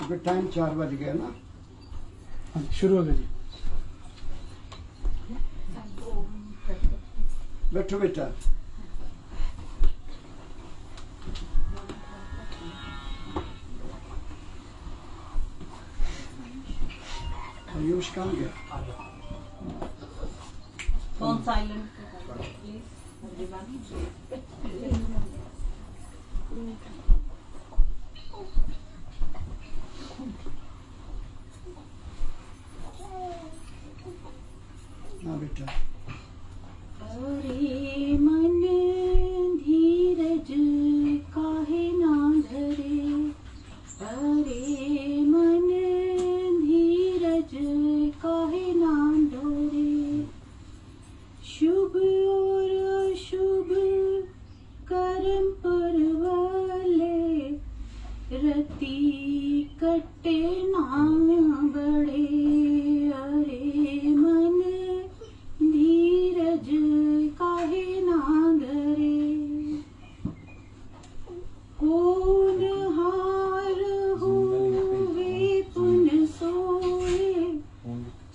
अभी टाइम 4 बज गया ना। हाँ, शुरू हो गया जी। बैठो बेटा। आयुष कहाँ गया? Phone silent please everyone. हाँ बेटा। अरे मन धीरज काहे ना धरे, अरे मन धीरज काहे ना धरे, शुभ और अशुभ कर्म पर वाले रति कटे ना बड़े, अरे मन धीरज काहे ना धरे, कौन हार होवे पुन सोए,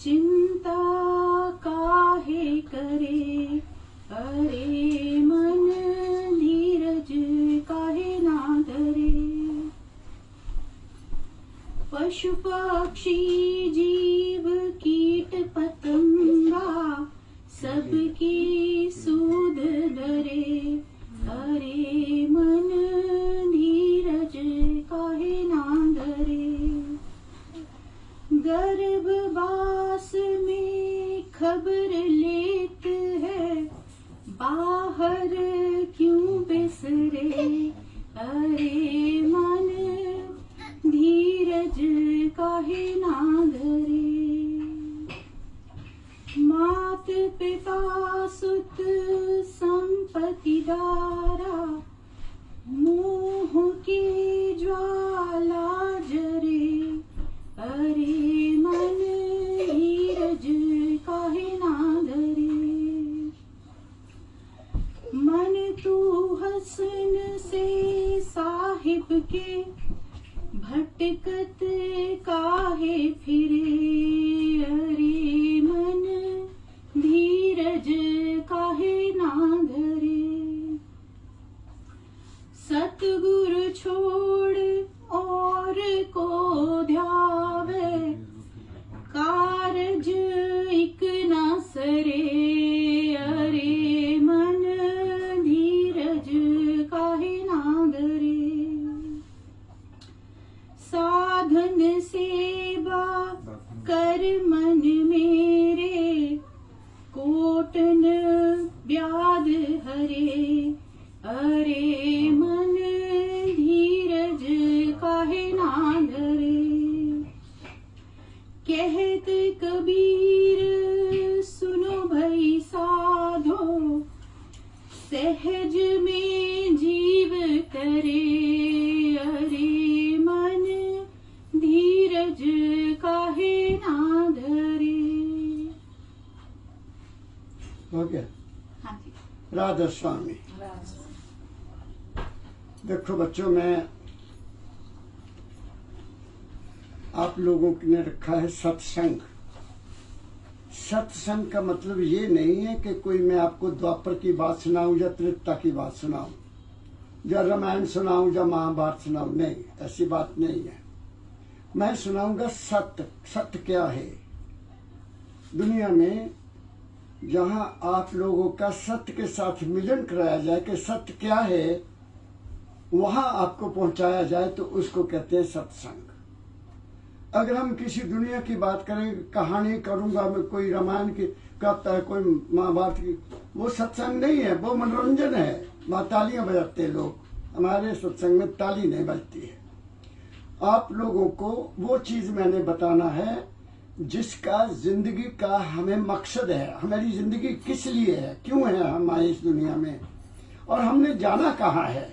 चिंता काहे करे, अरे मन धीरज काहे ना धरे, पशु पक्षी जीव कीट पतंगा सबकी सूद धरे, अरे मन धीरज काहे ना धरे, गर्भवास में खबर लेत है बाहर क्यों बिसरे, अरे मन धीरज काहे ना धरे, मात पिता सुत संपत्ति दारा मोह की ज्वाला जरे, अरे मन धीरज काहे ना धरे, मन तू हसन से साहिब के भटकत काहे फिरे, अरे मन धीरज काहे ना धरे, सतगुरु छोड़ और को ध्यावे कारज इक न सरे, अरे मन धीरज काहे ना धरे, साधन सेवा कर मन मेरे कोटन व्याध हरे, अरे मन धीरज काहे ना धरे, कहत कबीर सुनो भई साधो सहज में जीव करे, अरे मन धीरज काहे ना धरे। हो गया? हाँ जी। राधा स्वामी। देखो बच्चों, मैं आप लोगों ने रखा है सत्संग। सत्संग का मतलब ये नहीं है कि कोई मैं आपको द्वापर की बात सुनाऊं या त्रेता की बात सुनाऊं या रामायण सुनाऊं या महाभारत सुनाऊं, नहीं, ऐसी बात नहीं है। मैं सुनाऊंगा सत्य। सत्य क्या है दुनिया में, जहां आप लोगों का सत्य के साथ मिलन कराया जाए कि सत्य क्या है, वहां आपको पहुंचाया जाए, तो उसको कहते हैं सत्संग। अगर हम किसी दुनिया की बात करें, कहानी करूंगा मैं, कोई रामायण की कहता है, कोई महाभारत की, वो सत्संग नहीं है, वो मनोरंजन है। वहाँ तालियां बजाते हैं लोग, हमारे सत्संग में ताली नहीं बजती है। आप लोगों को वो चीज मैंने बताना है जिसका जिंदगी का हमें मकसद है। हमारी जिंदगी किस लिए है, क्यों है हम आए इस दुनिया में, और हमने जाना कहाँ है,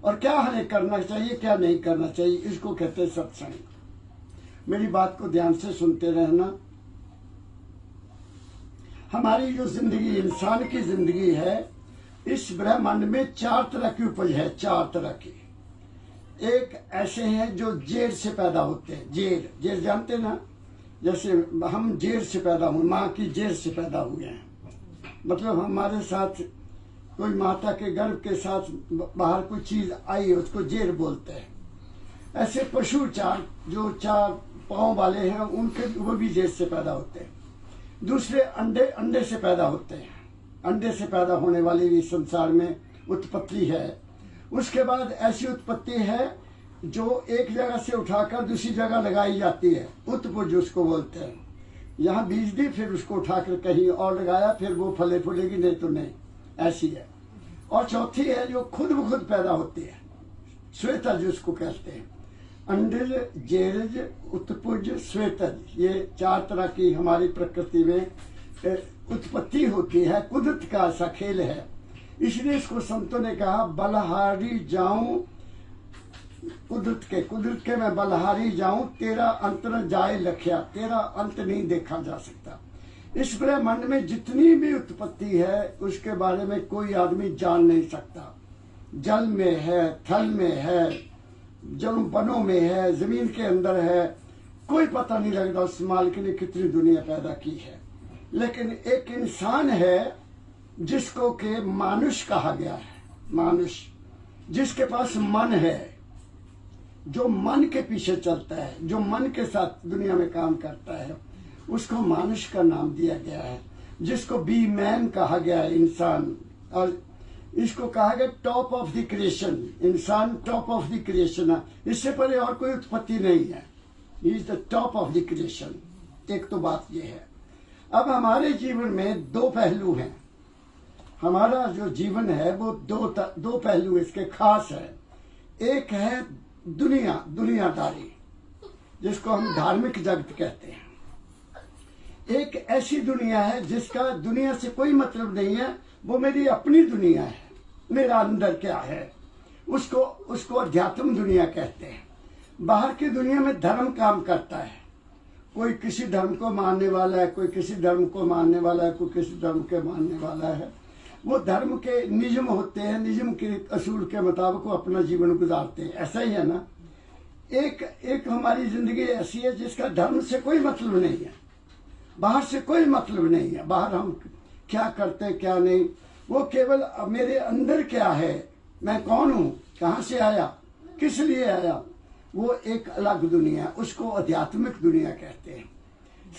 और क्या हमें करना चाहिए, क्या नहीं करना चाहिए, इसको कहते हैं सत्संग। मेरी बात को ध्यान से सुनते रहना। हमारी जो जिंदगी, इंसान की जिंदगी है, इस ब्रह्मांड में 4 तरह की उपज है, 4 तरह की। एक ऐसे हैं जो जेर से पैदा होते हैं। जेर, जेर जानते ना, जैसे हम जेर से पैदा हुए, माँ की जेर से पैदा हुए हैं, मतलब हमारे साथ कोई माता के गर्भ के साथ बाहर कोई चीज आई, उसको जेर बोलते हैं। ऐसे पशु जो 4 पाँव वाले हैं, उनके वो भी जेर से पैदा होते हैं। दूसरे अंडे से पैदा होते हैं। अंडे से पैदा होने वाली भी संसार में उत्पत्ति है। उसके बाद ऐसी उत्पत्ति है जो एक जगह से उठाकर दूसरी जगह लगाई जाती है, उत्पुज उसको बोलते हैं। यहाँ बीज दी, फिर उसको उठाकर कहीं और लगाया, फिर वो फले फूलेगी, नहीं तो नहीं, ऐसी है। और चौथी है जो खुद ब खुद पैदा होती है, श्वेतज उसको कहते हैं। अंडज, जेरज, उत्पुज, श्वेतज, ये 4 तरह की हमारी प्रकृति में उत्पत्ति होती है। कुदरत का ऐसा खेल है, इसलिए इसको संतों ने कहा बलहारी जाऊं, कुदरत के मैं बलहारी जाऊं, तेरा अंत न जाए लखिया, तेरा अंत नहीं देखा जा सकता। इस ब्रह्मांड में जितनी भी उत्पत्ति है उसके बारे में कोई आदमी जान नहीं सकता। जल में है, थल में है, वनों में है, जमीन के अंदर है, कोई पता नहीं लगता उस मालिक ने कितनी दुनिया पैदा की है। लेकिन एक इंसान है जिसको के मानुष कहा गया है, मानुष, जिसके पास मन है, जो मन के पीछे चलता है, जो मन के साथ दुनिया में काम करता है, उसको मानुष का नाम दिया गया है। जिसको बी मैन कहा गया है, इंसान, और इसको कहा गया टॉप ऑफ द क्रिएशन। इंसान टॉप ऑफ द क्रिएशन है, इससे पहले और कोई उत्पत्ति नहीं है। He is the top of the creation. एक तो बात यह है। अब हमारे जीवन में 2 पहलू हैं। हमारा जो जीवन है वो दो पहलू इसके खास है। एक है दुनियादारी, जिसको हम धार्मिक जगत कहते हैं। एक ऐसी दुनिया है जिसका दुनिया से कोई मतलब नहीं है, वो मेरी अपनी दुनिया है, मेरा अंदर क्या है, उसको अध्यात्म दुनिया कहते हैं। बाहर की दुनिया में धर्म काम करता है, कोई किसी धर्म को मानने वाला है, कोई किसी धर्म को मानने वाला है, कोई किसी धर्म के मानने वाला है। वो धर्म के नियम होते हैं, नियम के असूल के मुताबिक वो अपना जीवन गुजारते हैं। ऐसा ही है ना। एक हमारी जिंदगी ऐसी है जिसका धर्म से कोई मतलब नहीं है, बाहर से कोई मतलब नहीं है। बाहर हम क्या करते हैं क्या नहीं, वो केवल मेरे अंदर क्या है, मैं कौन हूँ, कहाँ से आया, किस लिए आया, वो एक अलग दुनिया, उसको आध्यात्मिक दुनिया कहते हैं।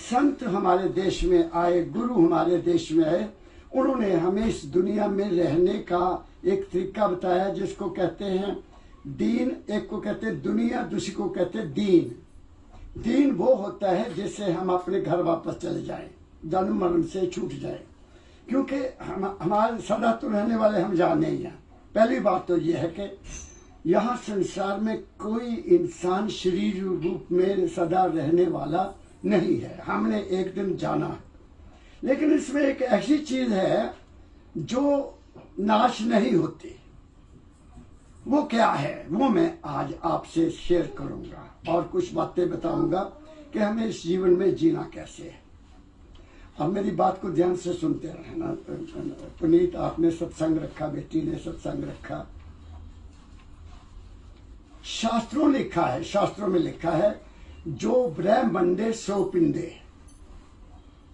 संत हमारे देश में आए, गुरु हमारे देश में आए, उन्होंने हमें इस दुनिया में रहने का एक तरीका बताया जिसको कहते हैं दीन। एक को कहते हैं दुनिया, दूसरी को कहते हैं दीन। दीन वो होता है जिससे हम अपने घर वापस चले जाएं, जन्म मरण से छूट जाए, क्योंकि हमारे सदा तो रहने वाले हम जहाँ नहीं हैं। पहली बात तो ये है कि यहाँ संसार में कोई इंसान शरीर रूप में सदा रहने वाला नहीं है, हमने एक दिन जाना है। लेकिन इसमें एक ऐसी चीज है जो नाश नहीं होती। वो क्या है, वो मैं आज आपसे शेयर करूंगा और कुछ बातें बताऊंगा कि हमें इस जीवन में जीना कैसे है। अब मेरी बात को ध्यान से सुनते रहना। पुनीत, आपने सत्संग रखा, बेटी ने सत्संग रखा। शास्त्रों लिखा है, शास्त्रों में लिखा है जो ब्रह्मंडे सो पिंडे,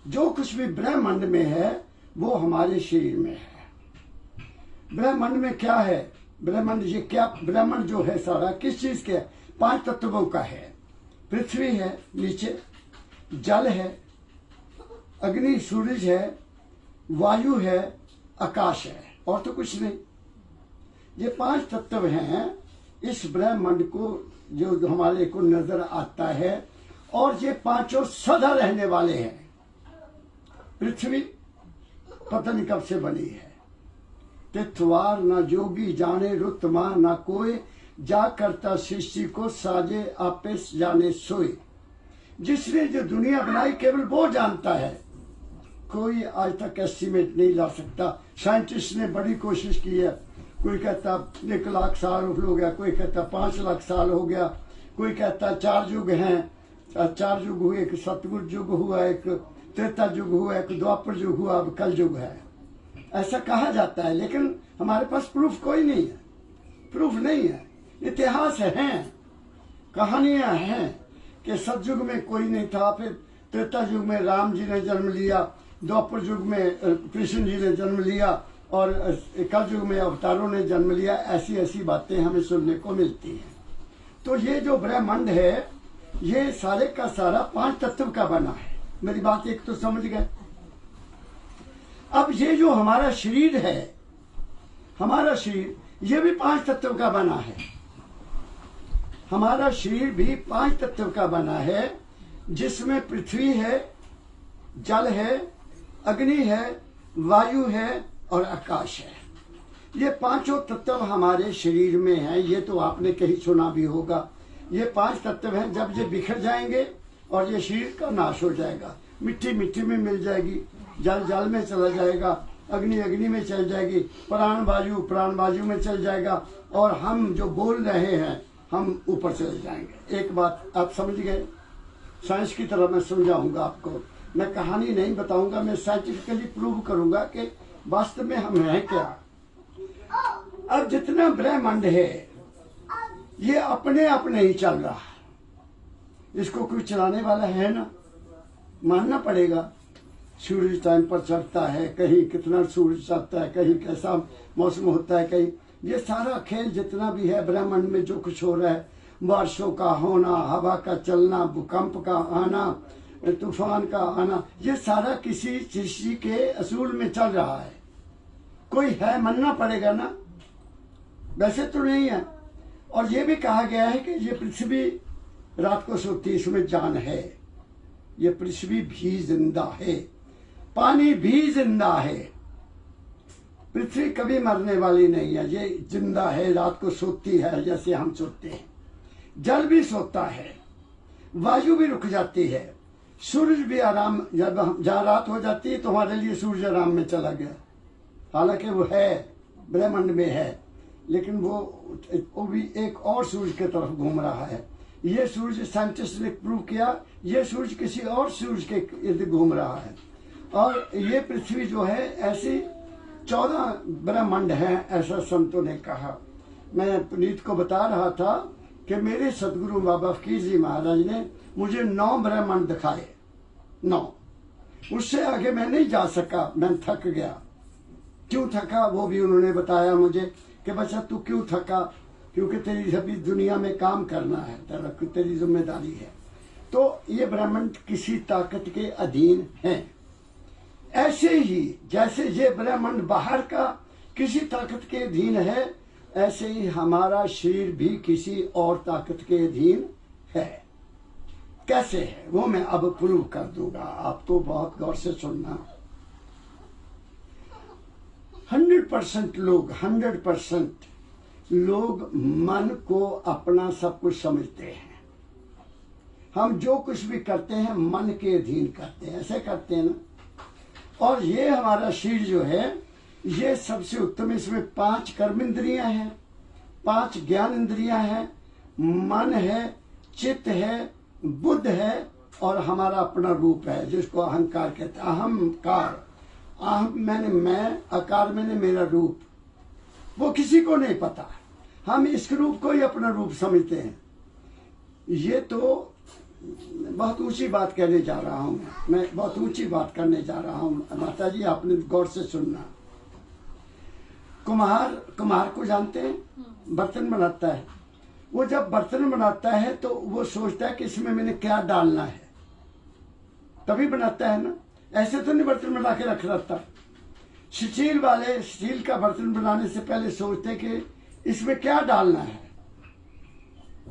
जो कुछ भी ब्रह्मांड में है वो हमारे शरीर में है। ब्रह्मांड में क्या है, ब्रह्मांड ये क्या, ब्रह्मांड जो है सारा किस चीज के, 5 तत्वों का है। पृथ्वी है, नीचे जल है, अग्नि सूरज है, वायु है, आकाश है, और तो कुछ नहीं। ये 5 तत्व हैं इस ब्रह्मांड को जो हमारे को नजर आता है, और ये 5 सदा रहने वाले हैं। पृथ्वी पता नहीं कब से बनी है, तिथवार न जोगी जाने रुतमा न कोई, जा करता सृष्टि को साजे आपे जाने सोए। जिसने जो दुनिया बनाई केवल वो जानता है, कोई आज तक एस्टिमेट नहीं ला सकता। साइंटिस्ट ने बड़ी कोशिश की है, कोई कहता 1 लाख साल हो गया, कोई कहता 5 लाख साल हो गया, कोई कहता 4 युग हैं, 4 युग हुए, एक सतयुग युग हुआ, एक त्रेता युग हुआ, एक द्वापर युग हुआ, अब कल युग है, ऐसा कहा जाता है। लेकिन हमारे पास प्रूफ कोई नहीं है, प्रूफ नहीं है। इतिहास है, कहानियां हैं कि सतयुग में कोई नहीं था, फिर त्रेता युग में राम जी ने जन्म लिया, द्वापर युग में कृष्ण जी ने जन्म लिया और कल युग में अवतारों ने जन्म लिया। ऐसी ऐसी बातें हमें सुनने को मिलती हैं। तो ये जो ब्रह्मांड है ये सारे का सारा 5 तत्व का बना है। मेरी बात एक तो समझ गए। अब ये जो हमारा शरीर है, हमारा शरीर ये भी 5 तत्व का बना है। हमारा शरीर भी 5 तत्व का बना है, जिसमें पृथ्वी है, जल है, अग्नि है, वायु है और आकाश है। ये 5 तत्व हमारे शरीर में हैं। ये तो आपने कहीं सुना भी होगा। ये 5 तत्व हैं, जब ये बिखर जाएंगे और ये शरीर का नाश हो जाएगा। मिट्टी मिट्टी में मिल जाएगी, जल जल में चला जाएगा, अग्नि अग्नि में चल जाएगी, प्राण वायु में चल जाएगा और हम जो बोल रहे हैं हम ऊपर चले जाएंगे। एक बात आप समझ गए। साइंस की तरह मैं समझाऊंगा आपको। मैं कहानी नहीं बताऊंगा, मैं साइंटिफिकली प्रूव करूंगा कि वास्तव में हम हैं क्या। अब जितना ब्रह्मांड है ये अपने आप नहीं चल रहा, इसको कोई चलाने वाला है ना, मानना पड़ेगा। सूरज टाइम पर चढ़ता है, कहीं कितना सूरज चढ़ता है, कहीं कैसा मौसम होता है, कहीं ये सारा खेल जितना भी है ब्रह्मांड में जो कुछ हो रहा है, बारिशों का होना, हवा का चलना, भूकंप का आना, तूफान का आना, ये सारा किसी सृष्टि के असूल में चल रहा है। कोई है, मानना पड़ेगा ना, वैसे तो नहीं है। और ये भी कहा गया है कि ये पृथ्वी रात को सोती, इसमें जान है। ये पृथ्वी भी जिंदा है, पानी भी जिंदा है। पृथ्वी कभी मरने वाली नहीं है, ये जिंदा है, रात को सोती है जैसे हम सोते हैं। जल भी सोता है, वायु भी रुक जाती है, सूरज भी आराम, जब जहाँ रात हो जाती है तो हमारे लिए सूरज आराम में चला गया। हालांकि वो है, ब्रह्मांड में है, लेकिन वो भी एक और सूरज की तरफ घूम रहा है। ये सूरज साइंटिस्ट ने प्रूव किया, ये सूरज किसी और सूरज के इर्द घूम रहा है। और ये पृथ्वी जो है ऐसी 14 ब्रह्मांड है, ऐसा संतों ने कहा। मैं पुनीत को बता रहा था कि मेरे सदगुरु बाबा फकीर जी महाराज ने मुझे 9 ब्रह्मांड दिखाए, 9। उससे आगे मैं नहीं जा सका, मैं थक गया। क्यों थका वो भी उन्होंने बताया मुझे कि बच्चा तू क्यों थका, क्योंकि तेरी सभी दुनिया में काम करना है, तेरी जिम्मेदारी है। तो ये ब्रह्मांड किसी ताकत के अधीन है। ऐसे ही जैसे ये ब्रह्मांड बाहर का किसी ताकत के अधीन है, ऐसे ही हमारा शरीर भी किसी और ताकत के अधीन है। कैसे है वो मैं अब प्रूव कर दूंगा, आप तो बहुत गौर से सुनना। 100% लोग मन को अपना सब कुछ समझते हैं। हम जो कुछ भी करते हैं मन के अधीन करते हैं, ऐसे करते हैं ना। और ये हमारा शरीर जो है ये सबसे उत्तम, इसमें 5 कर्म इंद्रियां हैं, 5 ज्ञान इंद्रियां हैं, मन है, चित्त है, बुद्ध है और हमारा अपना रूप है जिसको अहंकार कहते हैं। अहंकार, अहम मैंने मैं, आकार मैंने मेरा रूप, वो किसी को नहीं पता। हम इस रूप को ही अपना रूप समझते हैं। ये तो बहुत ऊंची बात कहने जा रहा हूं, मैं बहुत ऊंची बात करने जा रहा हूं। माता जी आपने गौर से सुनना। कुम्हार को जानते हैं, बर्तन बनाता है। वो जब बर्तन बनाता है तो वो सोचता है कि इसमें मैंने क्या डालना है, तभी बनाता है ना। ऐसे तो नहीं बर्तन बना के रख रहता। स्टील वाले स्टील का बर्तन बनाने से पहले सोचते हैं कि इसमें क्या डालना है।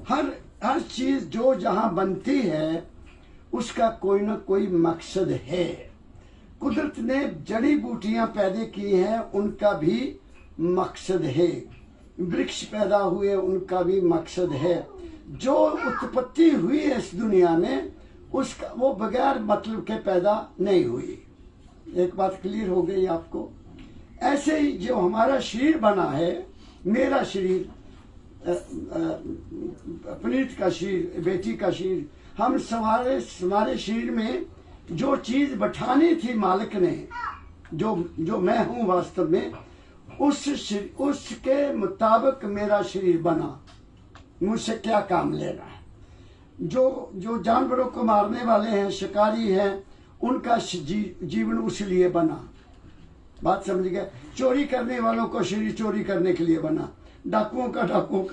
हर चीज जो जहां बनती है उसका कोई ना कोई मकसद है। कुदरत ने जड़ी बूटियां पैदा की हैं, उनका भी मकसद है। वृक्ष पैदा हुए, उनका भी मकसद है। जो उत्पत्ति हुई है इस दुनिया में उसका वो बगैर मतलब के पैदा नहीं हुई। एक बात क्लियर हो गई आपको। ऐसे ही जो हमारा शरीर बना है, मेरा शरीर, पुनीत का शरीर, बेटी का शरीर, हम हमारे शरीर में जो चीज बैठानी थी मालिक ने, जो मैं हूं वास्तव में, उसके मुताबिक मेरा शरीर बना। मुझसे क्या काम लेना है। जो जानवरों को मारने वाले हैं, शिकारी हैं, उनका जीवन उस लिए बना। बात समझ गए। चोरी करने वालों को शरीर चोरी करने के लिए बना, डाकुओं का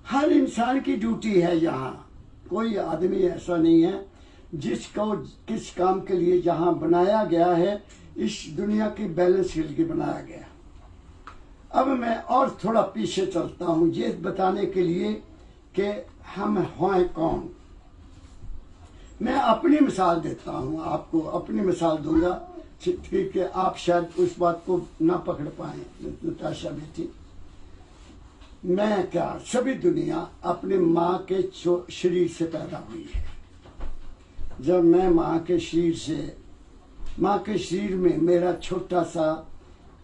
हर इंसान की ड्यूटी है। यहाँ कोई आदमी ऐसा नहीं है जिसको किस काम के लिए जहाँ बनाया गया है, इस दुनिया की बैलेंस के लिए बनाया गया। अब मैं और थोड़ा पीछे चलता हूँ ये बताने के लिए कि हम हैं कौन। मैं अपनी मिसाल देता हूँ, आपको अपनी मिसाल दूंगा, ठीक है। आप शायद उस बात को ना पकड़ पाए। नताशा बेटी, मैं क्या, सभी दुनिया अपनी माँ के शरीर से पैदा हुई है। जब मैं माँ के शरीर में मेरा छोटा सा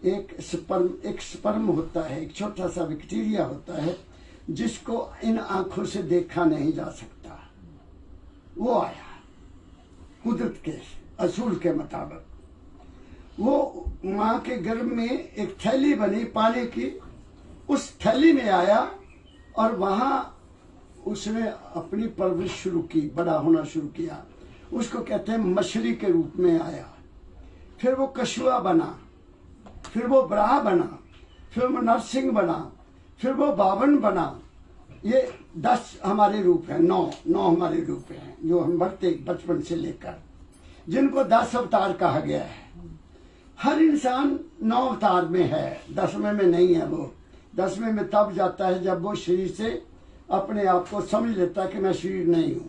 एक स्पर्म होता है, एक छोटा सा बैक्टीरिया होता है जिसको इन आंखों से देखा नहीं जा सकता। वो आया कुदरत के असूल के मुताबिक। वो माँ के गर्भ में एक थैली बनी पानी की, उस थैली में आया और वहां उसने अपनी परवरिश शुरू की, बड़ा होना शुरू किया। उसको कहते हैं मछली के रूप में आया, फिर वो कछुआ बना, फिर वो बराह बना, फिर वो नरसिंह बना, फिर वो बावन बना। ये 10 हमारे रूप हैं, 9 हमारे रूप हैं जो हम बढ़ते बचपन से लेकर, जिनको 10 अवतार कहा गया है। हर इंसान 9 अवतार में है, 10वें में नहीं है। वो 10वें में तब जाता है जब वो शरीर से अपने आप को समझ लेता है कि मैं शरीर नहीं हूं।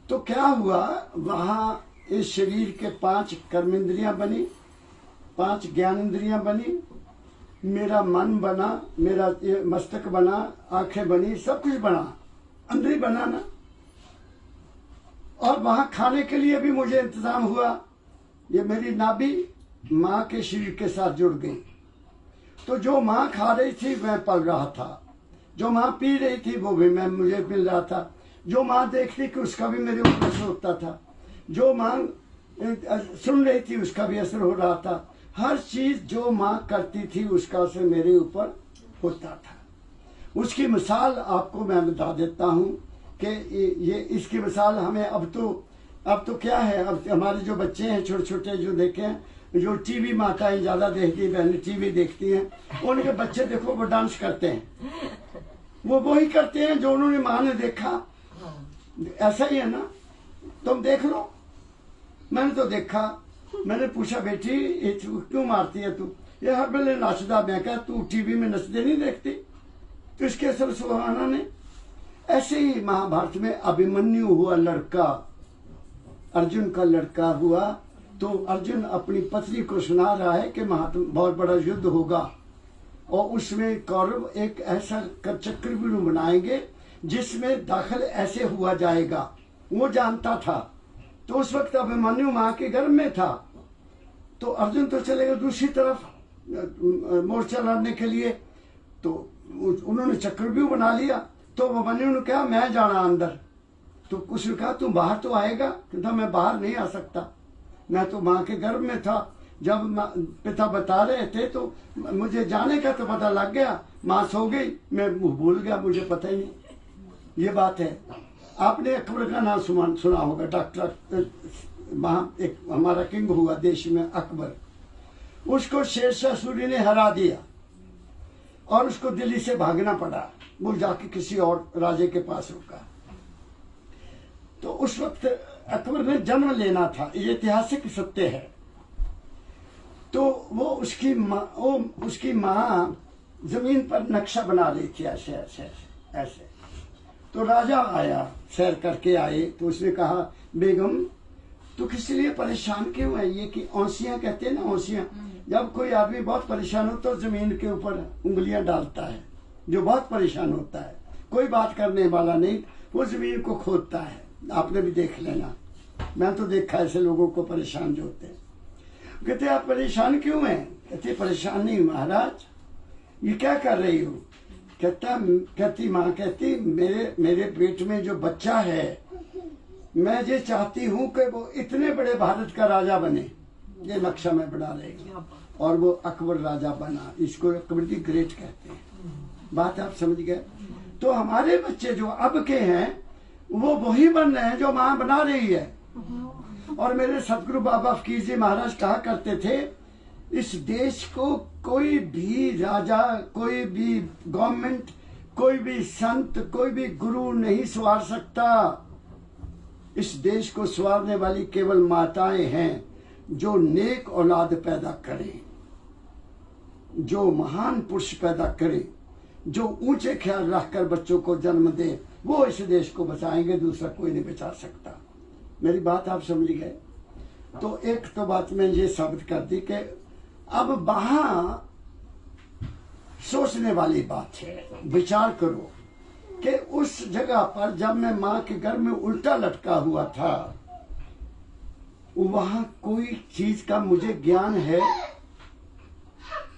तो क्या हुआ, वहां इस शरीर के 5 कर्मेंद्रियां बनी, 5 ज्ञानेंद्रियां बनी, मेरा मन बना, मेरा मस्तक बना, आंखें बनी, सब कुछ बना, अंदर ही बना ना। और वहां खाने के लिए भी मुझे इंतजाम हुआ। ये मेरी नाभि माँ के शरीर के साथ जुड़ गई। तो जो माँ खा रही थी मैं पल रहा था, जो माँ पी रही थी वो भी मुझे मिल रहा था, जो माँ देखती कि उसका भी मेरे ऊपर असर होता था, जो माँ सुन रही थी उसका भी असर हो रहा था। हर चीज जो माँ करती थी उसका असर मेरे ऊपर होता था। उसकी मिसाल आपको मैं बता देता हूँ कि ये इसकी मिसाल हमें अब तो क्या है, अब हमारे जो बच्चे हैं छोटे छोटे जो देखे हैं, जो टीवी माताएं ज्यादा देखती हैं, बहनें टीवी देखती हैं, उनके बच्चे देखो वो डांस करते हैं, वो वही करते हैं जो उन्होंने माँ ने देखा। ऐसा ही है ना, तुम देख लो। मैंने तो देखा, मैंने पूछा बेटी ये क्यों मारती है तू? ये हर वेले नचदा। मैं कहा तू टीवी में नचते नहीं देखती? तो इसके असर सुहाना ने। ऐसे ही महाभारत में अभिमन्यु हुआ लड़का, अर्जुन का लड़का हुआ। तो अर्जुन अपनी पत्नी को सुना रहा है कि बहुत बड़ा युद्ध होगा और उसमें कौरव एक ऐसा चक्रव्यूह बनाएंगे जिसमें दाखिल ऐसे हुआ जाएगा। वो जानता था। तो उस वक्त अभिमन्यु माँ के गर्भ में था। तो अर्जुन तो चलेगा दूसरी तरफ मोर्चा लड़ने के लिए। तो उन्होंने चक्रव्यूह बना लिया। तो अभिमन्यु ने कहा मैं जाना अंदर। तो उसने कहा तू बाहर तो आएगा? कहता मैं बाहर नहीं आ सकता, मैं तो माँ के गर्भ में था। जब पिता बता रहे थे तो मुझे जाने का तो पता लग गया, माँ सो गई, मैं भूल गया, मुझे पता ही नहीं। ये बात है। आपने अकबर का नाम सुना होगा। डॉक्टर एक हमारा किंग हुआ देश में अकबर। उसको शेरशाह सूरी ने हरा दिया और उसको दिल्ली से भागना पड़ा। वो जाके किसी और राजे के पास रुका। तो उस वक्त अकबर ने जन्म लेना था, ये ऐतिहासिक सत्य है। तो वो उसकी माँ जमीन पर नक्शा बना रही थी ऐसे ऐसे ऐसे। तो राजा आया, सैर करके आए। तो उसने कहा बेगम तो किस लिए परेशान क्यों है? ये कि औंसियां कहते हैं ना, औंसियां। जब कोई आदमी बहुत परेशान हो तो जमीन के ऊपर उंगलियां डालता है, जो बहुत परेशान होता है, कोई बात करने वाला नहीं, वो जमीन को खोदता है। आपने भी देख लेना, मैं तो देखा ऐसे लोगों को परेशान जो होते हैं। कहते आप परेशान क्यों हैं? कहते परेशान नहीं महाराज, ये क्या कर रही हो? कहती माँ कहती मेरे पेट में जो बच्चा है, मैं ये चाहती हूँ कि वो इतने बड़े भारत का राजा बने। ये नक्शा मैं बना रही हूँ। और वो अकबर राजा बना। इसको अकबर दी ग्रेट कहते हैं। बात आप समझ गए? तो हमारे बच्चे जो अब के हैं वो वही बन रहे हैं जो माँ बना रही है। और मेरे सतगुरु बाबा फकीर जी महाराज कहा करते थे, इस देश को कोई भी राजा, कोई भी गवर्नमेंट, कोई भी संत, कोई भी गुरु नहीं संवार सकता। इस देश को संवारने वाली केवल माताएं हैं जो नेक औलाद पैदा करें, जो महान पुरुष पैदा करें, जो ऊंचे ख्याल रखकर बच्चों को जन्म दे, वो इस देश को बचाएंगे, दूसरा कोई नहीं बचा सकता। मेरी बात आप समझ गए? तो एक तो बात मैं ये साबित कर दी कि अब वहां सोचने वाली बात है। विचार करो कि उस जगह पर जब मैं मां के घर में उल्टा लटका हुआ था, वहां कोई चीज का मुझे ज्ञान है?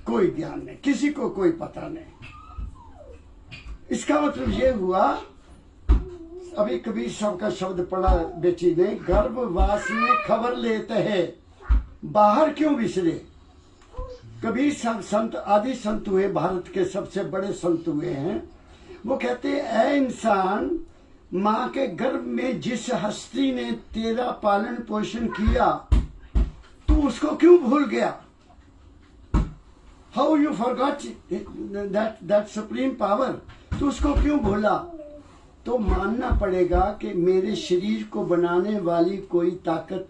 कोई ज्ञान नहीं, किसी को कोई पता नहीं। इसका मतलब ये हुआ, अभी कबीर साहब का शब्द पढ़ा बेटी ने, गर्भवास में खबर लेते हैं, बाहर क्यों विसरे। कबीर साहब संत, आदि संत हुए, भारत के सबसे बड़े संत हुए हैं। वो कहते हैं, ऐ इंसान, माँ के गर्भ में जिस हस्ती ने तेरा पालन पोषण किया, तू उसको क्यों भूल गया? How you forgot that supreme power? तू उसको क्यों भूला? तो मानना पड़ेगा कि मेरे शरीर को बनाने वाली कोई ताकत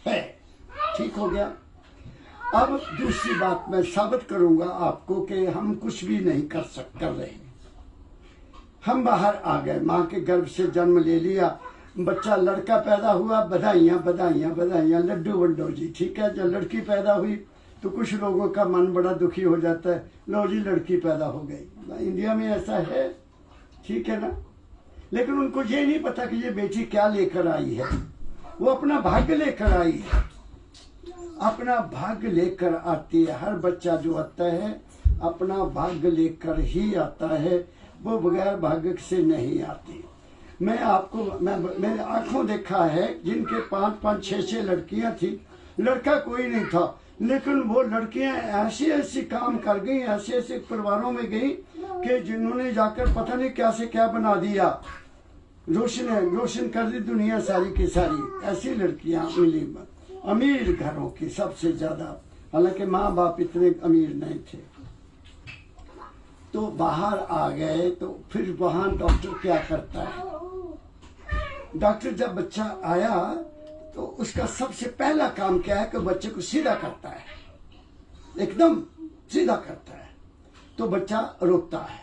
है। ठीक हो गया। अब दूसरी बात मैं साबित करूंगा आपको कि हम कुछ भी नहीं कर रहे। हम बाहर आ गए, माँ के गर्भ से जन्म ले लिया, बच्चा लड़का पैदा हुआ, बधाइयां बधाइयां बधाइयां, लड्डू वड्डू जी। ठीक है, जब लड़की पैदा हुई तो कुछ लोगों का मन बड़ा दुखी हो जाता है, लो जी लड़की पैदा हो गई। इंडिया में ऐसा है, ठीक है ना। लेकिन उनको ये नहीं पता कि ये बेटी क्या लेकर आई है। वो अपना भाग्य लेकर आई है, अपना भाग्य लेकर आती है। हर बच्चा जो आता है अपना भाग्य लेकर ही आता है, वो बगैर भाग्य से नहीं आती। मैं आपको, मैंने आंखों देखा है जिनके 5-5, 6-6 लड़कियां थी, लड़का कोई नहीं था, लेकिन वो लड़कियां ऐसी काम कर गई, ऐसे परिवारों में गई कि जिन्होंने जाकर पता नहीं क्या से क्या बना दिया, रोशन कर दी दुनिया सारी की सारी। ऐसी लड़कियां मिली अमीर घरों की सबसे ज्यादा, हालांकि माँ बाप इतने अमीर नहीं थे। तो बाहर आ गए तो फिर वहां डॉक्टर क्या करता है? डॉक्टर जब बच्चा आया तो उसका सबसे पहला काम क्या है कि बच्चे को सीधा करता है, एकदम सीधा करता है। तो बच्चा रोता है,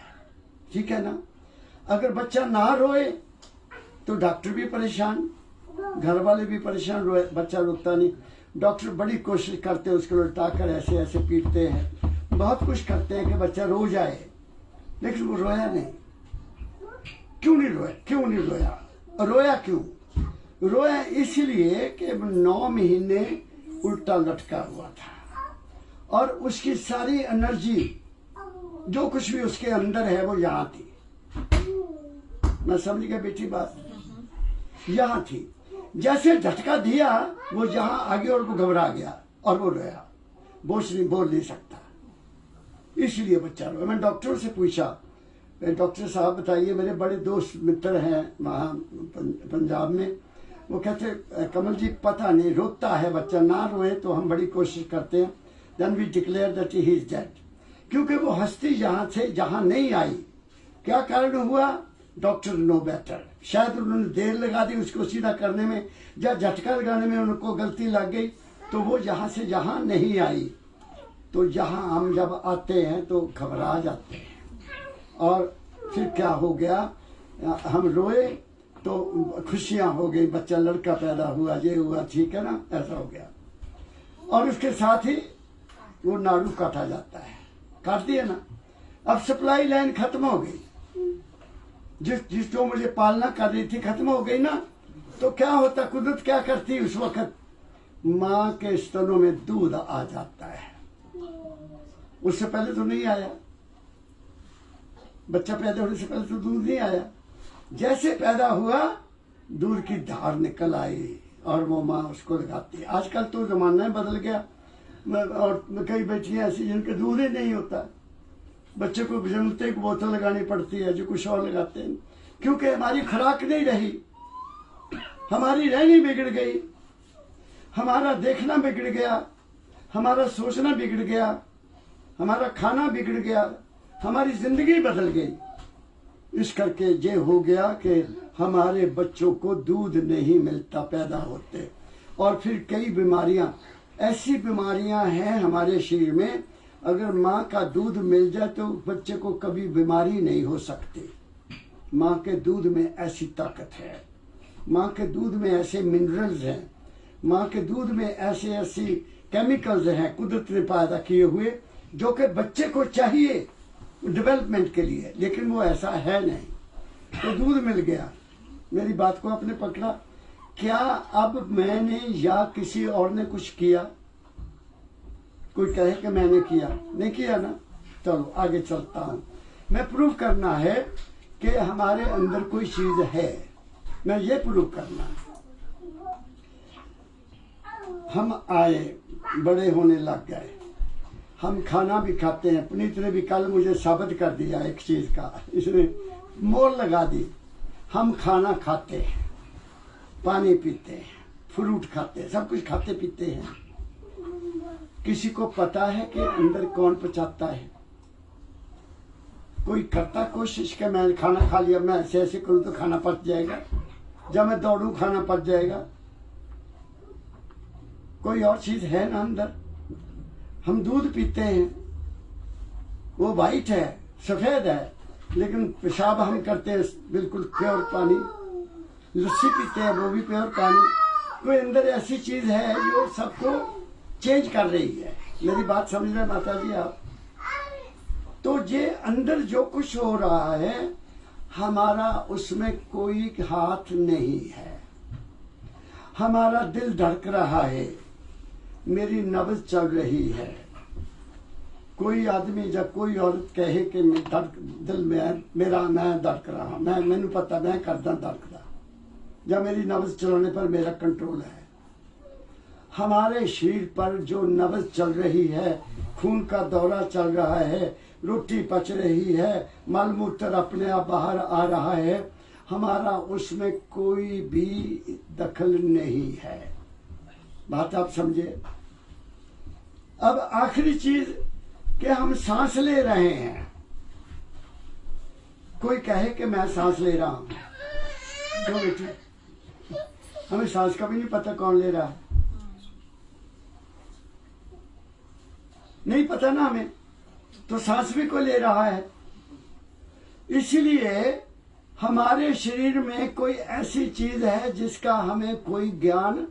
ठीक है ना। अगर बच्चा ना रोए तो डॉक्टर भी परेशान, घर वाले भी परेशान, रोए बच्चा रोता नहीं। डॉक्टर बड़ी कोशिश करते हैं उसको लौटाकर ऐसे पीटते हैं, बहुत कुछ करते हैं कि बच्चा रो जाए, लेकिन वो रोया नहीं। क्यों नहीं रोया? रोया क्यों? रोया इसलिए कि 9 महीने उल्टा लटका हुआ था और उसकी सारी एनर्जी जो कुछ भी उसके अंदर है वो यहाँ थी। मैं समझ गया बेटी बात? यहाँ थी। जैसे झटका दिया वो यहाँ आगे और वो घबरा गया और वो रोया, बोल नहीं सकता, इसलिए बच्चा रोया। मैं डॉक्टर से पूछा, डॉक्टर साहब बताइए, मेरे बड़े दोस्त मित्र हैं वहाँ पंजाब में, वो कहते कमल जी पता नहीं, रोता है बच्चा, ना रोए तो हम बड़ी कोशिश करते हैं, then we declare that he is dead. क्योंकि वो हस्ती यहाँ से जहाँ नहीं आई। क्या कारण हुआ? Doctor know better. शायद उन्होंने देर लगा दी उसको सीधा करने में, या झटका लगाने में उनको गलती लग गई, तो वो यहाँ से जहाँ नहीं आई। तो यहाँ हम जब आते हैं तो घबरा जाते हैं, और फिर क्या हो गया, हम रोए तो खुशियां हो गई, बच्चा लड़का पैदा हुआ, ये हुआ, ठीक है ना, ऐसा हो गया। और उसके साथ ही वो नाड़ू काटा जाता है, काट दिया ना। अब सप्लाई लाइन खत्म हो गई, जिस जो मुझे पालना कर रही थी खत्म हो गई ना। तो क्या होता, कुदरत क्या करती उस वक्त, माँ के स्तनों में दूध आ जाता है। उससे पहले तो नहीं आया, बच्चा पैदा होने से पहले तो दूध नहीं आया। जैसे पैदा हुआ दूध की धार निकल आई और वो माँ उसको लगाती है। आजकल तो जमाना बदल गया, और कई बेटियां ऐसी जिनके दूध ही नहीं होता, बच्चे को जन्मते ही बोतल लगानी पड़ती है, जो कुछ और लगाते हैं, क्योंकि हमारी खुराक नहीं रही, हमारी रहनी बिगड़ गई, हमारा देखना बिगड़ गया, हमारा सोचना बिगड़ गया, हमारा खाना बिगड़ गया, हमारी जिंदगी बदल गई। इस करके ये हो गया कि हमारे बच्चों को दूध नहीं मिलता पैदा होते, और फिर कई बीमारियां, ऐसी बीमारियां हैं हमारे शरीर में, अगर माँ का दूध मिल जाए तो बच्चे को कभी बीमारी नहीं हो सकती। माँ के दूध में ऐसी ताकत है, माँ के दूध में ऐसे मिनरल्स हैं, माँ के दूध में ऐसे ऐसी केमिकल्स हैं कुदरत ने पैदा किए हुए, जो कि बच्चे को चाहिए डेवलपमेंट के लिए, लेकिन वो ऐसा है नहीं। तो दूध मिल गया, मेरी बात को आपने पकड़ा। क्या अब मैंने या किसी और ने कुछ किया? कोई कहे कि मैंने किया, नहीं किया ना, चलो आगे चलता हूं। मैं प्रूव करना है कि हमारे अंदर कोई चीज है, मैं ये प्रूव करना है। हम आए, बड़े होने लग गए, हम खाना भी खाते हैं। पुनीत ने भी कल मुझे साबित कर दिया एक चीज का, इसने मोल लगा दी। हम खाना खाते हैं, पानी पीते हैं, फ्रूट खाते हैं, सब कुछ खाते पीते हैं। किसी को पता है कि अंदर कौन पचाता है? कोई करता कोशिश कि मैं खाना खा लिया, मैं ऐसे ऐसे करूं तो खाना पच जाएगा, जब मैं दौड़ूं खाना पच जाएगा? कोई और चीज है ना अंदर? हम दूध पीते हैं, वो वाइट है, सफेद है, लेकिन पेशाब हम करते हैं बिल्कुल प्योर पानी। लस्सी पीते हैं, वो भी प्योर पानी। कोई अंदर ऐसी चीज है जो सबको चेंज कर रही है। मेरी बात समझ रहे माता जी आप? तो ये अंदर जो कुछ हो रहा है, हमारा उसमें कोई हाथ नहीं है। हमारा दिल धड़क रहा है, मेरी नब्ज चल रही है। कोई आदमी जब कोई औरत कहे कि दिल में मेरा मैं धड़क रहा, मैनू पता मैं करदा धड़कदा, जब मेरी नब्ज चलाने पर मेरा कंट्रोल है। हमारे शरीर पर जो नब्ज चल रही है, खून का दौरा चल रहा है, रोटी पच रही है, मल मूत्र अपने आप बाहर आ रहा है, हमारा उसमें कोई भी दखल नहीं है। बात आप समझे? अब आखिरी चीज कि हम सांस ले रहे हैं। कोई कहे कि मैं सांस ले रहा हूं, क्यों बेटी? हमें सांस का भी नहीं पता कौन ले रहा है, नहीं पता ना हमें, तो सांस भी कोई ले रहा है। इसलिए हमारे शरीर में कोई ऐसी चीज है जिसका हमें कोई ज्ञान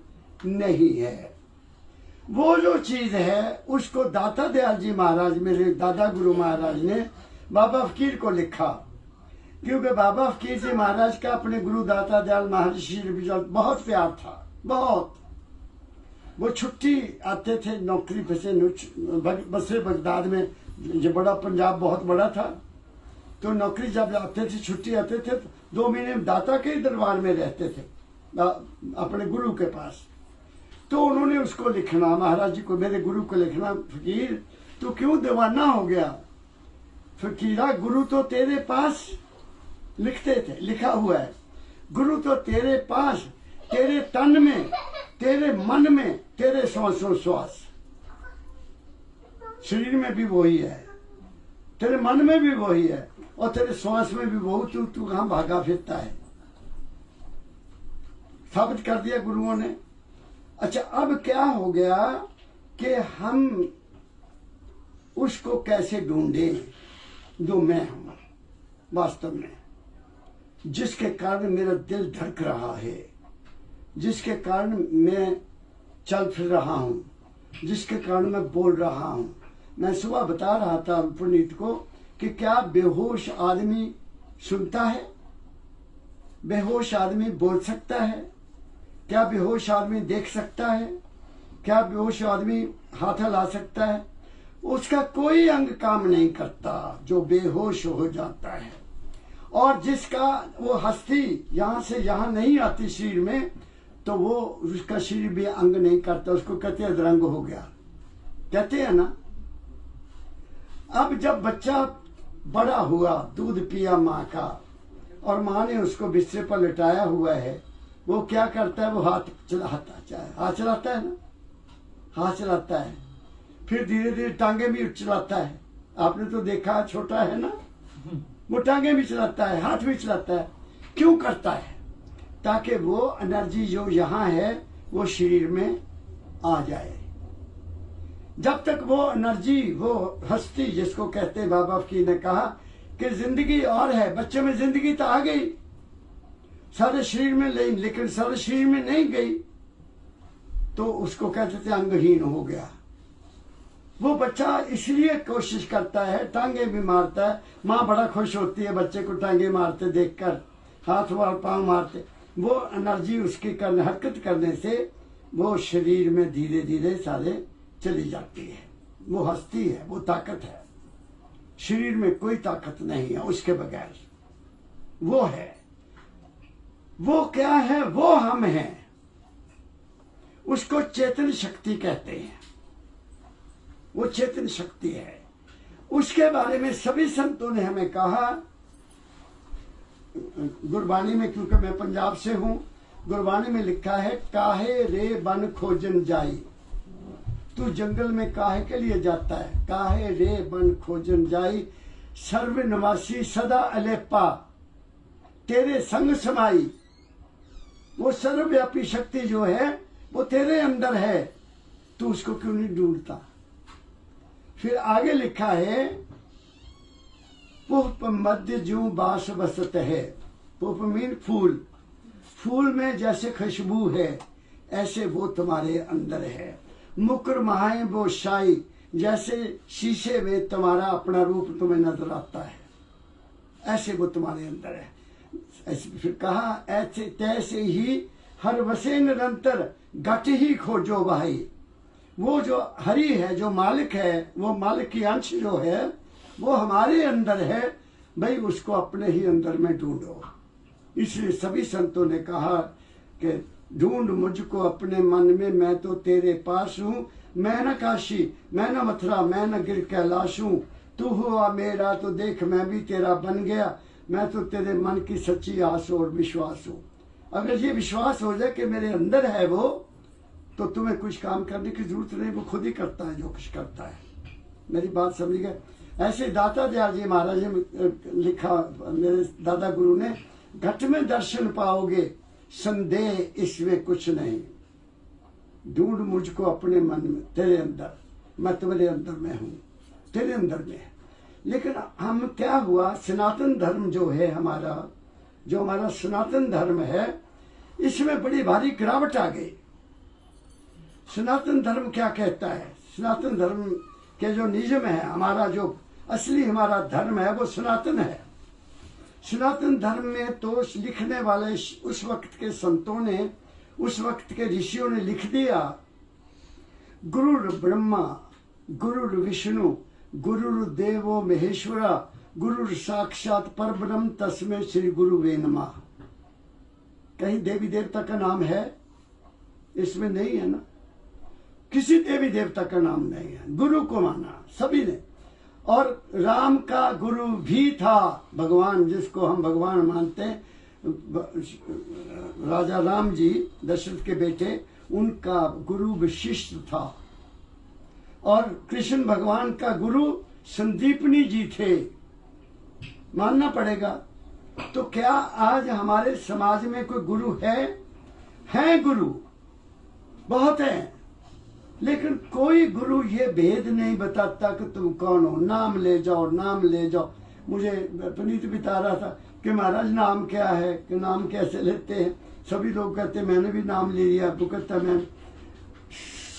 नहीं है। वो जो चीज है उसको दाता दयाल जी महाराज, मेरे दादा गुरु महाराज ने बाबा फकीर को लिखा, क्योंकि बाबा फकीर जी महाराज का अपने गुरु दाता दयाल महाराज श्री बहुत प्यार था, बहुत। वो छुट्टी आते थे नौकरी पे से, बसरे बगदाद में, जो बड़ा पंजाब बहुत बड़ा था, तो नौकरी जब आते थे, छुट्टी आते थे, तो 2 महीने दाता के दरबार में रहते थे अपने गुरु के पास। तो उन्होंने उसको लिखना, महाराज जी को, मेरे गुरु को लिखना, फकीर तू क्यों दीवाना हो गया? फकीरा गुरु तो तेरे पास, लिखते थे, लिखा हुआ है, गुरु तो तेरे पास, तेरे तन में, तेरे मन में, तेरे श्वासों श्वास, शरीर में भी वही है, तेरे मन में भी वही है, और तेरे श्वास में भी वही। तू कहां भागा फिरता है? साबित कर दिया गुरुओं ने। अच्छा, अब क्या हो गया कि हम उसको कैसे ढूंढे जो मैं हूं वास्तव में, जिसके कारण मेरा दिल धड़क रहा है, जिसके कारण मैं चल फिर रहा हूं, जिसके कारण मैं बोल रहा हूं। मैं सुबह बता रहा था पुनीत को कि क्या बेहोश आदमी सुनता है? बेहोश आदमी बोल सकता है? क्या बेहोश आदमी देख सकता है? क्या बेहोश आदमी हाथ हिला सकता है? उसका कोई अंग काम नहीं करता जो बेहोश हो जाता है। और जिसका वो हस्ती यहां से यहां नहीं आती शरीर में, तो वो उसका शरीर भी अंग नहीं करता, उसको कहते हैं अधरंग हो गया, कहते हैं ना। अब जब बच्चा बड़ा हुआ, दूध पिया माँ का, और माँ ने उसको बिस्तर पर लिटाया हुआ है, वो क्या करता है, वो हाथ चलाता है, हाथ चलाता है ना, हाथ चलाता है, फिर धीरे धीरे टांगे भी चलाता है। आपने तो देखा, छोटा है ना, वो टांगे भी चलाता है, हाथ भी चलाता है। क्यों करता है? ताकि वो एनर्जी जो यहाँ है वो शरीर में आ जाए। जब तक वो एनर्जी, वो हस्ती जिसको कहते हैं, बाबा फकीर ने कहा कि जिंदगी और है, बच्चे में जिंदगी तो आ गई सारे शरीर में, लेकिन सारे शरीर में नहीं गई, तो उसको कहते थे अंगहीन हो गया। वो बच्चा इसलिए कोशिश करता है, टांगे भी मारता है, माँ बड़ा खुश होती है बच्चे को टांगे मारते देखकर, हाथ वार पांव मारते। वो एनर्जी उसकी हरकत करने से वो शरीर में धीरे धीरे सारे चली जाती है। वो हस्ती है, वो ताकत है। शरीर में कोई ताकत नहीं है उसके बगैर। वो है, वो क्या है, वो हम हैं। उसको चेतन शक्ति कहते हैं। वो चेतन शक्ति है। उसके बारे में सभी संतों ने हमें कहा। गुरबाणी में, क्योंकि मैं पंजाब से हूं, गुरबाणी में लिखा है, काहे रे बन खोजन जाई, तू जंगल में काहे के लिए जाता है, काहे रे बन खोजन जाई, सर्व निवासी सदा अलेपा, तेरे संग समाई। वो सर्वव्यापी शक्ति जो है वो तेरे अंदर है, तू उसको क्यों नहीं ढूंढता? फिर आगे लिखा है, पुष्प मध्य जू बास बसत है। पुष्प मीन फूल, फूल में जैसे खुशबू है ऐसे वो तुम्हारे अंदर है। मुकर महाए वो शाई, जैसे शीशे में तुम्हारा अपना रूप तुम्हें नजर आता है, ऐसे वो तुम्हारे अंदर है। ऐसे फिर कहा, ऐसे तैसे ही हर वसे निरंतर घट ही खोजो भाई। वो जो हरि है, जो मालिक है, वो मालिक की अंश जो है वो हमारे अंदर है भाई, उसको अपने ही अंदर में ढूंढो। इसलिए सभी संतों ने कहा कि ढूंढ मुझको अपने मन में, मैं तो तेरे पास हूँ। मैं न काशी, मैं न मथुरा, मैं न गिर कैलाश हूँ, तू हुआ मेरा तो देख मैं भी तेरा बन गया। मैं तो तेरे मन की सच्ची आस और विश्वास हूँ। अगर ये विश्वास हो जाए कि मेरे अंदर है वो, तो तुम्हें कुछ काम करने की जरूरत नहीं, वो खुद ही करता है जो कुछ करता है। मेरी बात समझ गए? ऐसे दाता दयाल जी महाराज ने लिखा, मेरे दादा गुरु ने, घट में दर्शन पाओगे, संदेह इसमें कुछ नहीं। ढूंढ मुझको अपने मन में, तेरे अंदर, मैं तुम्हारे अंदर में हूं, तेरे अंदर में है। लेकिन हम क्या हुआ, सनातन धर्म जो है हमारा, जो हमारा सनातन धर्म है, इसमें बड़ी भारी गिरावट आ गई। सनातन धर्म क्या कहता है? सनातन धर्म के जो नियम है, हमारा जो असली हमारा धर्म है वो सनातन है। सनातन धर्म में तो लिखने वाले उस वक्त के संतों ने, उस वक्त के ऋषियों ने लिख दिया, गुरुर ब्रह्मा गुरुर विष्णु गुरुर देवो महेश्वरा गुरुर साक्षात परब्रह्म तस्मै श्री गुरुवे नमः। कहीं देवी देवता का नाम है? इसमें नहीं है ना, किसी देवी देवता का नाम नहीं है। गुरु को माना सभी ने। और राम का गुरु भी था भगवान, जिसको हम भगवान मानते हैं, राजा राम जी, दशरथ के बेटे, उनका गुरु वशिष्ठ था। और कृष्ण भगवान का गुरु संदीपनी जी थे, मानना पड़ेगा। तो क्या आज हमारे समाज में कोई गुरु है? हैं गुरु, बहुत हैं, लेकिन कोई गुरु ये भेद नहीं बताता कि तुम कौन हो। नाम ले जाओ, नाम ले जाओ। मुझे पुनीत बता रहा था कि महाराज नाम क्या है, कि नाम कैसे लेते हैं। सभी लोग कहते मैंने भी नाम ले लिया, तो कहता मैं।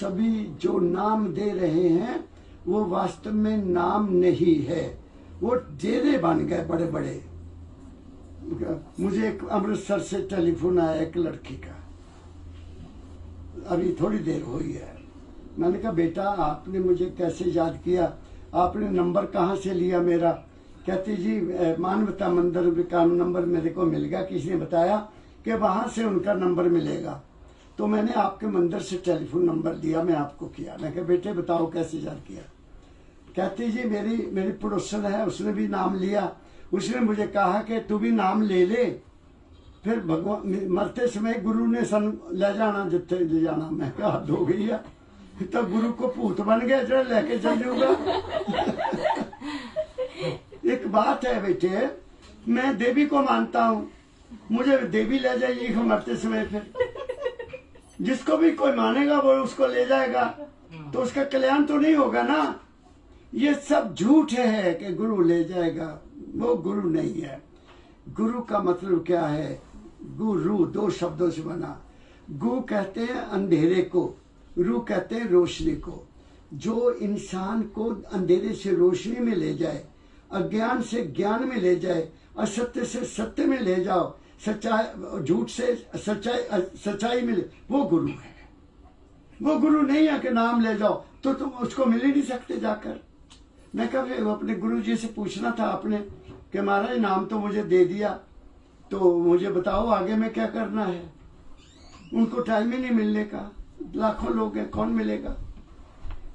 सभी जो नाम दे रहे हैं वो वास्तव में नाम नहीं है, वो डेरे बन गए बड़े बड़े। मुझे एक अमृतसर से टेलीफोन आया एक लड़की का, अभी थोड़ी देर हुई है। मैंने कहा बेटा आपने मुझे कैसे याद किया, आपने नंबर कहाँ से लिया मेरा? कहती जी मानवता मंदिर का नंबर मेरे को मिल गया, किसी ने बताया कि वहां से उनका नंबर मिलेगा, तो मैंने आपके मंदिर से टेलीफोन नंबर दिया, मैं आपको किया। मैं कहा बेटे बताओ कैसे याद किया? कहती जी मेरी मेरी पड़ोसन है, उसने भी नाम लिया, उसने मुझे कहा कि तू भी नाम ले ले, फिर भगवान मरते समय गुरु ने सन ले जाना जिथे ले जाना। मैं कहा हद हो गई है, तो गुरु को भूत बन गया जो लेके चल जाऊंगा। एक बात है बेटे, मैं देवी को मानता हूँ, मुझे देवी ले जाएगी मरते समय, फिर जिसको भी कोई मानेगा वो उसको ले जाएगा, तो उसका कल्याण तो नहीं होगा ना। ये सब झूठ है कि गुरु ले जाएगा, वो गुरु नहीं है। गुरु का मतलब क्या है? गुरु दो शब्दों से बना। गु कहते हैं अंधेरे को, रू कहते हैं रोशनी को। जो इंसान को अंधेरे से रोशनी में ले जाए, अज्ञान से ज्ञान में ले जाए, असत्य से सत्य में ले जाओ, सच्चाई झूठ से सच्चाई में ले, वो गुरु है। वो गुरु नहीं है कि नाम ले जाओ तो तुम उसको मिल ही नहीं सकते जाकर। मैं कभी अपने गुरु जी से पूछना था आपने कि महाराज नाम तो मुझे दे दिया, तो मुझे बताओ आगे में क्या करना है। उनको टाइम ही नहीं मिलने का, लाखों लोग हैं, कौन मिलेगा।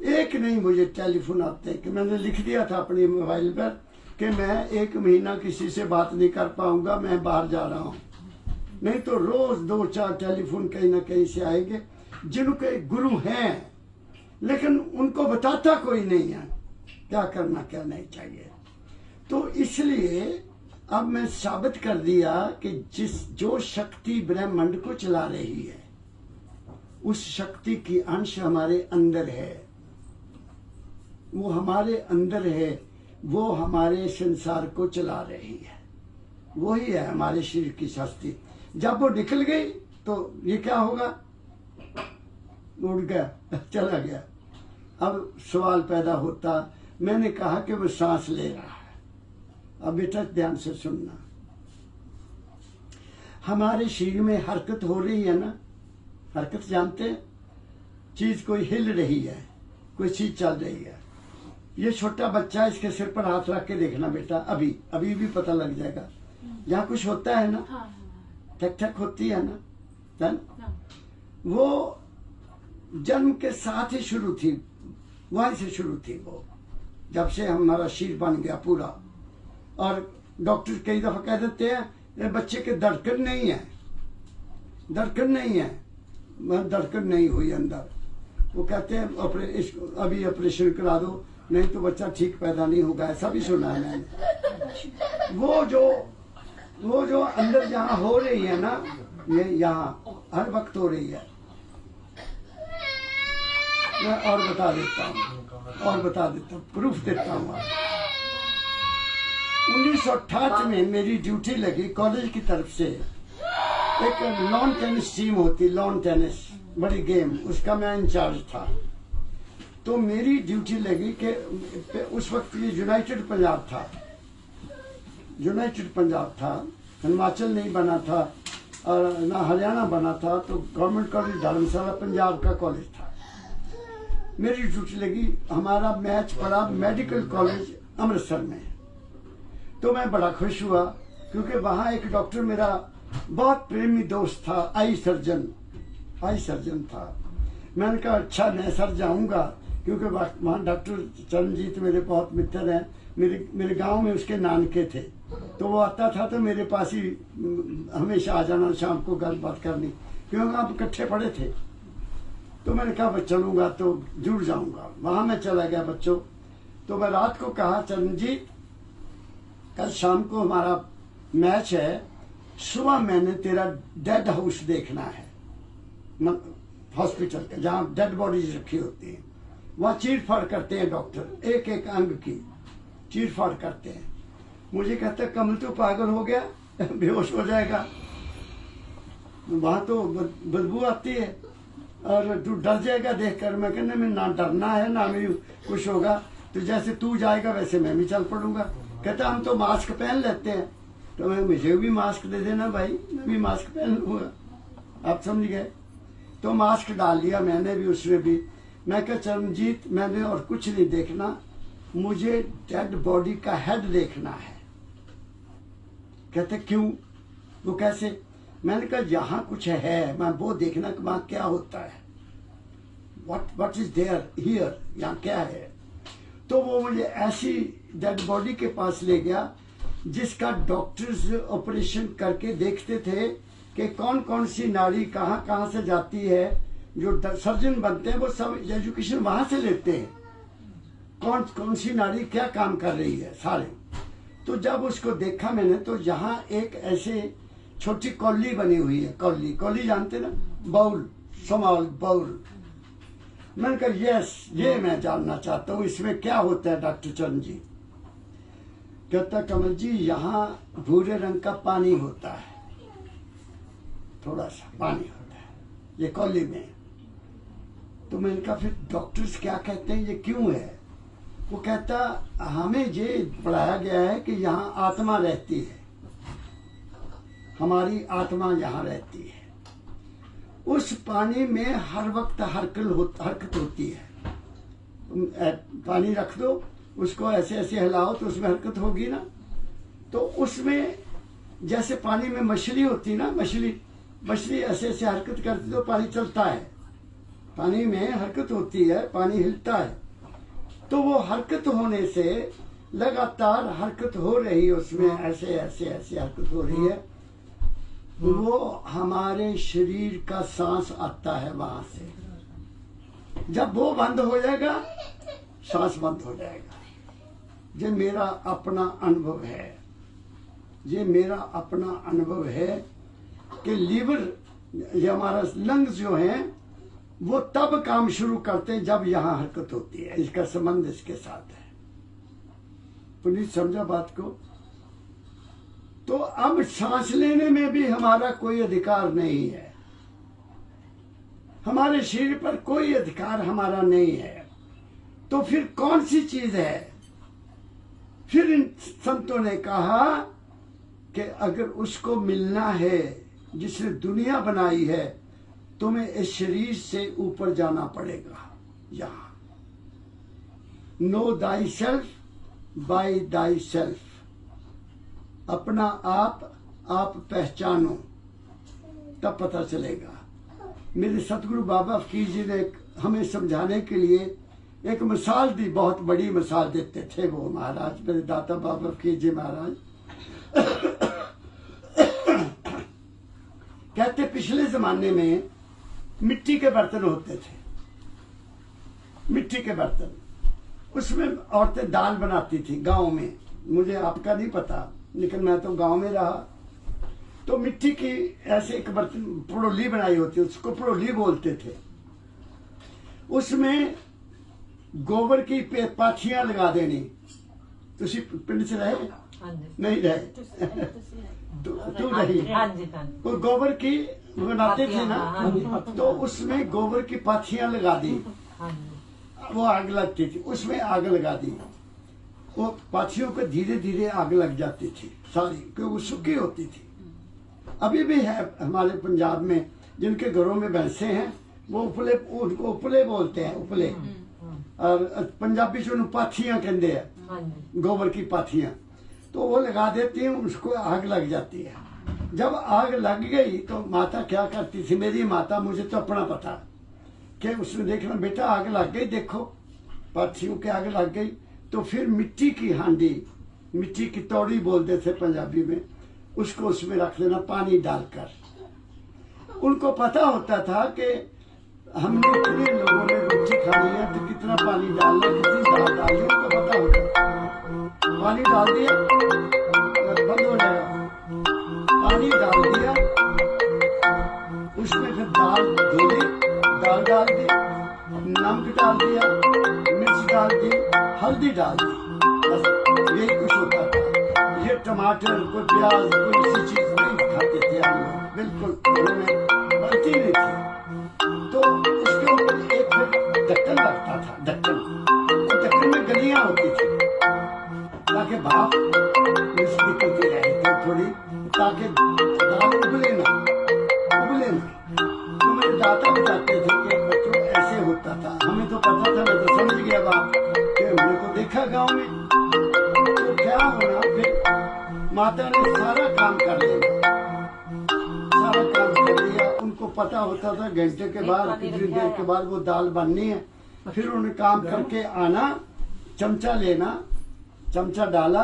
एक नहीं मुझे टेलीफोन आते कि मैंने लिख दिया था अपनी मोबाइल पर कि मैं 1 महीना किसी से बात नहीं कर पाऊंगा, मैं बाहर जा रहा हूँ। नहीं तो रोज 2-4 टेलीफोन कहीं ना कहीं से आएंगे जिनके गुरु हैं, लेकिन उनको बताता कोई नहीं है क्या करना क्या नहीं चाहिए। तो इसलिए अब मैं साबित कर दिया कि जो शक्ति ब्रह्मांड को चला रही है, उस शक्ति की अंश हमारे अंदर है, वो हमारे अंदर है, वो हमारे संसार को चला रही है, वही है हमारे शरीर की शक्ति। जब वो निकल गई तो ये क्या होगा? उड़ गया, चला गया। अब सवाल पैदा होता, मैंने कहा कि वो सांस ले रहा है। अब बेटा ध्यान से सुनना, हमारे शरीर में हरकत हो रही है ना, हरकत जानते हैं, चीज कोई हिल रही है, कोई चीज चल रही है। ये छोटा बच्चा, इसके सिर पर हाथ रख के देखना बेटा, अभी अभी भी पता लग जाएगा। जहाँ कुछ होता है ना, ठक ठक होती है ना, वो जन्म के साथ ही शुरू थी, वहीं से शुरू थी वो, जब से हमारा शरीर बन गया पूरा। और डॉक्टर कई दफा कह देते हैं ये बच्चे के धड़कन नहीं है, धड़कन नहीं है, धड़कन नहीं हुई अंदर। वो कहते हैं अभी ऑपरेशन करा दो, नहीं तो बच्चा ठीक पैदा नहीं होगा, ऐसा भी सुना है मैंने। वो जो अंदर जहाँ हो रही है ना, ये यहाँ हर वक्त हो रही है। मैं और बता देता हूँ, प्रूफ देता हूँ। 1968 में मेरी ड्यूटी लगी कॉलेज की तरफ से, एक लॉन टेनिस टीम होती, लॉन टेनिस बड़ी गेम, उसका मैं इंचार्ज था। तो मेरी ड्यूटी लगी कि उस वक्त ये यूनाइटेड पंजाब था, यूनाइटेड पंजाब था, हिमाचल नहीं बना था और ना हरियाणा बना था। तो गवर्नमेंट कॉलेज धर्मशाला पंजाब का कॉलेज था। मेरी ड्यूटी लगी, हमारा मैच पड़ा मेडिकल कॉलेज अमृतसर में। तो मैं बड़ा खुश हुआ क्योंकि वहाँ एक डॉक्टर मेरा बहुत प्रेमी दोस्त था, आई सर्जन था। मैंने कहा अच्छा मैं सर जाऊंगा, क्योंकि वहाँ डॉक्टर चरणजीत मेरे बहुत मित्र हैं, मेरे गांव में उसके नानके थे। तो वो आता था तो मेरे पास ही हमेशा आ जाना, शाम को गलबात करनी, क्योंकि आप इकट्ठे पड़े थे। तो मैंने कहा मैं चलूंगा तो जुड़ जाऊंगा। वहां मैं चला गया बच्चों। तो मैं रात को कहा चरणजीत कल शाम को हमारा मैच है, सुबह मैंने तेरा डेड हाउस देखना है, हॉस्पिटल का जहाँ डेड बॉडीज रखी होती है। वहाँ चीर-फाड़ करते हैं डॉक्टर, एक एक अंग की चीर-फाड़ करते हैं। मुझे कहता कमल तो पागल हो गया, बेहोश हो जाएगा, वहां तो बदबू आती है और तू डर जाएगा देखकर। मैं कहने में ना डरना है ना मेरी कुछ होगा, तो जैसे तू जाएगा वैसे मैं भी चल पड़ूंगा। कहता हम तो मास्क पहन लेते हैं। तो मैं मुझे भी मास्क दे देना भाई, मैं भी मास्क पहन लूंगा। आप समझ गए? तो मास्क डाल लिया मैंने भी, उसने भी। मैं कहा चरणजीत मैंने और कुछ नहीं देखना, मुझे डेड बॉडी का हेड देखना है। कहते क्यों? वो कैसे? मैंने कहा यहाँ कुछ है, मैं वो देखना कि वहां क्या होता है, व्हाट इज देयर हियर, यहाँ क्या है। तो वो मुझे ऐसी डेड बॉडी के पास ले गया जिसका डॉक्टर्स ऑपरेशन करके देखते थे कि कौन कौन सी नाड़ी कहाँ कहाँ से जाती है। जो सर्जन बनते हैं वो सब एजुकेशन वहां से लेते हैं, कौन कौन सी नाड़ी क्या काम कर रही है सारे। तो जब उसको देखा मैंने तो यहाँ एक ऐसे छोटी कौली बनी हुई है, कौली कौली जानते ना, बाउल, स्मॉल बाउल। मैंने कहा यस, ये मैं जानना चाहता हूँ इसमें क्या होता है डॉक्टर चरण जी। कहता कमल जी यहाँ भूरे रंग का पानी होता है, थोड़ा सा पानी होता है ये कौली में। तो मैंने कहा फिर डॉक्टर्स क्या कहते हैं ये क्यों है। वो कहता हमें ये पढ़ाया गया है कि यहाँ आत्मा रहती है, हमारी आत्मा यहाँ रहती है। उस पानी में हर वक्त हरकत होती है। तुम पानी रख दो, उसको ऐसे ऐसे हिलाओ तो उसमें हरकत होगी ना। तो उसमें जैसे पानी में मछली होती ना, मछली ऐसे ऐसे हरकत करती तो पानी चलता है, पानी में हरकत होती है, पानी हिलता है। तो वो हरकत होने से लगातार हरकत हो रही है, उसमें ऐसे ऐसे ऐसे हरकत हो रही है। वो हमारे शरीर का सांस आता है वहां से, जब वो बंद हो जाएगा सांस बंद हो जाएगा। ये मेरा अपना अनुभव है, ये मेरा अपना अनुभव है कि लीवर, ये हमारा लंग्स जो हैं वो तब काम शुरू करते हैं जब यहाँ हरकत होती है। इसका संबंध इसके साथ है। पुनीत समझा बात को। तो अब सांस लेने में भी हमारा कोई अधिकार नहीं है, हमारे शरीर पर कोई अधिकार हमारा नहीं है। तो फिर कौन सी चीज है। फिर इन संतों ने कहा कि अगर उसको मिलना है जिसने दुनिया बनाई है, तुम्हें इस शरीर से ऊपर जाना पड़ेगा। यहां no thy self by thy self, अपना आप पहचानो तब पता चलेगा। मेरे सतगुरु बाबा फकीर जी ने हमें समझाने के लिए एक मिसाल दी, बहुत बड़ी मिसाल देते थे वो महाराज, मेरे दाता बाबा फकीर जी महाराज। कहते पिछले जमाने में मिट्टी के बर्तन होते थे, मिट्टी के बर्तन, उसमें औरतें दाल बनाती थी गांव में। मुझे आपका नहीं पता, लेकिन मैं तो गांव में रहा। तो मिट्टी की ऐसे एक बर्तन पड़ोली बनाई होती, उसको पड़ोली बोलते थे। उसमें गोबर की पाथियां लगा देनी। तुसी पिंड से रहे नहीं रहे तू रही। वो गोबर की बनाते थे ना, तो उसमें गोबर की पाथियां लगा दी, वो आग लगती थी, उसमें आग लगा दी। वो पाथियों पे धीरे धीरे आग लग जाती थी सारी, क्योंकि वो सूखी होती थी। अभी भी है हमारे पंजाब में जिनके घरों में भैंसे हैं, वो उपले, उनको उपले बोलते हैं, उपले। और पंजाबी से पाथियां कहते हैं, गोबर की पाथियां। तो वो लगा देती हैं, उसको आग लग जाती है। जब आग लग गई तो माता क्या करती थी, मेरी माता, मुझे तो अपना पता कि उसने देखना बेटा आग लग गई, देखो पाथियों की आग लग गई। तो फिर मिट्टी की हांडी, मिट्टी की तौड़ी बोलते थे पंजाबी में, उसको उसमें रख देना पानी डालकर। उनको पता होता था कि हमने कितने लोगों ने रोटी खानी है तो कितना पानी डालना, कितनी दाल डालनी, उनको पता होता। पानी डाल दिया, बंद हो जाएगा। पानी डाल दिया, उसमें फिर दाल धोली, दाल डाल दी, नमक डाल दिया, मिर्च डाल दी, हल्दी डाल दी, बस यही कुछ होता था। ये टमाटर, कोई प्याज, कोई ऐसी चीज नहीं खाते थे हम लोग, बिल्कुल घरों में बनती नहीं थी। तो उसके ऊपर एक ढक्कन लगता था, ढक्कन, तो ढक्कन में गलियां होती थी ताकि भाप निकलती रहे तो थोड़ी, ताकि दाल उबले ना। तो मेरे दाता बताते थे कि बच्चों ऐसे होता था। हमें तो पता था, मैं तो समझ गया बात, कि हमने को देखा गांव में। तो क्या होना, फिर माता ने सारा काम कर लिया, सारा काम कर लिया। उनको पता होता था घंटे के बाद, कितनी देर के बाद वो दाल बननी है। फिर उन्हें काम करके आना, चमचा लेना, चमचा डाला,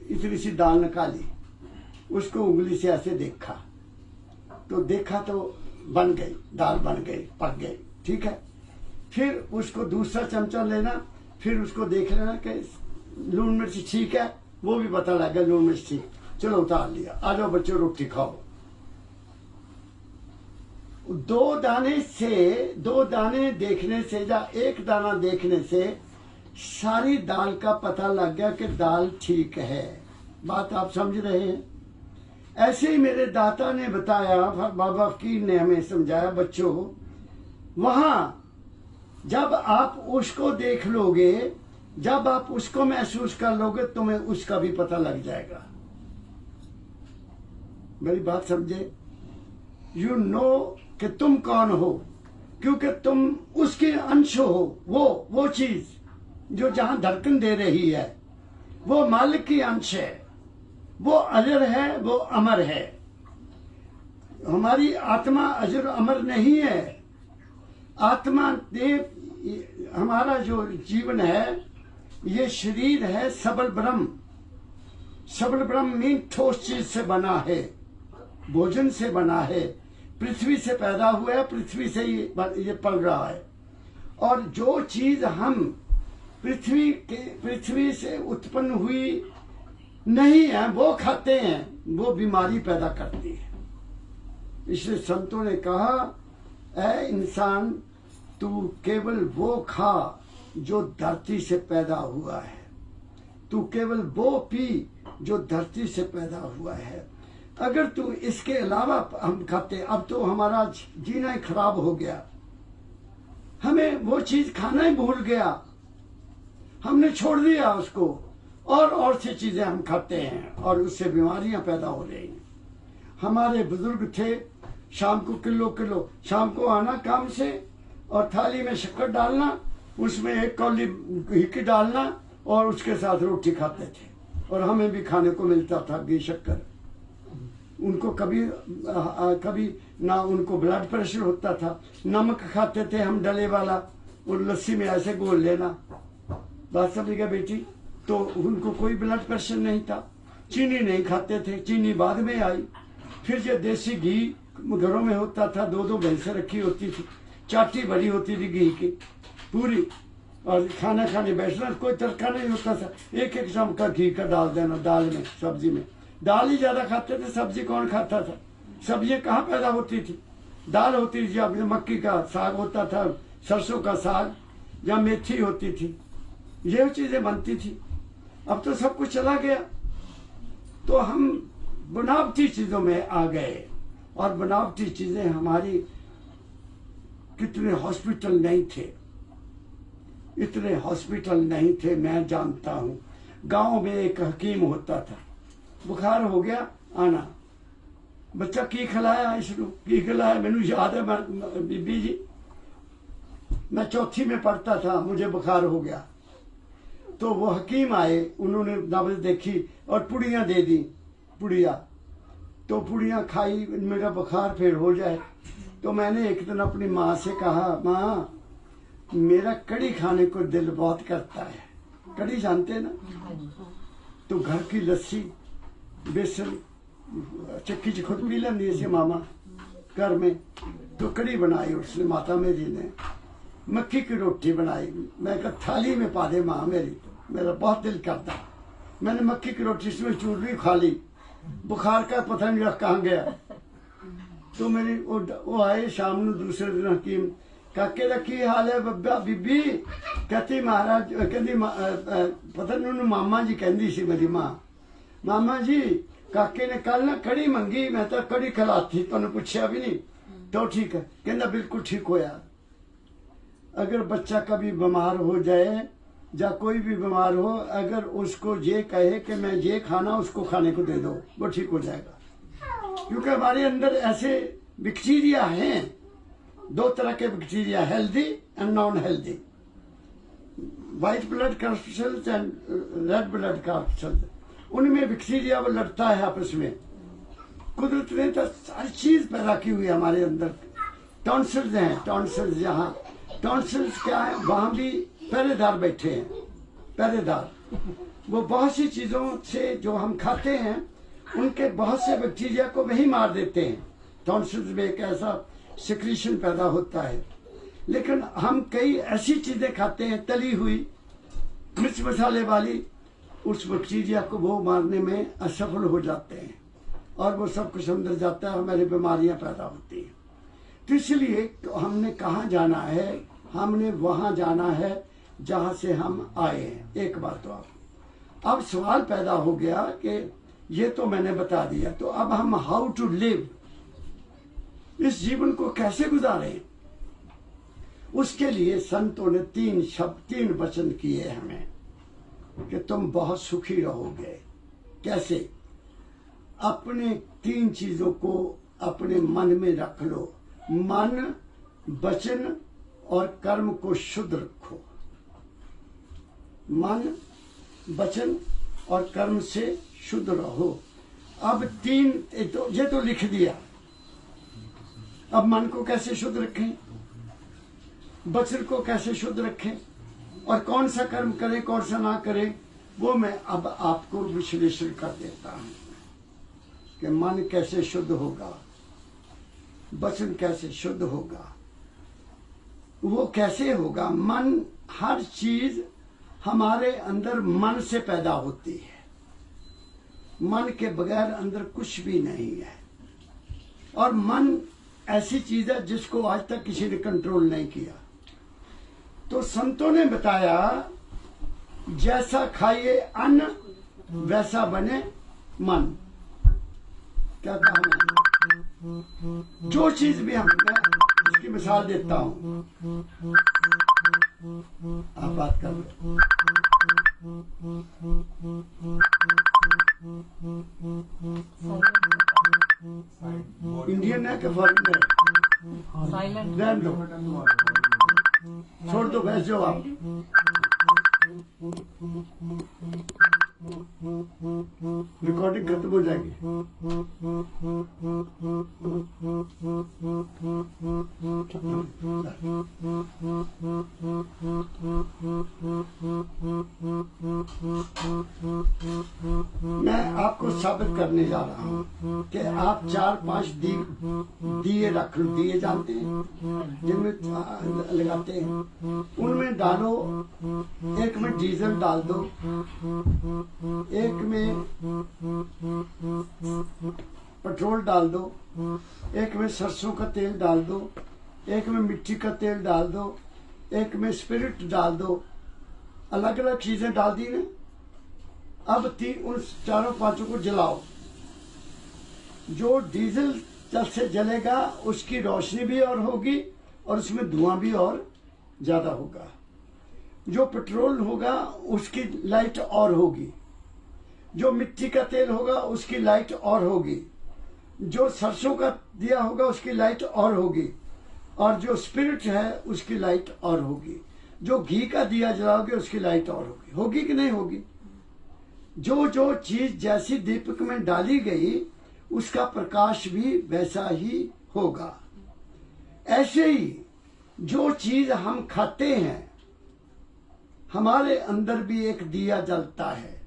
इतनी सी दाल निकाली, उसको उंगली से ऐसे देखा, तो देखा तो बन गई, दाल बन गई, पक गई, ठीक है। फिर उसको दूसरा चमचा लेना, फिर उसको देख लेना कि लून मिर्च ठीक है, वो भी पता लग गया लून मिर्च ठीक, चलो उतार लिया, आ जाओ बच्चों रोटी खाओ। दो दाने देखने से या एक दाना देखने से सारी दाल का पता लग गया कि दाल ठीक है। बात आप समझ रहे हैं? ऐसे ही मेरे दाता ने बताया, बाबा फकीर ने हमें समझाया, बच्चों वहां जब आप उसको देख लोगे, जब आप उसको महसूस कर लोगे, तुम्हें उसका भी पता लग जाएगा। मेरी बात समझे? यू नो कि तुम कौन हो, क्योंकि तुम उसके अंश हो। वो चीज जो जहां धड़कन दे रही है वो मालिक की अंश है, वो अजर है, वो अमर है। हमारी आत्मा अजर अमर नहीं है। आत्मा देव, हमारा जो जीवन है ये शरीर है सबल ब्रह्म। सबल ब्रह्म मीन ठोस चीज से बना है, भोजन से बना है, पृथ्वी से पैदा हुआ है, पृथ्वी से ये पल रहा है। और जो चीज हम पृथ्वी से उत्पन्न हुई नहीं है वो खाते हैं, वो बीमारी पैदा करती है। इसलिए संतों ने कहा, ऐ इंसान तू केवल वो खा जो धरती से पैदा हुआ है, तू केवल वो पी जो धरती से पैदा हुआ है। अगर तू इसके अलावा हम खाते, अब तो हमारा जीना ही खराब हो गया, हमें वो चीज खाना ही भूल गया, हमने छोड़ दिया उसको, और सी चीजें हम खाते हैं और उससे बीमारियां पैदा हो रही हैं। हमारे बुजुर्ग थे, शाम को किलो शाम को आना काम से और थाली में शक्कर डालना, उसमें एक कौली घी की डालना और उसके साथ रोटी खाते थे। और हमें भी खाने को मिलता था घी शक्कर। उनको कभी ना उनको ब्लड प्रेशर होता था। नमक खाते थे हम डले वाला, और लस्सी में ऐसे घोल लेना। बात समझ गया बेटी? तो उनको कोई ब्लड प्रेशर नहीं था। चीनी नहीं खाते थे, चीनी बाद में आई। फिर जो देसी घी घरों में होता था, 2-2 भैंसें रखी होती थी, चाटी भरी होती थी घी की पूरी, और खाना खाने बैठना, कोई तड़का नहीं होता था, एक चमचा घी का डाल देना दाल में, सब्जी में। दाल ही ज्यादा खाते थे, सब्जी कौन खाता था? सब्जी कहाँ पैदा होती थी? दाल होती थी, या मक्की का साग होता था, सरसों का साग, या मेथी होती थी, ये चीजें बनती थी। अब तो सब कुछ चला गया, तो हम बनावटी चीजों में आ गए। और बनावटी चीजें हमारी, कितने हॉस्पिटल नहीं थे, इतने हॉस्पिटल नहीं थे। मैं जानता हूं, गांव में एक हकीम होता था, बुखार हो गया आना, बच्चा की खिलाया, इसको की खिलाया, मैंने याद है, बीबी जी मैं चौथी में पढ़ता था, मुझे बुखार हो गया, तो वो हकीम आए, उन्होंने नब्ज देखी और पुड़ियां दे दी, पुड़िया, तो पुड़ियां खाई, मेरा बुखार फिर हो जाए। तो मैंने एक दिन अपनी माँ से कहा, माँ मेरा कड़ी खाने को दिल बहुत करता है। कड़ी जानते ना? तो घर की लस्सी, बेसन, चक्की च खुद पी लेंदी ऐसे मामा घर में। तो कड़ी बनाई उसने, माता मेरी ने मक्की की रोटी बनाई। मैं कहा थाली में पा दे माँ मेरी, मेरा बहुत दिल करता। मैंने मक्की की रोटी इसमें चूरनी खा ली, बुखार का पता नहीं रख कहाँ गया। तो मेरी वो आए शाम ਨੂੰ दूसरे दिन हकीम, काके का की हाल है बब्बा बीबी? कहती महाराज, कहती पता नहीं मामा जी कहती सी मेरी माँ, मामा जी काके ने कल ना कड़ी मंगी, मैं तो कड़ी खिलाती, तुम पूछा भी नहीं। तो ठीक है, कहना बिल्कुल ठीक हो यार। अगर बच्चा कभी बीमार हो जाए या कोई भी बीमार हो, अगर उसको ये कहे कि मैं ये खाना, उसको खाने को दे दो, वो ठीक हो जाएगा। क्योंकि हमारे अंदर ऐसे बैक्टीरिया हैं, 2 तरह के bacteria, healthy and non healthy, white blood corpuscles and red blood corpuscles. उनमें बैक्टीरिया वो लड़ता है आपस में। कुदरत ने तो सारी चीज पैदा की हुई है हमारे अंदर। टॉन्सिल्स हैं, टॉन्सिल्स, यहाँ टॉन्सिल्स क्या है, वहां भी पहरेदार बैठे हैं। पहरेदार। वो बहुत सी चीजों से जो हम खाते हैं उनके बहुत से बैक्टीरिया को वही मार देते हैं। टॉन्सिल्स में एक ऐसा सिक्रीशन पैदा होता है। लेकिन हम कई ऐसी चीजें खाते हैं तली हुई, मिर्च मसाले वाली, उस बैक्टीरिया को वो मारने में असफल हो जाते हैं और वो सब कुछ अंदर जाता है, हमारी बीमारियां पैदा होती हैं। तो इसलिए हमने कहाँ जाना है? हमने वहां जाना है जहां से हम आए हैं। एक बात तो अब सवाल पैदा हो गया कि ये तो मैंने बता दिया, तो अब हम हाउ टू लिव, इस जीवन को कैसे गुजारें, उसके लिए संतों ने 3 शब्द 3 वचन किए हमें कि तुम बहुत सुखी रहोगे। कैसे? अपने 3 चीजों को अपने मन में रख लो। मन, वचन और कर्म को शुद्ध रखो। मन, वचन और कर्म से शुद्ध रहो। अब 3 ये तो लिख दिया। अब मन को कैसे शुद्ध रखें, वचन को कैसे शुद्ध रखें और कौन सा कर्म करें कौन सा ना करें, वो मैं अब आपको विश्लेषण कर देता हूं कि मन कैसे शुद्ध होगा, वचन कैसे शुद्ध होगा। वो कैसे होगा? मन, हर चीज हमारे अंदर मन से पैदा होती है। मन के बगैर अंदर कुछ भी नहीं है। और मन ऐसी चीज है जिसको आज तक किसी ने कंट्रोल नहीं किया। तो संतों ने बताया जैसा खाइए अन्न वैसा बने मन। क्या कहा मैंने? जो चीज भी मैं इसकी मिसाल देता हूं, आप बात कर लो। इंडियन है कि फॉरेनर? रहने दो, छोड़ दो, बैठ जाओ आप। रिकॉर्डिंग खत्म हो जाएगी। मैं आपको साबित करने जा रहा हूँ कि आप 4-5 दिए रख लो। दिए जानते हैं जिनमें लगाते हैं, उनमें डालो। एक में डीजल डाल दो, एक में पेट्रोल डाल दो, एक में सरसों का तेल डाल दो, एक में मिट्टी का तेल डाल दो, एक में स्पिरिट डाल दो। अलग अलग चीजें डाल दी ना। अब उन 4-5 को जलाओ। जो डीजल से जलेगा उसकी रोशनी भी और होगी और उसमें धुआं भी और ज्यादा होगा। जो पेट्रोल होगा उसकी लाइट और होगी। जो मिट्टी का तेल होगा उसकी लाइट और होगी। जो सरसों का दिया होगा उसकी लाइट और होगी। और जो स्पिरिट है उसकी लाइट और होगी। जो घी का दिया जलाओगे उसकी लाइट और होगी। होगी कि नहीं होगी? जो जो चीज जैसी दीपक में डाली गई उसका प्रकाश भी वैसा ही होगा। ऐसे ही जो चीज हम खाते हैं, हमारे अंदर भी एक दिया जलता है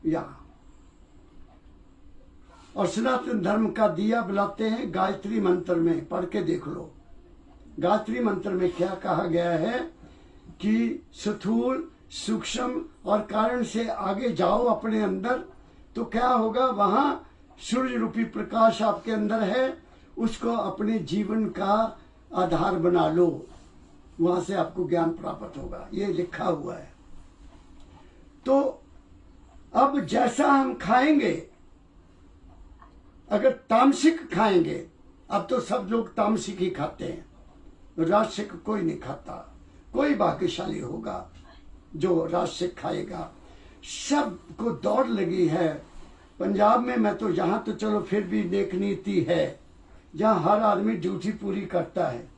यहाँ। और सनातन धर्म का दिया बुलाते हैं गायत्री मंत्र में। पढ़ के देख लो। गायत्री मंत्र में क्या कहा गया है कि स्थूल, सूक्ष्म और कारण से आगे जाओ अपने अंदर, तो क्या होगा? वहां सूर्य रूपी प्रकाश आपके अंदर है, उसको अपने जीवन का आधार बना लो। वहां से आपको ज्ञान प्राप्त होगा। ये लिखा हुआ है। तो अब जैसा हम खाएंगे, अगर तामसिक खाएंगे, अब तो सब लोग तामसिक ही खाते हैं, राजसिक कोई नहीं खाता। कोई भाग्यशाली होगा जो राजसिक खाएगा। सबको दौड़ लगी है पंजाब में। मैं तो यहाँ तो चलो फिर भी नेक नीति है, जहाँ हर आदमी ड्यूटी पूरी करता है।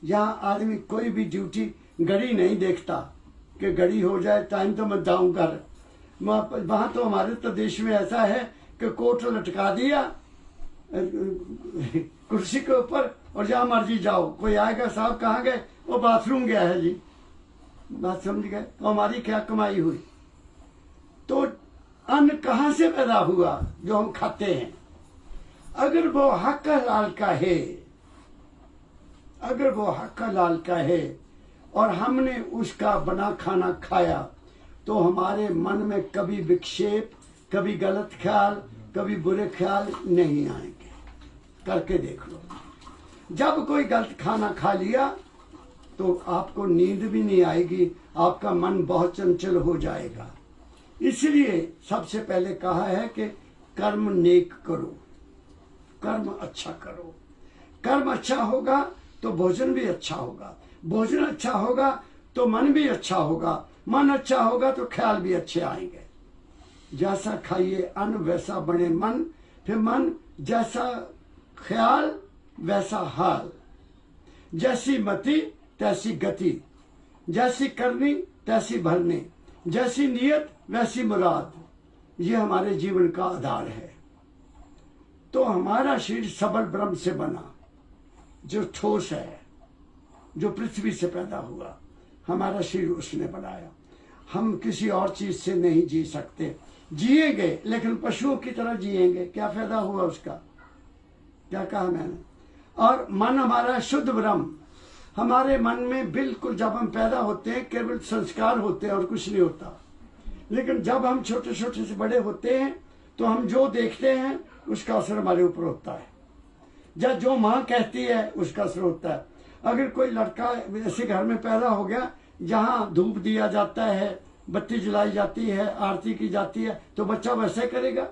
यहाँ आदमी कोई भी ड्यूटी घड़ी नहीं देखता कि घड़ी हो जाए टाइम तो मैं जाऊँ घर। वहाँ तो हमारे तो देश में ऐसा है कि कोट लटका दिया कुर्सी के ऊपर और जहाँ मर्जी जाओ। कोई आएगा, साहब कहाँ गए? वो बाथरूम गया है जी। बात समझ गए? तो हमारी क्या कमाई हुई? तो अन्न कहाँ से पैदा हुआ जो हम खाते हैं? अगर वो हक हलाल का है, अगर वो हक हलाल का है और हमने उसका बना खाना खाया, तो हमारे मन में कभी विक्षेप, कभी गलत ख्याल, कभी बुरे ख्याल नहीं आएंगे। करके देख लो। जब कोई गलत खाना खा लिया तो आपको नींद भी नहीं आएगी, आपका मन बहुत चंचल हो जाएगा। इसलिए सबसे पहले कहा है कि कर्म नेक करो, कर्म अच्छा करो। कर्म अच्छा होगा तो भोजन भी अच्छा होगा, भोजन अच्छा होगा तो मन भी अच्छा होगा, मन अच्छा होगा तो ख्याल भी अच्छे आएंगे। जैसा खाइए अन्न वैसा बने मन, फिर मन जैसा ख्याल वैसा हाल, जैसी मति तैसी गति, जैसी करनी तैसी भरनी, जैसी नियत वैसी मुराद। ये हमारे जीवन का आधार है। तो हमारा शरीर सबल ब्रह्म से बना, जो ठोस है, जो पृथ्वी से पैदा हुआ, हमारा शरीर उसने बनाया। हम किसी और चीज से नहीं जी सकते। जिएंगे लेकिन पशुओं की तरह जिएंगे, क्या फायदा हुआ उसका? क्या कहा मैंने? और मन हमारा शुद्ध ब्रह्म, हमारे मन में बिल्कुल जब हम पैदा होते हैं केवल संस्कार होते हैं और कुछ नहीं होता। लेकिन जब हम छोटे छोटे से बड़े होते हैं तो हम जो देखते हैं उसका असर हमारे ऊपर होता है, या जो माँ कहती है उसका असर होता है। अगर कोई लड़का ऐसे घर में पैदा हो गया जहाँ धूप दिया जाता है, बत्ती जलाई जाती है, आरती की जाती है, तो बच्चा वैसे करेगा,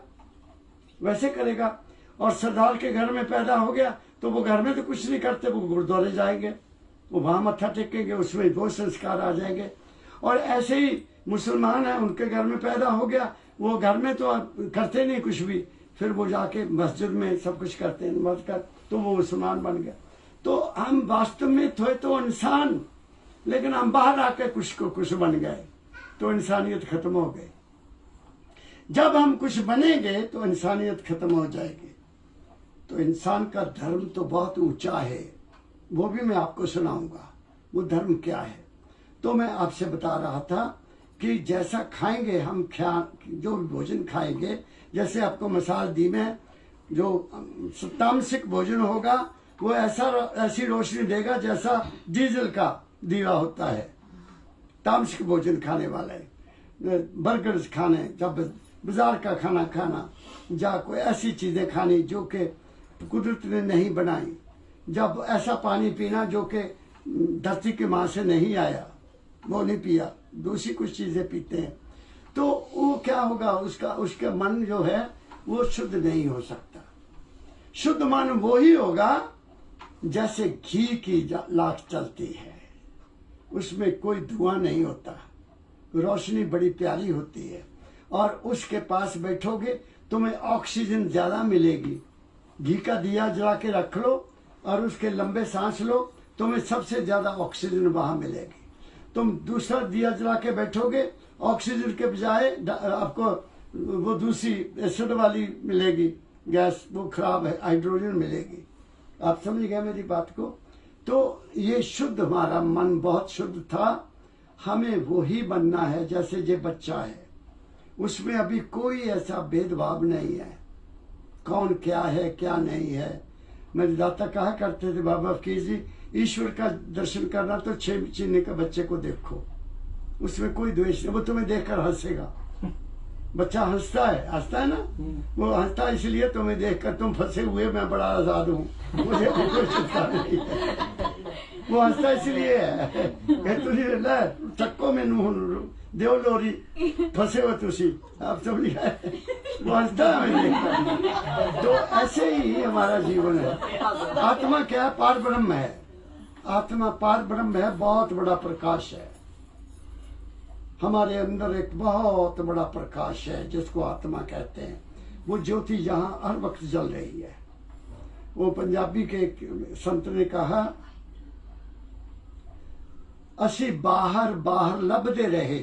वैसे करेगा। और सरदार के घर में पैदा हो गया तो वो घर में तो कुछ नहीं करते, वो गुरुद्वारे जाएंगे, वो वहां मत्था टेकेंगे, उसमें वो संस्कार आ जाएंगे। और ऐसे ही मुसलमान है, उनके घर में पैदा हो गया, वो घर में तो करते नहीं कुछ भी, फिर वो जाके मस्जिद में सब कुछ करते हैं, नमाज कर, तो वो मुसलमान बन गया। तो हम वास्तव में थे तो इंसान, लेकिन हम बाहर आके कुछ को कुछ बन गए, तो इंसानियत खत्म हो गई। जब हम कुछ बनेंगे तो इंसानियत खत्म हो जाएगी। तो इंसान का धर्म तो बहुत ऊंचा है, वो भी मैं आपको सुनाऊंगा। वो धर्म क्या है? तो मैं आपसे बता रहा था कि जैसा खाएंगे हम, जो भी भोजन खाएंगे, जैसे आपको मिसाल दी मैं, जो तामसिक भोजन होगा वो ऐसी रोशनी देगा जैसा डीजल का दिया होता है। तामसिक भोजन खाने वाले, बर्गर्स खाने, जब बाजार का खाना खाना, या कोई ऐसी चीजें खानी जो कि कुदरत ने नहीं बनाई, जब ऐसा पानी पीना जो कि धरती की माँ से नहीं आया, वो नहीं पिया, दूसरी कुछ चीजें पीते हैं, तो वो क्या होगा? उसके मन जो है वो शुद्ध नहीं हो सकता। शुद्ध मन वो ही होगा जैसे घी की लाख चलती है, उसमें कोई धुआं नहीं होता, रोशनी बड़ी प्यारी होती है, और उसके पास बैठोगे तुम्हें ऑक्सीजन ज्यादा मिलेगी। घी का दिया जला के रख लो और उसके लंबे सांस लो, तुम्हें सबसे ज्यादा ऑक्सीजन वहां मिलेगी। तुम दूसरा दिया जला के बैठोगे, ऑक्सीजन के बजाय आपको वो दूसरी एसिड वाली मिलेगी गैस, वो खराब है, हाइड्रोजन मिलेगी। आप समझ गए मेरी बात को? तो ये शुद्ध, हमारा मन बहुत शुद्ध था, हमें वो ही बनना है जैसे ये बच्चा है, उसमें अभी कोई ऐसा भेदभाव नहीं है, कौन क्या है क्या नहीं है। मेरे दाता कहा करते थे, बाबा फकीर जी, ईश्वर का दर्शन करना तो 6 महीने के बच्चे को देखो, उसमें कोई द्वेष नहीं, वो तुम्हें देखकर हंसेगा। बच्चा हंसता है ना, वो हंसता है इसलिए तुम्हें देखकर, तुम फंसे हुए, मैं बड़ा आजाद हूँ, मुझे कोई चिंता नहीं है। वो हंसता इसलिए है, चक्को में देव लोरी फंसे हो तुसी, आप समझ गए? वो हंसता है हमें देखकर। तो ऐसे ही हमारा जीवन है। आत्मा क्या है? पार ब्रह्म है। आत्मा पार ब्रह्म है, बहुत बड़ा प्रकाश है हमारे अंदर, एक बहुत बड़ा प्रकाश है जिसको आत्मा कहते हैं। वो ज्योति यहाँ हर वक्त जल रही है। वो पंजाबी के एक संत ने कहा, असी बाहर बाहर लभदे रहे,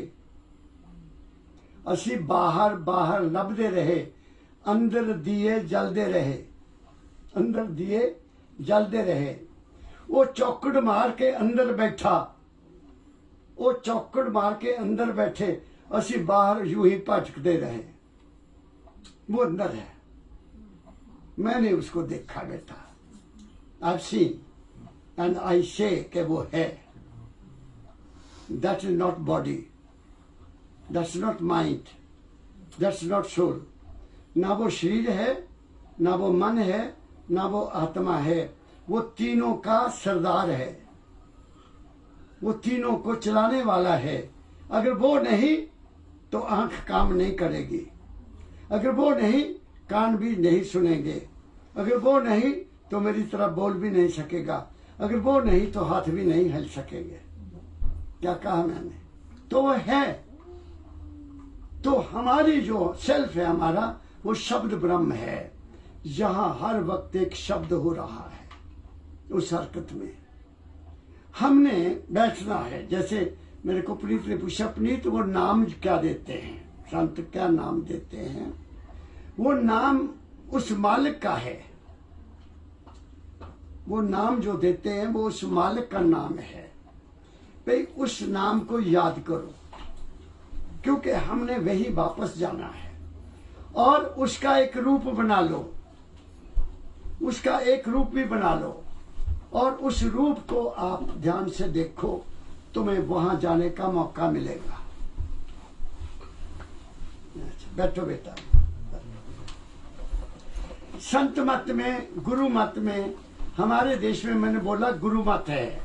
असी बाहर बाहर लभदे रहे, अंदर दिए जलदे रहे, अंदर दिए जलदे रहे। वो चौकड़ मार के अंदर बैठा, वो चौकड़ मार के अंदर बैठे, असी बाहर यूं ही भटकते रहे, वो अंदर है। मैंने उसको देखा बेटा, I've seen and I say कि वो है। That is not body, that's not mind, that's not soul। ना वो शरीर है, ना वो मन है, ना वो आत्मा है। वो तीनों का सरदार है, वो तीनों को चलाने वाला है। अगर वो नहीं तो आंख काम नहीं करेगी, अगर वो नहीं कान भी नहीं सुनेंगे, अगर वो नहीं तो मेरी तरह बोल भी नहीं सकेगा, अगर वो नहीं तो हाथ भी नहीं हिल सकेंगे। क्या कहा मैंने? तो वो है। तो हमारी जो सेल्फ है हमारा, वो शब्द ब्रह्म है। यहां हर वक्त एक शब्द हो रहा है उस हरकत में। हमने बैठना है। जैसे मेरे को पुनीत ने पूछा, पुनीत वो नाम क्या देते हैं, संत क्या नाम देते हैं? वो नाम उस मालिक का है। वो नाम जो देते हैं वो उस मालिक का नाम है। भाई उस नाम को याद करो, क्योंकि हमने वही वापस जाना है। और उसका एक रूप बना लो, उसका एक रूप भी बना लो, और उस रूप को आप ध्यान से देखो, तुम्हें वहां जाने का मौका मिलेगा। बैठो बेटा। संत मत में, गुरु मत में, हमारे देश में मैंने बोला गुरु मत है,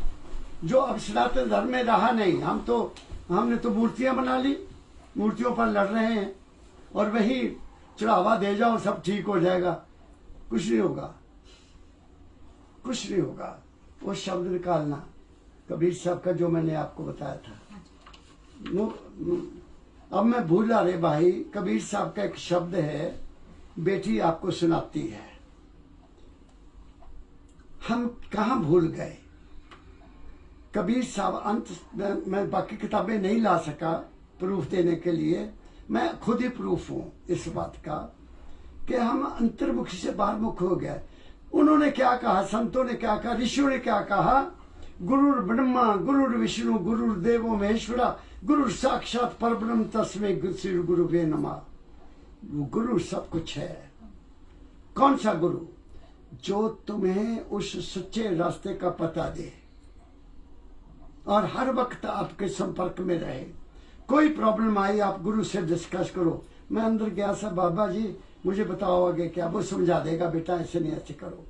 जो अब सनातन धर्म में रहा नहीं। हमने तो मूर्तियां बना ली, मूर्तियों पर लड़ रहे हैं, और वही चढ़ावा दे जाओ सब ठीक हो जाएगा। कुछ नहीं होगा, कुछ नहीं होगा। वो शब्द निकालना कबीर साहब का जो मैंने आपको बताया था। अब मैं भूला रे भाई, कबीर साहब का एक शब्द है, बेटी आपको सुनाती है। हम कहां भूल गए? कबीर साहब अंत, मैं बाकी किताबें नहीं ला सका प्रूफ देने के लिए, मैं खुद ही प्रूफ हूं इस बात का कि हम अंतर्मुखी से बाहरमुख हो गए। उन्होंने क्या कहा, संतों ने क्या कहा, ऋषियों ने क्या कहा? गुरुर ब्रह्मा गुरुर विष्णु गुरुर देवो महेश्वरा गुरुर साक्षात परब्रह्म तस्मै श्री गुरुवे नमः। वो गुरु सब कुछ है। कौन सा गुरु? जो तुम्हें उस सच्चे रास्ते का पता दे और हर वक्त आपके संपर्क में रहे। कोई प्रॉब्लम आई, आप गुरु से डिस्कस करो। मैं अंदर गया सा, बाबा जी मुझे बताओ आगे क्या, वो समझा देगा, बेटा ऐसे नहीं ऐसे करो।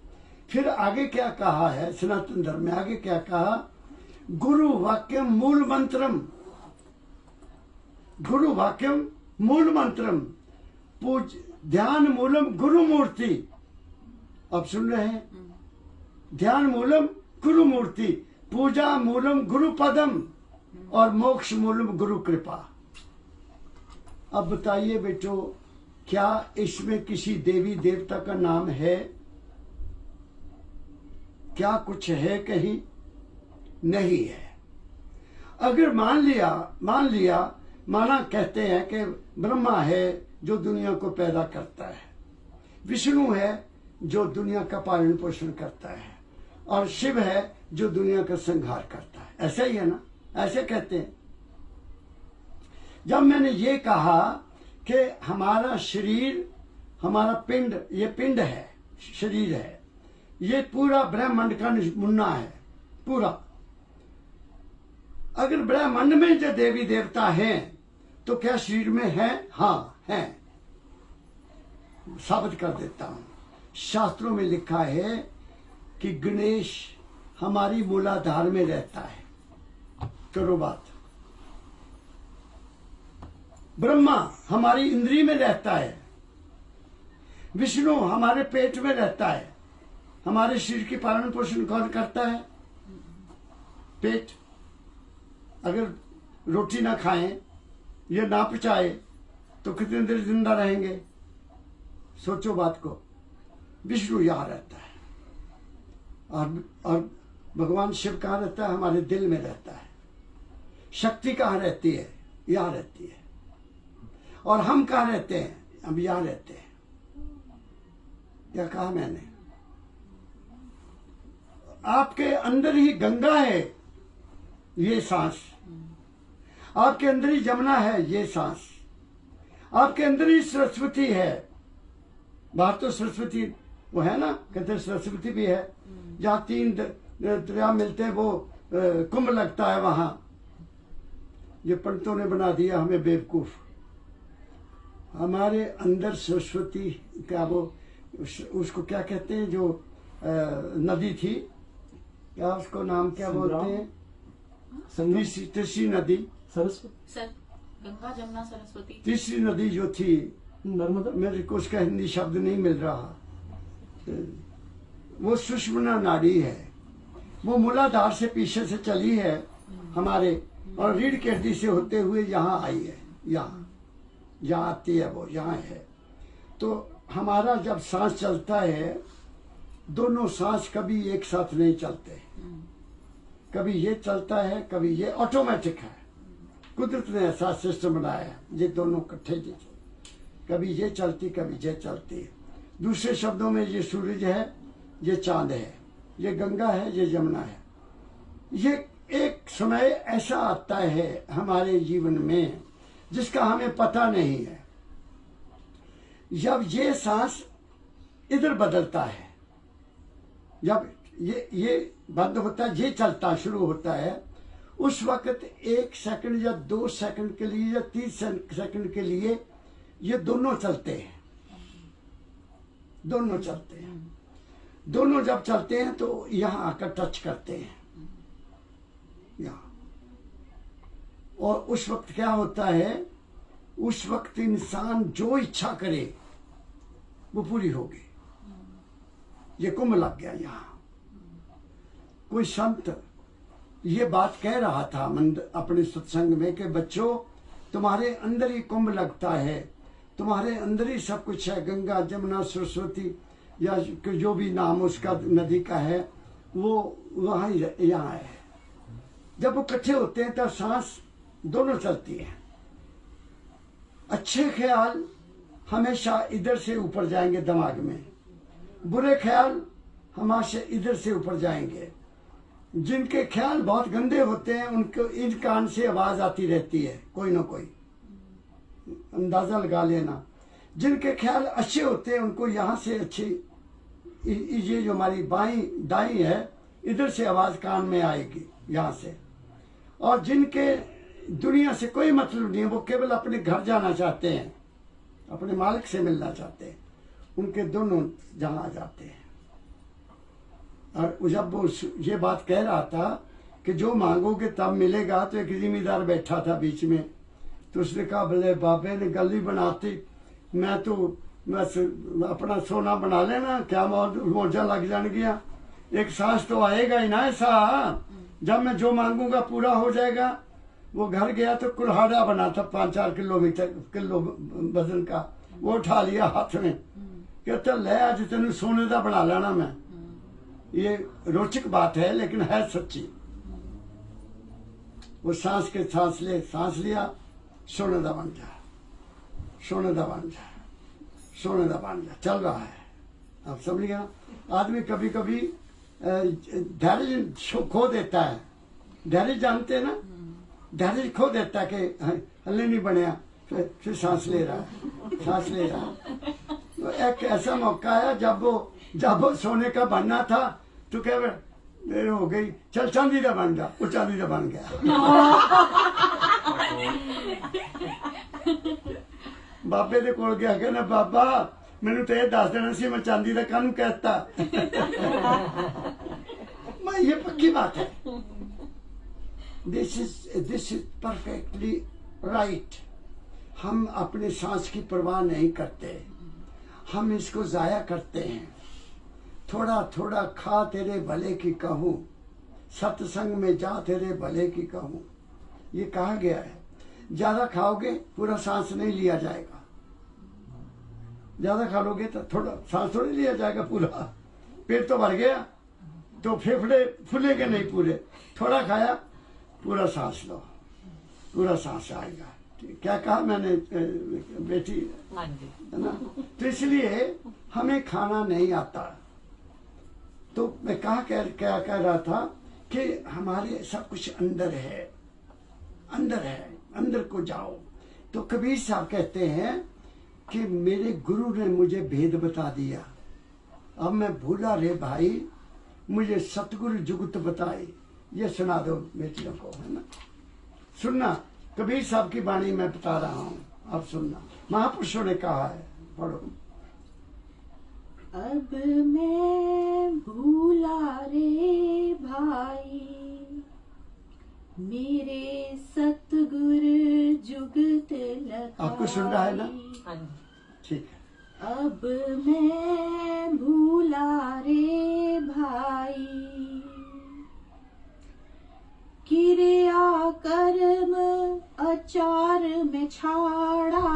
फिर आगे क्या कहा है सनातन धर्म में? आगे क्या कहा? गुरु वाक्यम मूल मंत्रम, गुरु वाक्यम मूल मंत्रम, पूज ध्यान मूलम गुरु मूर्ति। अब सुन रहे हैं? ध्यान मूलम गुरु मूर्ति, पूजा मूलम गुरु पदम, और मोक्ष मूलम गुरु कृपा। अब बताइए बेटो, क्या इसमें किसी देवी देवता का नाम है? क्या कुछ है कहीं? नहीं है। अगर मान लिया माना कहते हैं कि ब्रह्मा है जो दुनिया को पैदा करता है, विष्णु है जो दुनिया का पालन पोषण करता है, और शिव है जो दुनिया का संहार करता है। ऐसा ही है ना? ऐसे कहते हैं। जब मैंने ये कहा कि हमारा शरीर, हमारा पिंड, ये पिंड है, शरीर है, ये पूरा ब्रह्मांड का मुन्ना है पूरा। अगर ब्रह्मांड में जो देवी देवता हैं तो क्या शरीर में है? हाँ है। साबित कर देता हूं। शास्त्रों में लिखा है कि गणेश हमारी मूलाधार में रहता है। करो बात। ब्रह्मा हमारी इंद्री में रहता है, विष्णु हमारे पेट में रहता है। हमारे शरीर की पालन पोषण कौन करता है? पेट। अगर रोटी ना खाएं या ना पचाए तो कितने देर जिंदा रहेंगे? सोचो बात को। विष्णु यहां रहता है, और भगवान शिव कहां रहता है? हमारे दिल में रहता है। शक्ति कहां रहती है? यहां रहती है। और हम कहां रहते हैं? हम यहां रहते हैं। क्या कहा मैंने? आपके अंदर ही गंगा है ये सांस। आपके अंदर ही जमुना है, ये सांस। आपके अंदर ही सरस्वती है। बाहर तो सरस्वती वो है ना, कहते सरस्वती भी है। जहाँ 3 दरिया मिलते हैं वो कुंभ लगता है वहां। ये पंडितों ने बना दिया हमें बेवकूफ। हमारे अंदर सरस्वती का वो उसको क्या कहते हैं, जो नदी थी, क्या उसको नाम क्या बोलते हैं, तीसरी नदी, सरस्वती, सर गंगा जमुना सरस्वती, तीसरी नदी जो थी, नर्मदा। मेरे को उसका हिंदी शब्द नहीं मिल रहा। वो सुषुम्ना नाड़ी है। वो मूलाधार से पीछे से चली है हमारे, और रीढ़ की हड्डी से होते हुए यहाँ आई है। यहाँ आती है, वो यहाँ है। तो हमारा जब सांस चलता है, दोनों सांस कभी एक साथ नहीं चलते। कभी ये चलता है, कभी ये। ऑटोमेटिक है, कुदरत ने ऐसा सिस्टम बनाया है, ये दोनों इकट्ठे। कभी ये चलती, कभी ये चलती है। दूसरे शब्दों में, ये सूरज है, ये चांद है, ये गंगा है, ये यमुना है। ये एक समय ऐसा आता है हमारे जीवन में जिसका हमें पता नहीं है। जब ये सांस इधर बदलता है, जब ये बंद होता है, ये चलता शुरू होता है, उस वक्त 1 सेकंड या 2 सेकंड के लिए या 30 सेकंड के लिए ये दोनों चलते हैं। दोनों चलते हैं। दोनों जब चलते हैं तो यहाँ आकर टच करते हैं यहाँ। और उस वक्त क्या होता है, उस वक्त इंसान जो इच्छा करे वो पूरी होगी। ये कुंभ लग गया यहाँ। कोई संत ये बात कह रहा था अपने सत्संग में कि बच्चों, तुम्हारे अंदर ही कुंभ लगता है, तुम्हारे अंदर ही सब कुछ है। गंगा जमुना सरस्वती या जो भी नाम उसका नदी का है, वो वहाँ यहाँ है। जब वो इकट्ठे होते हैं तब सांस दोनों चलती है। अच्छे ख्याल हमेशा इधर से ऊपर जाएंगे दिमाग में, बुरे ख्याल हमेशा इधर से ऊपर जाएंगे। जिनके ख्याल बहुत गंदे होते हैं उनको इन कान से आवाज आती रहती है, कोई ना कोई, अंदाजा लगा लेना। जिनके ख्याल अच्छे होते हैं उनको यहाँ से अच्छी, ये जो हमारी बाईं दाई है, इधर से आवाज कान में आएगी यहाँ से। और जिनके दुनिया से कोई मतलब नहीं है, वो केवल अपने घर जाना चाहते हैं, अपने मालिक से मिलना चाहते हैं, उनके दोनों जहाँ आ जाते हैं। और जब वो ये बात कह रहा था कि जो मांगोगे तब मिलेगा, तो एक जिम्मेदार बैठा था बीच में, तो उसने कहा भले बाबे ने गली बनाती, मैं तो बस अपना सोना बना लेना, क्या मौजा लग जान गया। एक सांस तो आएगा ही ना ऐसा, जब मैं जो मांगूंगा पूरा हो जाएगा। वो घर गया तो कुल्हाड़ा बना था 5-4 किलो वजन का, वो उठा लिया हाथ में, कहता ले आज तेन सोने का बना लेना मैं। ये रोचक बात है लेकिन है सच्ची। वो सांस के सांस लिया, सोने का बन जा, सोने का बन जा, सोने का बन जा, चल रहा है। आप समझ गया। आदमी कभी कभी धैर्य खो देता है। धैर्य जानते हैं ना, धैर्य खो देता है कि हल्ले नहीं बनया, फिर सांस ले रहा है, सांस ले रहा है। तो एक ऐसा मौका है जब वो सोने का बनना था, तो क्या देर हो गई, चल चांदी का बन जा, वो चांदी का बन गया। बाबे दे कोल गया, कहना बाबा मैनू तो यह दस देना सी, मैं चांदी का कानू कहता। मैं ये पक्की बात है। This is perfectly right. हम अपने सांस की परवाह नहीं करते, हम इसको जाया करते हैं। थोड़ा थोड़ा खा तेरे भले की कहूँ, सत्संग में जा तेरे भले की कहूँ, ये कहा गया है। ज्यादा खाओगे पूरा सांस नहीं लिया जाएगा, ज्यादा खा लोगे तो थोड़ा सांस थोड़ी लिया जाएगा पूरा। पेट तो भर गया तो फेफड़े फूलेंगे नहीं पूरे। थोड़ा खाया पूरा सांस लो, पूरा सांस आएगा। क्या कहा मैंने बेटी, है ना। तो इसलिए हमें खाना नहीं आता। तो मैं क्या कह रहा था कि हमारे सब कुछ अंदर है, अंदर है। अंदर को जाओ। तो कबीर साहब कहते हैं कि मेरे गुरु ने मुझे भेद बता दिया, अब मैं भूला रे भाई, मुझे सतगुरु जुगत बताए। ये सुना दो बेटियों को, है ना। सुनना, कबीर साहब की वाणी मैं बता रहा हूँ, अब सुनना। महापुरुषों ने कहा है, पढ़ो। अब मैं भूला रे भाई, मेरे सतगुरु जुगत लगाई। आपको सुन रहा है ना? ठीक। अब मैं भूला रे भाई, क्रिया कर्म आचार में छाड़ा,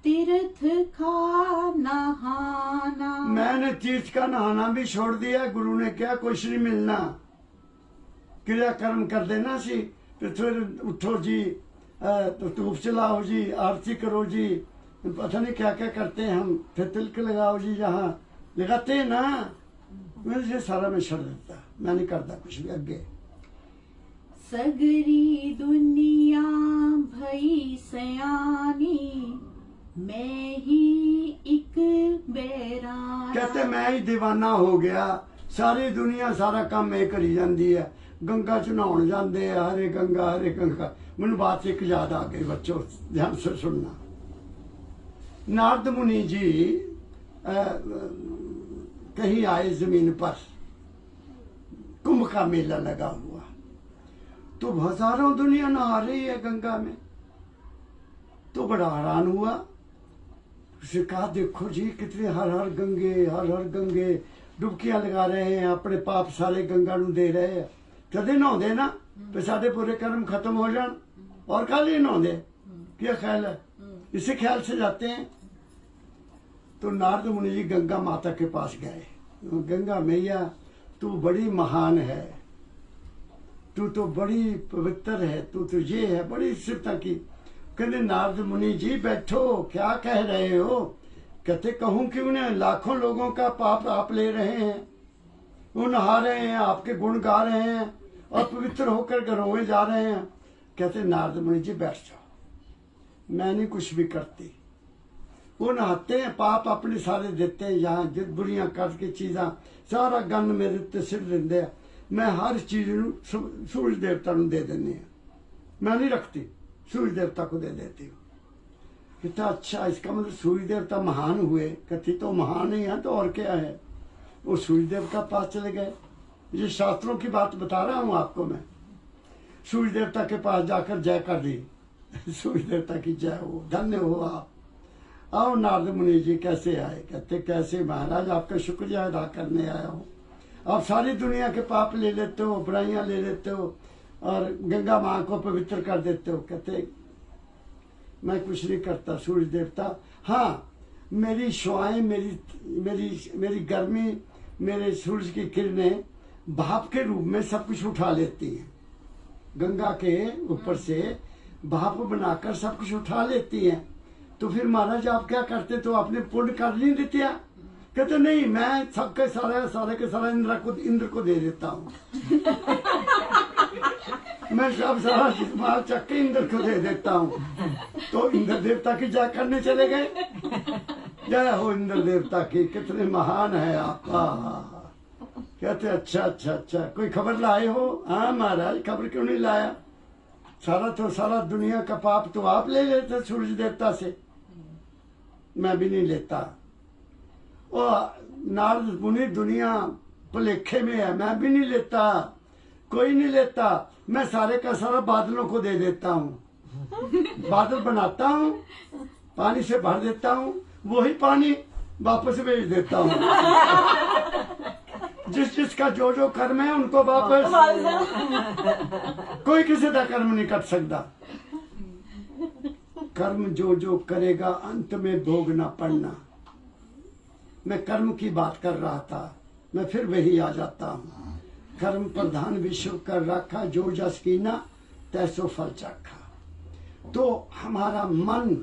तीर्थ का नहाना। मैंने तीर्थ का नहाना भी छोड़ दिया। गुरु ने क्या, कुछ नहीं मिलना, क्रिया कर्म कर देना सी। फिर उठो जी, तो धूप चलाओ जी, आरती करो जी, पता नहीं क्या क्या करते हैं हम। फिर तिलक लगाओ जी, जहाँ लगाते हैं ना। मुझे सारा मैं छोड़ देता, मैं नहीं करता कुछ भी आगे। सगरी दुनिया भई सयानी, मैं ही एक बैराना। कहते मैं ही दीवाना हो गया, सारी दुनिया सारा काम मैं करी जाती है। गंगा च नहाउण जाते हैं, हरे गंगा हरे गंगा। मैनू बात एक याद आ गई, बच्चों ध्यान से सुनना। नारद मुनि जी कहीं आए जमीन पर, कुंभ का मेला लगा हुआ, तो हजारों दुनिया नहा रही है गंगा में। तो बड़ा हैरान हुआ, उसे कहा देखो जी कितने हर हर गंगे डुबकियां लगा रहे हैं, अपने पाप सारे गंगा नू दे रहे हैं। कदे नहाते ना तो साढ़े पूरे कर्म खत्म हो जान, और कल ही नहाते। क्या ख्याल है, इसी ख्याल से जाते हैं। तो नारद मुनि जी गंगा माता के पास गए। गंगा मैया तू बड़ी महान है, तू तो बड़ी पवित्र है, तू तो ये है, बड़ी सिफता की। कहते नारद मुनि जी बैठो, क्या कह रहे हो? कहते कहूं क्यों नहीं, लाखों लोगों का पाप आप ले रहे हैं, वो नहा रहे हैं, आपके गुण गा रहे हैं, और पवित्र होकर घरों में जा रहे हैं। कहते नारद मुनि जी बैठ जाओ, मैं नहीं कुछ भी करती। वो नहाते हैं, पाप अपने सारे देते हैं, यहाँ जित बुरियां करके चीज़ा सारा गंद मेरे उत्ते सिर देंगे हैं। मैं हर चीज सूरज देवता नू दे देनी है, मैं नहीं रखती, सूरज देवता को दे देती हूँ। कहता अच्छा, इसका मतलब सूरज देवता महान हुए? कहती तो महान ही है, तो और क्या है। वो सूरज देवता पास चले गए। ये शास्त्रों की बात बता रहा हूँ आपको मैं। सूरज देवता के पास जाकर जय कर दी, सूरज देवता की जय हो, धन्य हो आप। आओ नारद मुनि जी कैसे आए? कहते कैसे महाराज, आपका शुक्रिया अदा करने आया हूँ। आप सारी दुनिया के पाप ले लेते हो, बुराइयां ले लेते हो, और गंगा माँ को पवित्र कर देते हो। कहते मैं कुछ नहीं करता सूरज देवता, हाँ मेरी शुआएं, मेरी गर्मी, मेरे सूरज की किरणें भाप के रूप में सब कुछ उठा लेती हैं। गंगा के ऊपर से भाप बनाकर सब कुछ उठा लेती हैं। तो फिर महाराज आप क्या करते, तो आपने पुण्य कर नहीं देते? कहते नहीं, मैं सबके सारे के सारा इंद्र को दे देता हूँ। मैं सब सारा माल चक के इंद्र को दे देता हूँ। तो इंद्र देवता की जय करने चले गए। जय हो इंद्र देवता की, कितने महान है आप। कहते अच्छा, कोई खबर लाए हो? हाँ महाराज, खबर क्यों नहीं लाया? सारा दुनिया का पाप तो आप ले लेते सूरज देवता से, मैं भी नहीं लेता। और नारद मुनि दुनिया भुलेखे में है, मैं भी नहीं लेता, कोई नहीं लेता। मैं सारे का सारा बादलों को दे देता हूँ। बादल बनाता हूँ, पानी से भर देता हूँ, वही पानी वापस भेज देता हूँ। जिसका जो कर्म है उनको वापस। कोई किसी का कर्म नहीं कर सकता। कर्म जो करेगा अंत में भोगना पड़ना। मैं कर्म की बात कर रहा था, मैं फिर वही आ जाता हूँ। कर्म प्रधान विश्व कर रखा, जो जस कीना तैसो फल चखा। तो हमारा मन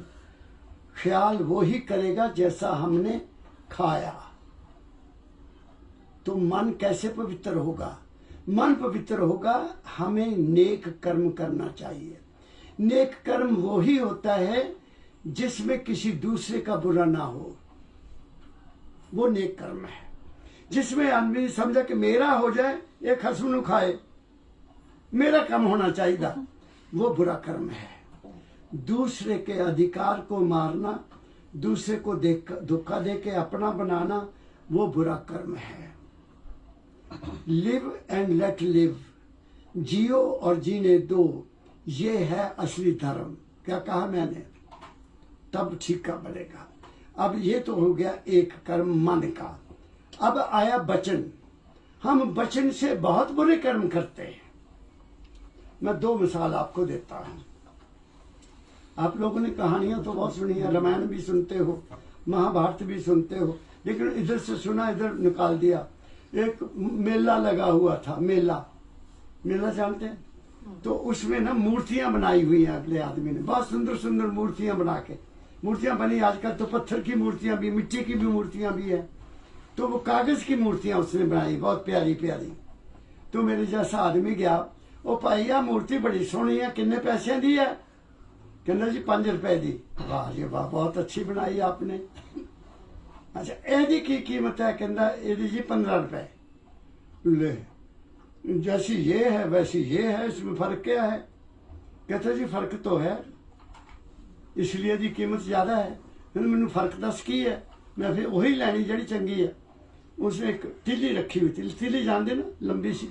ख्याल वो ही करेगा जैसा हमने खाया। तो मन कैसे पवित्र होगा? मन पवित्र होगा, हमें नेक कर्म करना चाहिए। नेक कर्म वो ही होता है जिसमें किसी दूसरे का बुरा ना हो, वो नेक कर्म है। जिसमें आदमी समझा कि मेरा हो जाए, एक हंसू खाए, मेरा कम होना चाहिए, वो बुरा कर्म है। दूसरे के अधिकार को मारना, दूसरे को धोखा दे के अपना बनाना, वो बुरा कर्म है। लिव एंड लेट लिव, जियो और जीने दो, ये है असली धर्म। क्या कहा मैंने? तब ठीक का बनेगा। अब ये तो हो गया एक कर्म मन का। अब आया वचन। हम वचन से बहुत बुरे कर्म करते हैं। मैं 2 मिसाल आपको देता हूं। आप लोगों ने कहानियां तो बहुत सुनी है, रामायण भी सुनते हो, महाभारत भी सुनते हो, लेकिन इधर से सुना इधर निकाल दिया। एक मेला लगा हुआ था, मेला जानते हैं? तो उसमें ना मूर्तियां बनाई हुई हैं अगले आदमी ने, बहुत सुंदर सुंदर मूर्तियां बना के। मूर्तियां बनी आजकल तो पत्थर की मूर्तियां भी, मिट्टी की भी मूर्तियां भी है। तो वो कागज की मूर्तियां उसने बनाई, बहुत प्यारी प्यारी। तो मेरे जैसा आदमी गया, ओ भाई आ मूर्ति बड़ी सोहनी है, किन्ने पैसे दी है? कहना जी 5 रुपए दी। वाह जी वाह, बहुत अच्छी बनाई आपने। अच्छा एदी की कीमत है? कहना एदी जी 15 रुपए। ले, जैसी ये है वैसी ये है, इसमें फर्क क्या है? कहते जी फर्क तो है, इसलिए दी कीमत ज्यादा है। मैंने फर्क दस की है, मैं फिर वही लैनी जड़ी चंगी है। उसने एक तिली रखी हुई थी, तिली जानते ना, लंबी सी,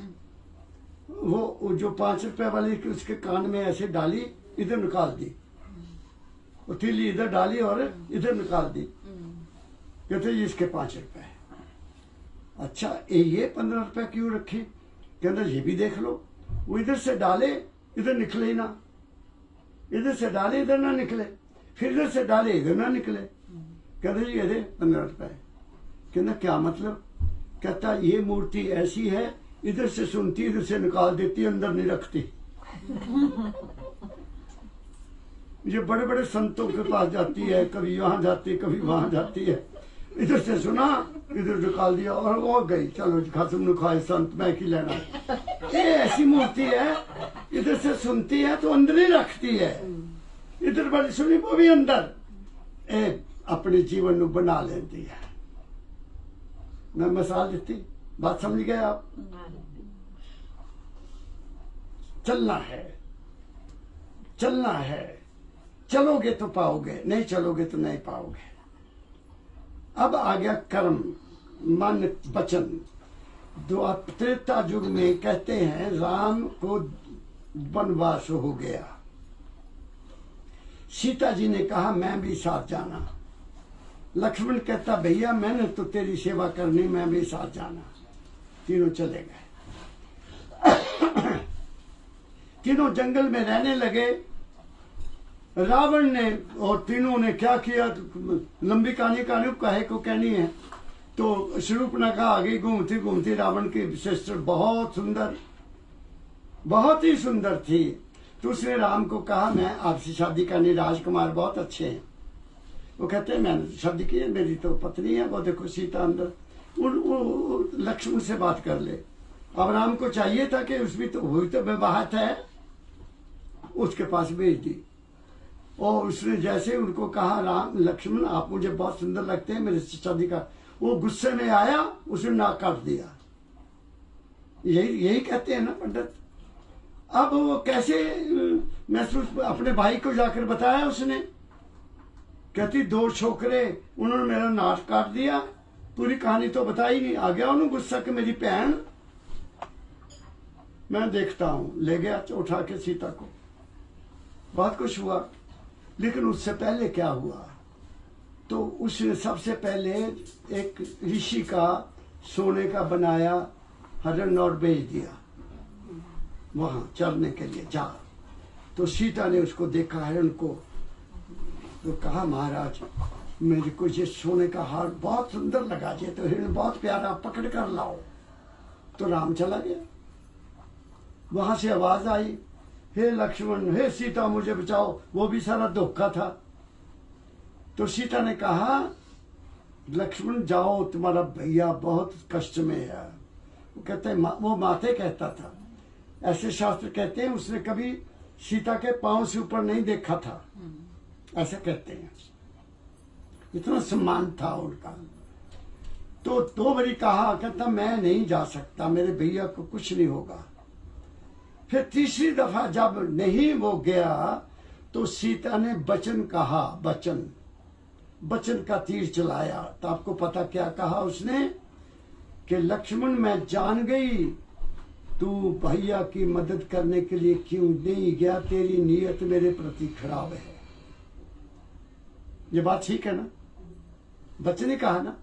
वो जो 5 रुपए वाली उसके कान में ऐसे डाली, इधर निकाल दी, वो तिली इधर डाली और इधर निकाल दी। कहते जी इसके 5 रुपए। अच्छा ये 15 रुपए क्यों रखी? कहते ये भी देख लो, वो इधर से डाले इधर निकले ही ना, इधर से डाले इधर ना निकले, फिर इधर से डाले इधर ना निकले। कहते जी ये 15 रुपए। कहना क्या मतलब? कहता ये मूर्ति ऐसी है, इधर से सुनती इधर से निकाल देती, अंदर नहीं रखती। ये बड़े बड़े संतों के पास जाती है, कभी वहां जाती है कभी वहां जाती है, इधर से सुना इधर निकाल दिया और वो गई, चलो खसम खाए संत, मैं की लेना। ये ऐसी मूर्ति है, इधर से सुनती है तो अंदर ही रखती है, इधर बड़ी सुनी वो भी अंदर अपने जीवन को बना लेती है। मैं मिसाल देती, बात समझ गए आप? चलना है, चलना है, चलोगे तो पाओगे, नहीं चलोगे तो नहीं पाओगे। अब आ गया कर्म, मन, वचन। त्रेता युग में कहते हैं राम को वनवास हो गया, सीता जी ने कहा मैं भी साथ जाना। लक्ष्मण कहता भैया मैंने तो तेरी सेवा करनी, मैं भी साथ जाना। तीनों चले गए। तीनों जंगल में रहने लगे। रावण ने और तीनों ने क्या किया, लंबी कहानी कहे को कहनी है। तो शूर्पणखा आगे घूमती घूमती, रावण की सिस्टर बहुत सुंदर, बहुत ही सुंदर थी। तो उसने राम को कहा मैं आपसे शादी करनी, राजकुमार बहुत अच्छे हैं। वो कहते हैं मैंने शादी की है, मेरी तो पत्नी है, वो देखो सीता अंदर। लक्ष्मण से बात कर ले। अब राम को चाहिए था कि उसमें तो हुई तो विवाहित है, उसके पास भेज दी। और उसने जैसे उनको कहा राम लक्ष्मण आप मुझे बहुत सुंदर लगते हैं, मेरे से शादी का, वो गुस्से में आया, उसने नाक काट दिया। यही कहते हैं ना पंडित। अब वो कैसे महसूस, अपने भाई को जाकर बताया उसने, कहती 2 छोकरे उन्होंने मेरा नाक काट दिया, पूरी कहानी तो बताई नहीं। आ गया उन्होंने गुस्सा कि मेरी बहन, मैं देखता हूं। ले गया उठा के सीता को, बहुत कुछ हुआ। लेकिन उससे पहले क्या हुआ, तो उसने सबसे पहले एक ऋषि का सोने का बनाया हरण और भेज दिया वहां चरने के लिए, जा। तो सीता ने उसको देखा हरण को, तो कहा महाराज मेरे को ये सोने का हार बहुत सुंदर लगा, ये तो हिरण बहुत प्यारा, पकड़ कर लाओ। तो राम चला गया। वहां से आवाज आई हे लक्ष्मण, हे सीता मुझे बचाओ। वो भी सारा धोखा था। तो सीता ने कहा लक्ष्मण जाओ, तुम्हारा भैया बहुत कष्ट में है। वो कहते हैं वो माते कहता था, ऐसे शास्त्र कहते हैं उसने कभी सीता के पांव से ऊपर नहीं देखा था, ऐसा कहते हैं। इतना सम्मान था उनका। तो 2 बारी कहा, कहता मैं नहीं जा सकता, मेरे भैया को कुछ नहीं होगा। फिर तीसरी दफा जब नहीं वो गया तो सीता ने वचन कहा, वचन का तीर चलाया। तो आपको पता क्या कहा उसने कि लक्ष्मण मैं जान गई तू भैया की मदद करने के लिए क्यों नहीं गया, तेरी नीयत मेरे प्रति खराब है। ये बात ठीक है ना? वचन ही कहा ना।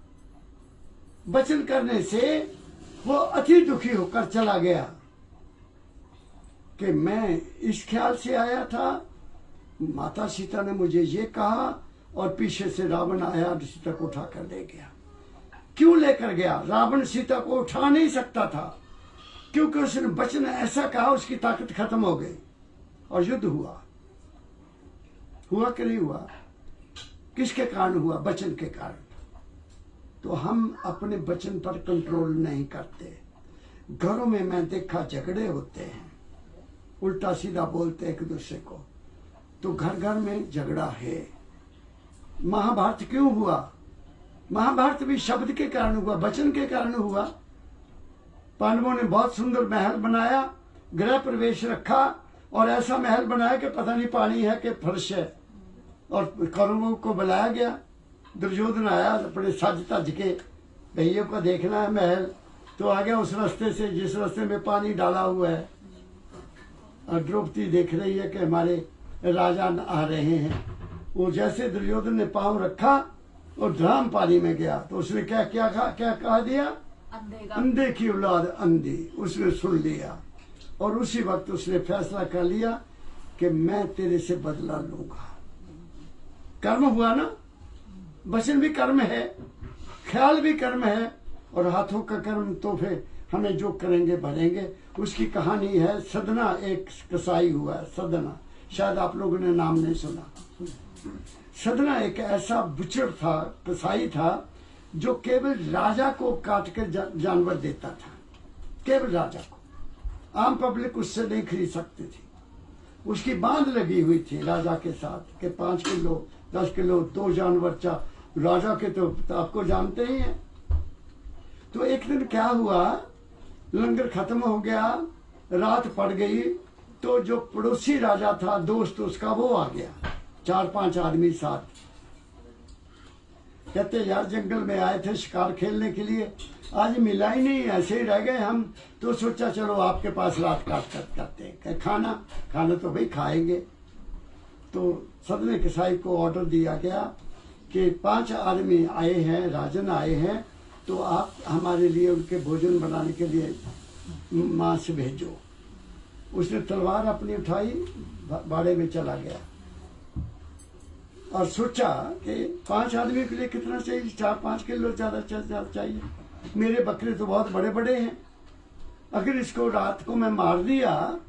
वचन करने से वो अति दुखी होकर चला गया कि मैं इस ख्याल से आया था, माता सीता ने मुझे ये कहा, और पीछे से रावण आया और सीता को उठा कर ले गया। क्यों लेकर गया? रावण सीता को उठा नहीं सकता था, क्योंकि उसने वचन ऐसा कहा, उसकी ताकत खत्म हो गई और युद्ध हुआ। हुआ कि नहीं हुआ? किसके कारण हुआ? वचन के कारण। तो हम अपने वचन पर कंट्रोल नहीं करते। घरों में मैं देखा झगड़े होते हैं, उल्टा सीधा बोलते एक दूसरे को, तो घर घर में झगड़ा है। महाभारत क्यों हुआ? महाभारत भी शब्द के कारण हुआ, वचन के कारण हुआ। पांडवों ने बहुत सुंदर महल बनाया, गृह प्रवेश रखा, और ऐसा महल बनाया कि पता नहीं पानी है कि फर्श है, और कौरवों को बुलाया गया। दुर्योधन आया अपने सज तज के, भैया को देखना है महल, तो आ गया उस रास्ते से जिस रास्ते में पानी डाला हुआ है। और द्रौपदी देख रही है कि हमारे राजा आ रहे हैं। वो जैसे दुर्योधन ने पांव रखा और धड़ाम पानी में गया, तो उसने क्या कहा दिया? अंधे की औलाद अंधी। उसने सुन लिया और उसी वक्त उसने फैसला कर लिया कि मैं तेरे से बदला लूंगा। कर्म हुआ ना? वचन भी कर्म है, ख्याल भी कर्म है, और हाथों का कर्म तो फिर हमें जो करेंगे भरेंगे। उसकी कहानी है सदना, एक कसाई हुआ है सदना, शायद आप लोगों ने नाम नहीं सुना। सदना एक ऐसा बुचड़ था, कसाई था, जो केवल राजा को काट कर जानवर देता था, केवल राजा को। आम पब्लिक उससे नहीं खरीद सकती थी। उसकी बांध लगी हुई थी राजा के साथ कि 5 किलो 10 किलो 2 जानवर राजा के तो आपको जानते ही हैं। तो एक दिन क्या हुआ, लंगर खत्म हो गया, रात पड़ गई, तो जो पड़ोसी राजा था, दोस्त उसका, वो आ गया, 4-5 आदमी साथ। कहते यार जंगल में आए थे शिकार खेलने के लिए, आज मिला ही नहीं, ऐसे ही रह गए हम, तो सोचा चलो आपके पास रात काट करते हैं। खाना तो भाई खाएंगे। तो सदने कसाई को ऑर्डर दिया गया कि 5 आदमी आए हैं, राजन आए हैं, तो आप हमारे लिए उनके भोजन बनाने के लिए मांस भेजो। उसने तलवार अपनी उठाई, बाड़े में चला गया और सोचा कि 5 आदमी के लिए कितना चाहिए, 4-5 किलो ज्यादा चाहिए। मेरे बकरे तो बहुत बड़े बड़े हैं, अगर इसको रात को मैं मार दिया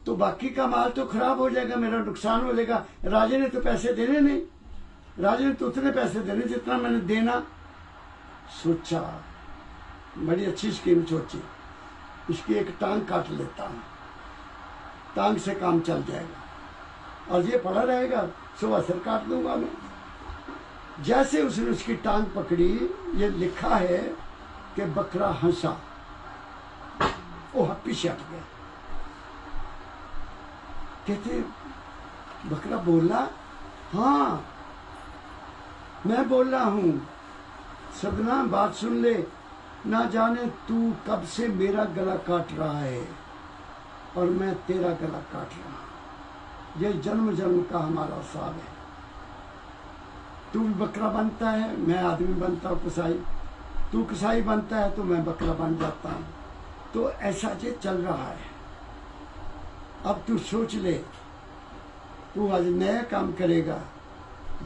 तो बाकी का माल तो खराब हो जाएगा, मेरा नुकसान हो जाएगा। राजे ने तो पैसे देने नहीं, राजे ने तो उतने पैसे देने जितना मैंने देना। सोचा, बड़ी अच्छी स्कीम सोची, इसकी एक टांग काट लेता हूं, टांग से काम चल जाएगा और ये पड़ा रहेगा, सुबह सिर काट दूंगा मैं। जैसे उसने उसकी टांग पकड़ी, ये लिखा है कि बकरा हंसा, वो पीछे हट गया। कहते बकरा बोला, हाँ मैं बोल रहा हूं, सदना बात सुन ले, ना जाने तू कब से मेरा गला काट रहा है और मैं तेरा गला काट रहा हूं। ये जन्म जन्म का हमारा साल है। तू बकरा बनता है, मैं आदमी बनता हूँ कसाई, तू कसाई बनता है तो मैं बकरा बन जाता हूँ। तो ऐसा ये चल रहा है। अब तू सोच ले, तू आज नया काम करेगा,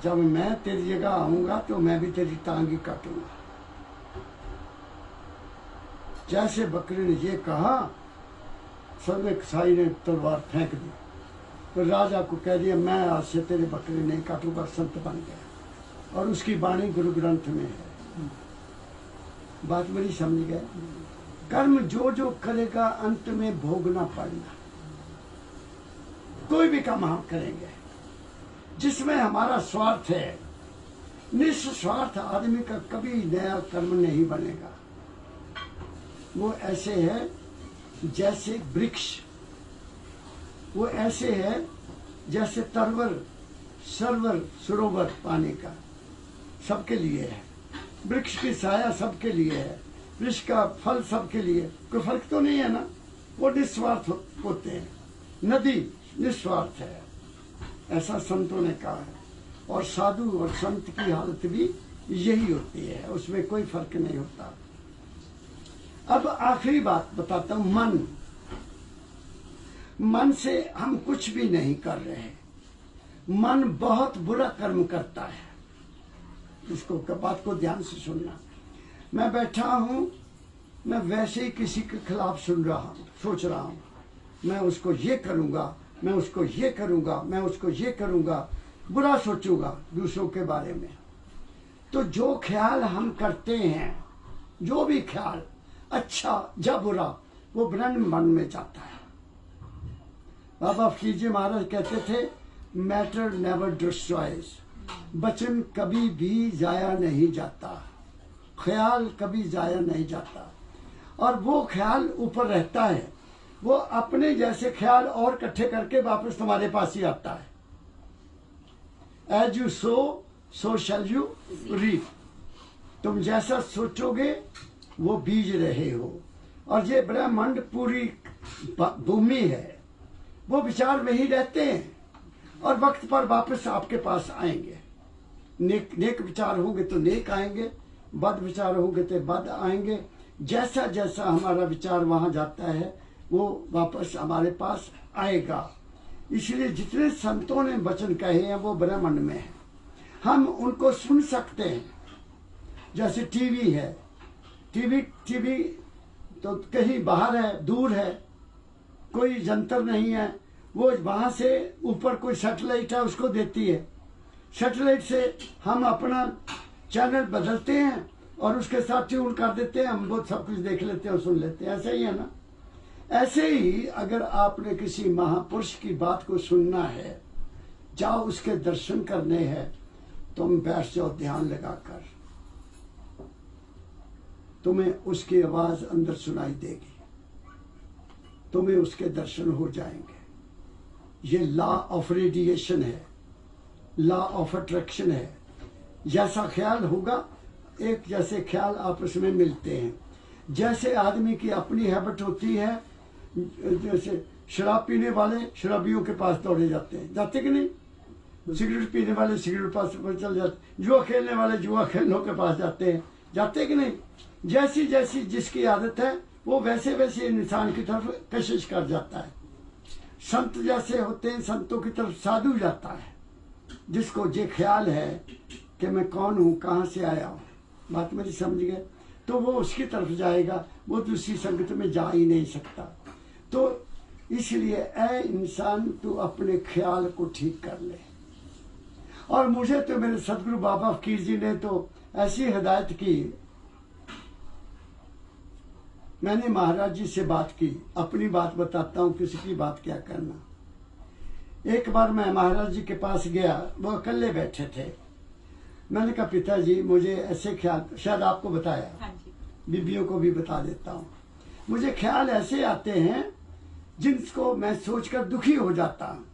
जब मैं तेरी जगह आऊंगा तो मैं भी तेरी टांग ही काटूंगा। जैसे बकरे ने ये कहा, सदमे कसाई ने तलवार फेंक दी, तो राजा को कह दिया मैं आज से तेरे बकरे नहीं काटूंगा, संत बन गया। और उसकी वाणी गुरु ग्रंथ में है। बात बड़ी समझ गए। कर्म जो जो करेगा अंत में भोगना पड़ना। कोई भी काम हम करेंगे जिसमें हमारा स्वार्थ है, निस्वार्थ आदमी का कभी नया कर्म नहीं बनेगा। वो ऐसे है जैसे वृक्ष, वो ऐसे है जैसे तरवर सरवर सरोवर पानी का, सबके लिए है। वृक्ष की छाया सबके लिए है, वृक्ष का फल सबके लिए, कोई फर्क तो नहीं है ना। वो निस्वार्थ होते हैं। नदी निस्वार्थ है, ऐसा संतों ने कहा है। और साधु और संत की हालत भी यही होती है, उसमें कोई फर्क नहीं होता। अब आखिरी बात बताता हूं, मन से हम कुछ भी नहीं कर रहे। मन बहुत बुरा कर्म करता है, इसको बात को ध्यान से सुनना। मैं बैठा हूं, मैं वैसे ही किसी के खिलाफ सुन रहा हूं, सोच रहा हूं, मैं उसको ये करूंगा, मैं उसको ये करूंगा, मैं उसको ये करूंगा, बुरा सोचूंगा दूसरों के बारे में। तो जो ख्याल हम करते हैं, जो भी ख्याल अच्छा या बुरा, वो ब्रह्म मन में जाता है। बाबा फकीर जी महाराज कहते थे, मैटर नेवर डिस्ट्रॉयज, वचन कभी भी जाया नहीं जाता, ख्याल कभी जाया नहीं जाता। और वो ख्याल ऊपर रहता है, वो अपने जैसे ख्याल और इकट्ठे करके वापस तुम्हारे पास ही आता है। As you sow shall you reap. तुम जैसा सोचोगे वो बीज रहे हो। और ये ब्रह्मांड पूरी भूमि है, वो विचार वही रहते हैं और वक्त पर वापस आपके पास आएंगे। नेक विचार होंगे तो नेक आएंगे, बद विचार होंगे तो बद आएंगे। जैसा जैसा हमारा विचार वहां जाता है वो वापस हमारे पास आएगा। इसलिए जितने संतों ने वचन कहे हैं वो ब्रह्मांड में है, हम उनको सुन सकते हैं। जैसे टीवी है, टीवी तो कहीं बाहर है, दूर है, कोई जंतर नहीं है, वो वहां से ऊपर कोई सैटेलाइट है उसको देती है। सैटेलाइट से हम अपना चैनल बदलते हैं और उसके साथ ट्यून कर देते हैं, हम बहुत सब कुछ देख लेते हैं और सुन लेते हैं। ऐसा ही है ना। ऐसे ही अगर आपने किसी महापुरुष की बात को सुनना है, जाओ उसके दर्शन करने हैं, तुम बैठ जाओ ध्यान लगाकर, तुम्हें उसकी आवाज अंदर सुनाई देगी, तुम्हें उसके दर्शन हो जाएंगे। ये लॉ ऑफ रेडिएशन है, लॉ ऑफ अट्रैक्शन है। जैसा ख्याल होगा, एक जैसे ख्याल आपस में मिलते हैं। जैसे आदमी की अपनी हैबिट होती है, जैसे शराब पीने वाले शराबियों के पास दौड़े जाते हैं, जाते कि नहीं? सिगरेट पीने वाले सिगरेट पास चल जाते, जुआ खेलने वाले जुआ खेलने के पास जाते हैं, जाते कि नहीं? जैसी जैसी जिसकी आदत है वो वैसे वैसे इंसान की तरफ कशिश कर जाता है। संत जैसे होते हैं, संतों की तरफ साधु जाता है। जिसको ये ख्याल है कि मैं कौन हूँ, कहाँ से आया हूँ, बात मेरी समझ गए, तो वो उसकी तरफ जाएगा, वो दूसरी संगत में जा ही नहीं सकता। तो इसलिए ऐ इंसान, तू अपने ख्याल को ठीक कर ले। और मुझे तो मेरे सदगुरु बाबा फकीर जी ने तो ऐसी हिदायत की, मैंने महाराज जी से बात की, अपनी बात बताता हूँ, किसी की बात क्या करना। एक बार मैं महाराज जी के पास गया, वो अकेले बैठे थे। मैंने कहा पिताजी मुझे ऐसे ख्याल, शायद आपको बताया, बीबियों को भी बता देता हूँ, मुझे ख्याल ऐसे आते हैं जिनको मैं सोचकर दुखी हो जाता हूँ।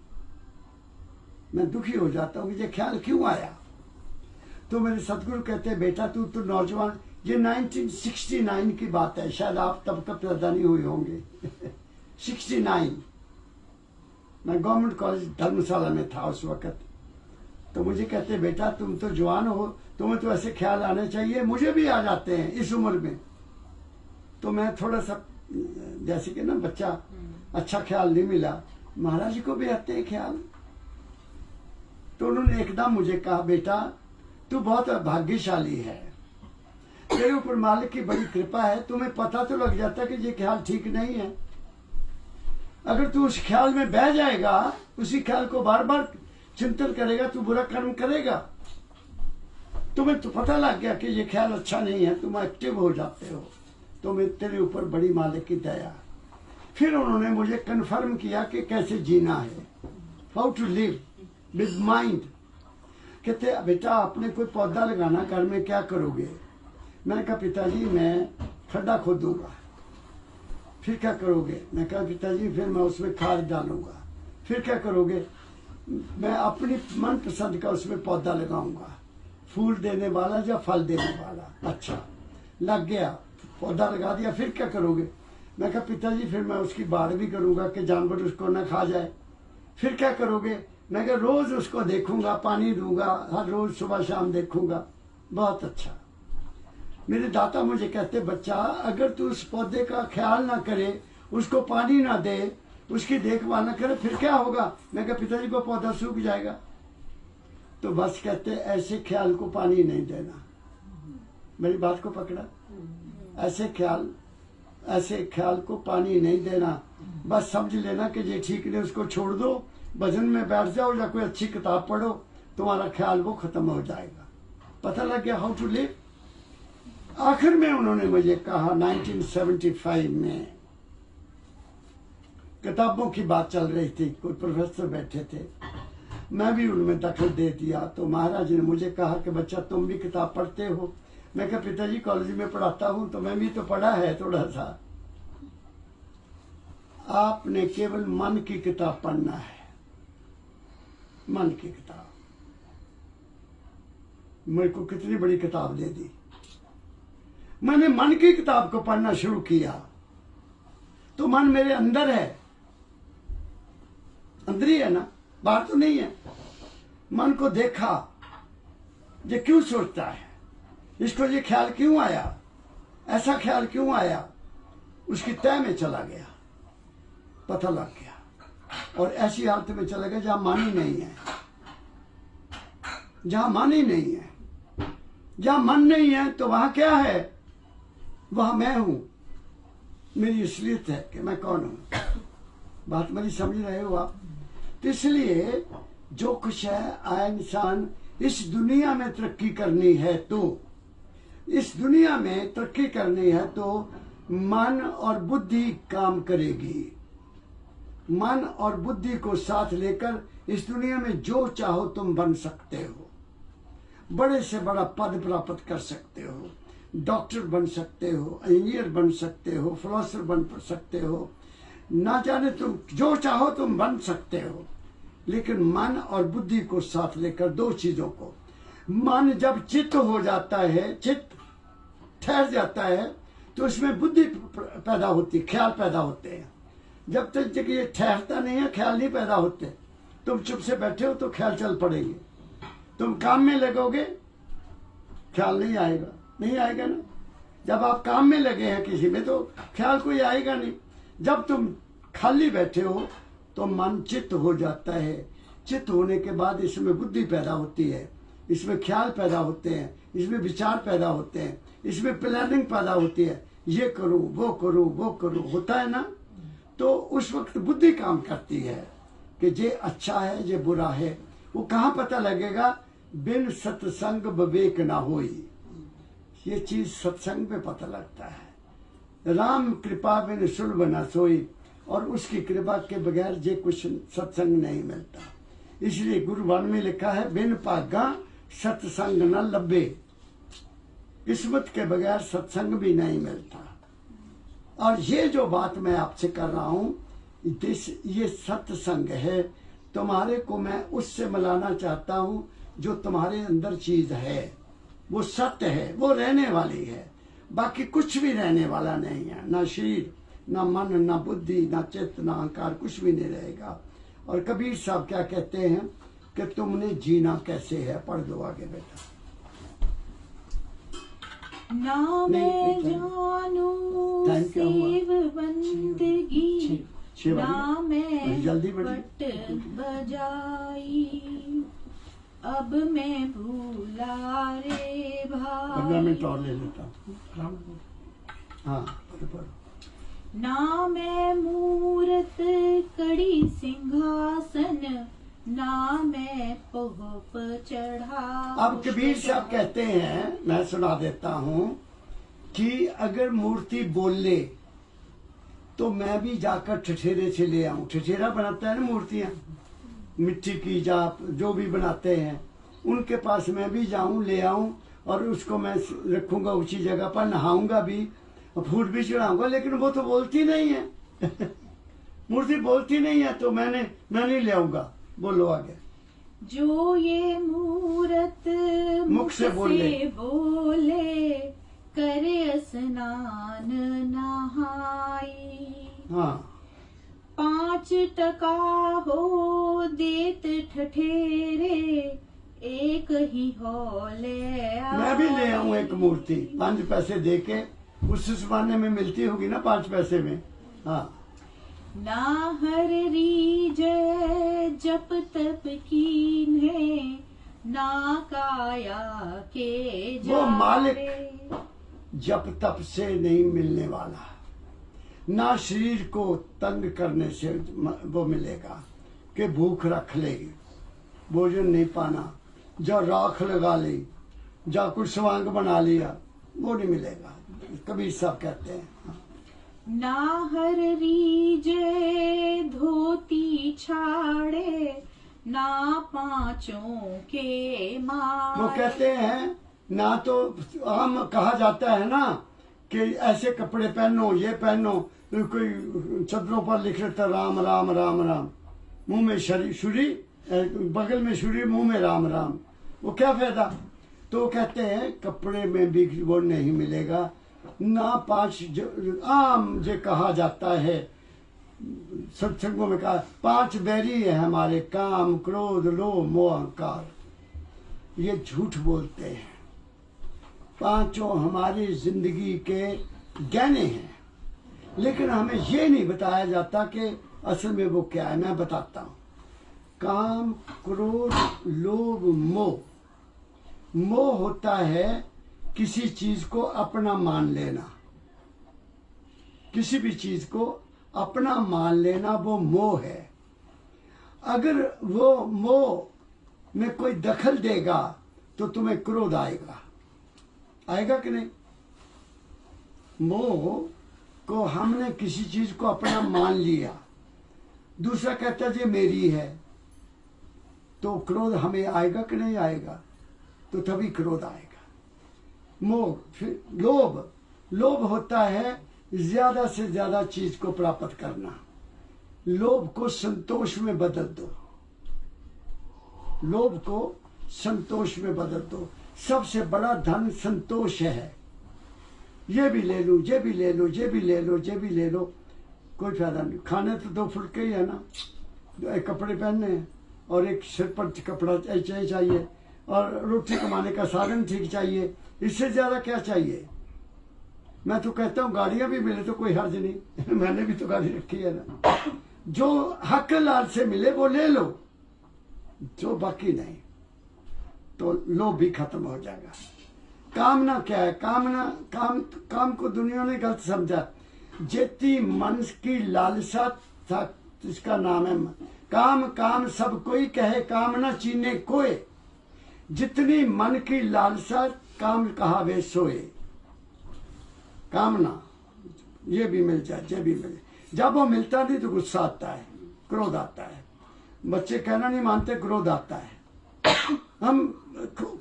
मैं दुखी हो जाता हूँ कि ये ख्याल क्यों आया। तो मेरे सतगुरु कहते हैं, बेटा तू तो नौजवान, ये 1969 की बात है, शायद आप तब तक पैदा नहीं हुए होंगे 69, मैं गवर्नमेंट कॉलेज धर्मशाला में था उस वक्त। तो मुझे कहते, बेटा तुम तो जवान हो, तुम्हें तो ऐसे ख्याल आने चाहिए, मुझे भी आ जाते हैं इस उम्र में। तो मैं थोड़ा सा जैसे कि ना बच्चा, अच्छा ख्याल नहीं मिला, महाराज जी को भी आते हैं ख्याल। तो उन्होंने एकदम मुझे कहा, बेटा तू बहुत भाग्यशाली है, तेरे ऊपर मालिक की बड़ी कृपा है, तुम्हें पता तो लग जाता कि ये ख्याल ठीक नहीं है। अगर तू उस ख्याल में बह जाएगा, उसी ख्याल को बार बार चिंतन करेगा, तू बुरा कर्म करेगा। तुम्हें तो पता लग गया कि ये ख्याल अच्छा नहीं है, तुम एक्टिव हो जाते हो, तुम्हें तेरे ऊपर बड़ी मालिक की दया। फिर उन्होंने मुझे कन्फर्म किया कि कैसे जीना है। How to live with mind. कहते बेटा आपने कोई पौधा लगाना, घर में क्या करोगे? मैंने कहा पिताजी मैं खड्डा खोदूंगा। फिर क्या करोगे? मैं कहा पिताजी फिर मैं उसमें खाद डालूंगा। फिर क्या करोगे? मैं अपनी मनपसंद का उसमें पौधा लगाऊंगा, फूल देने वाला या फल देने वाला। अच्छा, लग गया, पौधा लगा दिया। फिर क्या करोगे? मैं कहा पिताजी फिर मैं उसकी बाड़ भी करूंगा कि जानवर उसको न खा जाए। फिर क्या करोगे? मैं कहा रोज उसको देखूंगा, पानी दूंगा, हर रोज सुबह शाम देखूंगा। बहुत अच्छा। मेरे दाता मुझे कहते बच्चा अगर तू उस पौधे का ख्याल ना करे, उसको पानी ना दे, उसकी देखभाल ना करे, फिर क्या होगा? मैं कहा पिताजी को पौधा सूख जाएगा। तो बस कहते ऐसे ख्याल को पानी नहीं देना। मेरी बात को पकड़ा? ऐसे ख्याल को पानी नहीं देना। बस समझ लेना कि ये ठीक नहीं, उसको छोड़ दो, भजन में बैठ जाओ या कोई अच्छी किताब पढ़ो, तुम्हारा ख्याल वो खत्म हो जाएगा। पता लग गया हाउ टू लिव। आखिर में उन्होंने मुझे कहा 1975 में किताबों की बात चल रही थी, कोई प्रोफेसर बैठे थे, मैं भी उनमें दखल दे दिया। तो महाराज ने मुझे कहा कि बच्चा तुम भी किताब पढ़ते हो? मैं कहा पिताजी कॉलेज में पढ़ाता हूं तो मैं भी तो पढ़ा है थोड़ा सा। आपने केवल मन की किताब पढ़ना है, मन की किताब। मेरे को कितनी बड़ी किताब दे दी। मैंने मन की किताब को पढ़ना शुरू किया तो मन मेरे अंदर है, अंदर ही है ना, बाहर तो नहीं है। मन को देखा, ये क्यों सोचता है, इसको ये ख्याल क्यों आया, ऐसा ख्याल क्यों आया, उसकी तय में चला गया, पता लग गया। और ऐसी हालत में चला गया जहां मन ही नहीं है, जहां मन ही नहीं है। जहां मन नहीं है तो वहां क्या है? वहां मैं हूं, मेरी असलियत है कि मैं कौन हूं। बात मेरी समझ रहे हो आप? तो इसलिए जो कुछ है आया इंसान इस दुनिया में तरक्की करनी है, तो इस दुनिया में तरक्की करनी है तो मन और बुद्धि काम करेगी। मन और बुद्धि को साथ लेकर इस दुनिया में जो चाहो तुम बन सकते हो। बड़े से बड़ा पद प्राप्त कर सकते हो, डॉक्टर बन सकते हो, इंजीनियर बन सकते हो, फिलोसोफर बन सकते हो, ना जाने तुम जो चाहो तुम बन सकते हो। लेकिन मन और बुद्धि को साथ लेकर दो चीजों को, मन जब चित्त हो जाता है, चित्त ठहर जाता है तो उसमें बुद्धि पैदा होती, ख्याल पैदा होते हैं। जब तक ये ठहरता नहीं है ख्याल नहीं पैदा होते। तुम चुप से बैठे हो तो ख्याल चल पड़ेंगे, तुम काम में लगोगे ख्याल नहीं आएगा, नहीं आएगा ना। जब आप काम में लगे हैं किसी में तो ख्याल कोई आएगा नहीं। जब तुम खाली बैठे हो तो मन चित्त हो जाता है। चित्त होने के बाद इसमें बुद्धि पैदा होती है, इसमें ख्याल पैदा होते हैं, इसमें विचार पैदा होते हैं, इसमें प्लानिंग पैदा होती है, ये करूं वो करूं वो करूं, होता है ना। तो उस वक्त बुद्धि काम करती है कि ये अच्छा है ये बुरा है। वो कहाँ पता लगेगा? बिन सत्संग विवेक ना होई। ये चीज सत्संग में पता लगता है। राम कृपा बिन सुलभ न सोई, और उसकी कृपा के बगैर ये कुछ सत्संग नहीं मिलता। इसलिए गुरुवाणी में लिखा है बिन पागा सत्संग न लब्बे। किस्मत के बगैर सत्संग भी नहीं मिलता। और ये जो बात मैं आपसे कर रहा हूं ये सत्संग है। तुम्हारे को मैं उससे मिलाना चाहता हूं जो तुम्हारे अंदर चीज है, वो सत्य है, वो रहने वाली है। बाकी कुछ भी रहने वाला नहीं है, ना शरीर ना मन ना बुद्धि ना चित्त ना अहंकार, कुछ भी नहीं रहेगा। और कबीर साहब क्या कहते हैं कि तुमने जीना कैसे है? पढ़ दो आगे बेटा। ना मैं जानू सेव बंदगी, ना मैं जल्दी पट बजाई, अब मैं भूला रे भाई। 15 मिनट और ले लेता हूँ। हाँ पढ़ो। ना मैं मूरत कड़ी सिंहासन, ना मैं पोहप चढ़ा। अब कबीर साहब कहते हैं, मैं सुना देता हूं कि अगर मूर्ति बोले तो मैं भी जाकर ठठेरे से ले आऊं। ठठेरा बनाता है ना मूर्तियां, मिट्टी की जाप जो भी बनाते हैं, उनके पास मैं भी जाऊं, ले आऊं और उसको मैं रखूंगा ऊंची जगह पर, नहाऊंगा भी, फूल भी चढ़ाऊंगा, लेकिन वो तो बोलती नहीं है मूर्ति बोलती नहीं है, तो मैं नहीं ले आऊंगा। बोलो आगे। जो ये मूरत मुख से बोले करे स्नान नहाई। हाँ, 5 टका हो देत ठठेरे एक ही हौले। मैं भी ले आऊं एक मूर्ति 5 पैसे दे के, उस जमाने में मिलती होगी ना 5 पैसे में। हाँ, ना हर रीज जप तप कीन्हे ना काया के वो मालिक जारे। जप तप से नहीं मिलने वाला, ना शरीर को तंग करने से वो मिलेगा कि भूख रख लेगी, भोजन नहीं पाना, जा राख लगा ली, जा कुछ स्वांग बना लिया, वो नहीं मिलेगा। कबीर साहब कहते हैं। ना हर रीजे धोती छाड़े ना पांचों के मार। वो कहते हैं ना, तो आम कहा जाता है ना कि ऐसे कपड़े पहनो, ये पहनो, कोई चदरों पर लिख लेता राम राम राम राम, मुंह में छुरी, बगल में छुरी, मुंह में राम राम, वो क्या फायदा। तो कहते हैं कपड़े में भी वो नहीं मिलेगा। ना 5 आम जो कहा जाता है सत्संगों में, कहा 5 बैरी है हमारे, काम क्रोध लोभ मोह अहंकार, ये झूठ बोलते हैं। 5 हमारी जिंदगी के गहने हैं, लेकिन हमें ये नहीं बताया जाता कि असल में वो क्या है। मैं बताता हूँ। काम क्रोध लोभ मोह। मोह होता है किसी चीज को अपना मान लेना, किसी भी चीज को अपना मान लेना, वो मोह है। अगर वो मोह में कोई दखल देगा तो तुम्हें क्रोध आएगा, आएगा कि नहीं। मोह को हमने किसी चीज को अपना मान लिया, दूसरा कहता है ये मेरी है, तो क्रोध हमें आएगा कि नहीं आएगा, तो तभी क्रोध आएगा। मोह। फिर लोभ। लोभ होता है ज्यादा से ज्यादा चीज को प्राप्त करना। लोभ को संतोष में बदल दो, लोभ को संतोष में बदल दो। सबसे बड़ा धन संतोष है। ये भी ले लो, ये भी ले लो, ये भी ले लो, ये भी ले लो, कोई फायदा नहीं। खाने तो 2 फुलके ही है ना, एक कपड़े पहनने हैं और एक सिर पर कपड़ा चाहिए और रोटी कमाने का साधन ठीक चाहिए, इससे ज्यादा क्या चाहिए। मैं तो कहता हूँ गाड़ियां भी मिले तो कोई हर्ज नहीं मैंने भी तो गाड़ी रखी है ना। जो हक लाल से मिले वो ले लो, जो बाकी नहीं तो लोभ भी खत्म हो जाएगा। कामना क्या है। काम को दुनिया ने गलत समझा। जेती मन की लालसा था, इसका नाम है काम सब कोई कहे, काम ना चीने कोई। जितनी मन की लालसा काम कहा वे सोए। कामना ये भी मिल जाए, ये भी मिल जाए, जब वो मिलता नहीं तो गुस्सा आता है, क्रोध आता है। बच्चे कहना नहीं मानते, क्रोध आता है। हम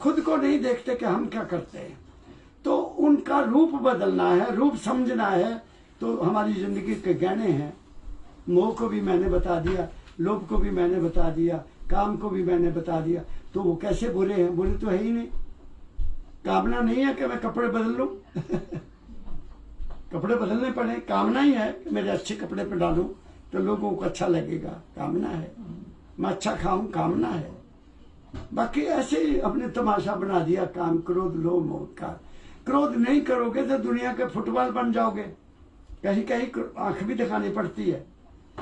खुद को नहीं देखते कि हम क्या करते हैं, तो उनका रूप बदलना है, रूप समझना है। तो हमारी जिंदगी के गहने हैं। मोह को भी मैंने बता दिया, लोभ को भी मैंने बता दिया, काम को भी मैंने बता दिया। तो वो कैसे बुरे हैं? बुरे तो है ही नहीं। कामना नहीं है कि मैं कपड़े बदल लूं कपड़े बदलने पड़े। कामना ही है कि मेरे अच्छे कपड़े पे डालूं तो लोगों को अच्छा लगेगा, कामना है। मैं अच्छा खाऊं, कामना है। बाकी ऐसे ही अपने तमाशा बना दिया। काम क्रोध लोभ मोह का। क्रोध नहीं करोगे तो दुनिया के फुटबॉल बन जाओगे। कहीं कहीं आंख भी दिखानी पड़ती है।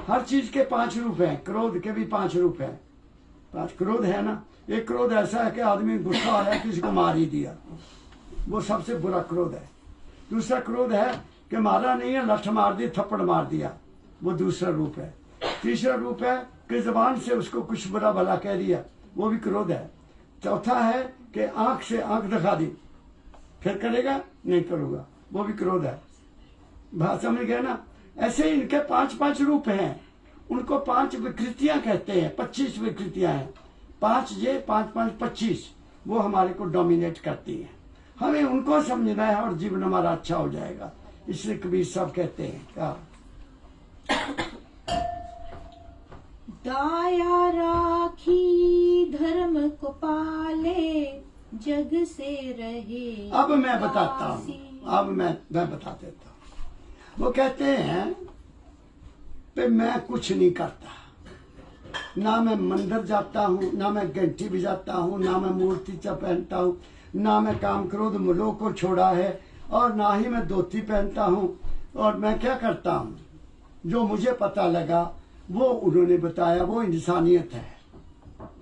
हर चीज के 5 रूप हैं, क्रोध के भी 5 रूप हैं। 5 क्रोध है ना। एक क्रोध ऐसा है कि आदमी गुस्सा आया किसी को मार ही दिया, वो सबसे बुरा क्रोध है। दूसरा क्रोध है कि मारा नहीं है, लठ मार दी, थप्पड़ मार दिया, वो दूसरा रूप है। तीसरा रूप है कि जबान से उसको कुछ बुरा भला कह दिया, वो भी क्रोध है। चौथा है कि आंख से आंख दिखा दी, फिर करेगा नहीं करूंगा, वो भी क्रोध है। बात समझ गए ना। ऐसे इनके 5 रूप हैं उनको 5 विकृतियां कहते हैं, 25 विकृतियां हैं, 5 ये 5 5 25, वो हमारे को डोमिनेट करती हैं। हमें उनको समझना है और जीवन हमारा अच्छा हो जाएगा। इसलिए कबीर साहब कहते हैं क्या, दाया राखी धर्म को पाले, जग से रहे। अब मैं बताता हूँ, अब मैं बता देता हूँ। वो कहते हैं कि मैं कुछ नहीं करता, ना मैं मंदिर जाता हूँ, ना मैं घंटी बजाता हूँ, ना मैं मूर्ति पहनता हूँ, ना मैं काम क्रोध मोह को छोड़ा है, और ना ही मैं धोती पहनता हूँ। और मैं क्या करता हूँ, जो मुझे पता लगा वो उन्होंने बताया, वो इंसानियत है।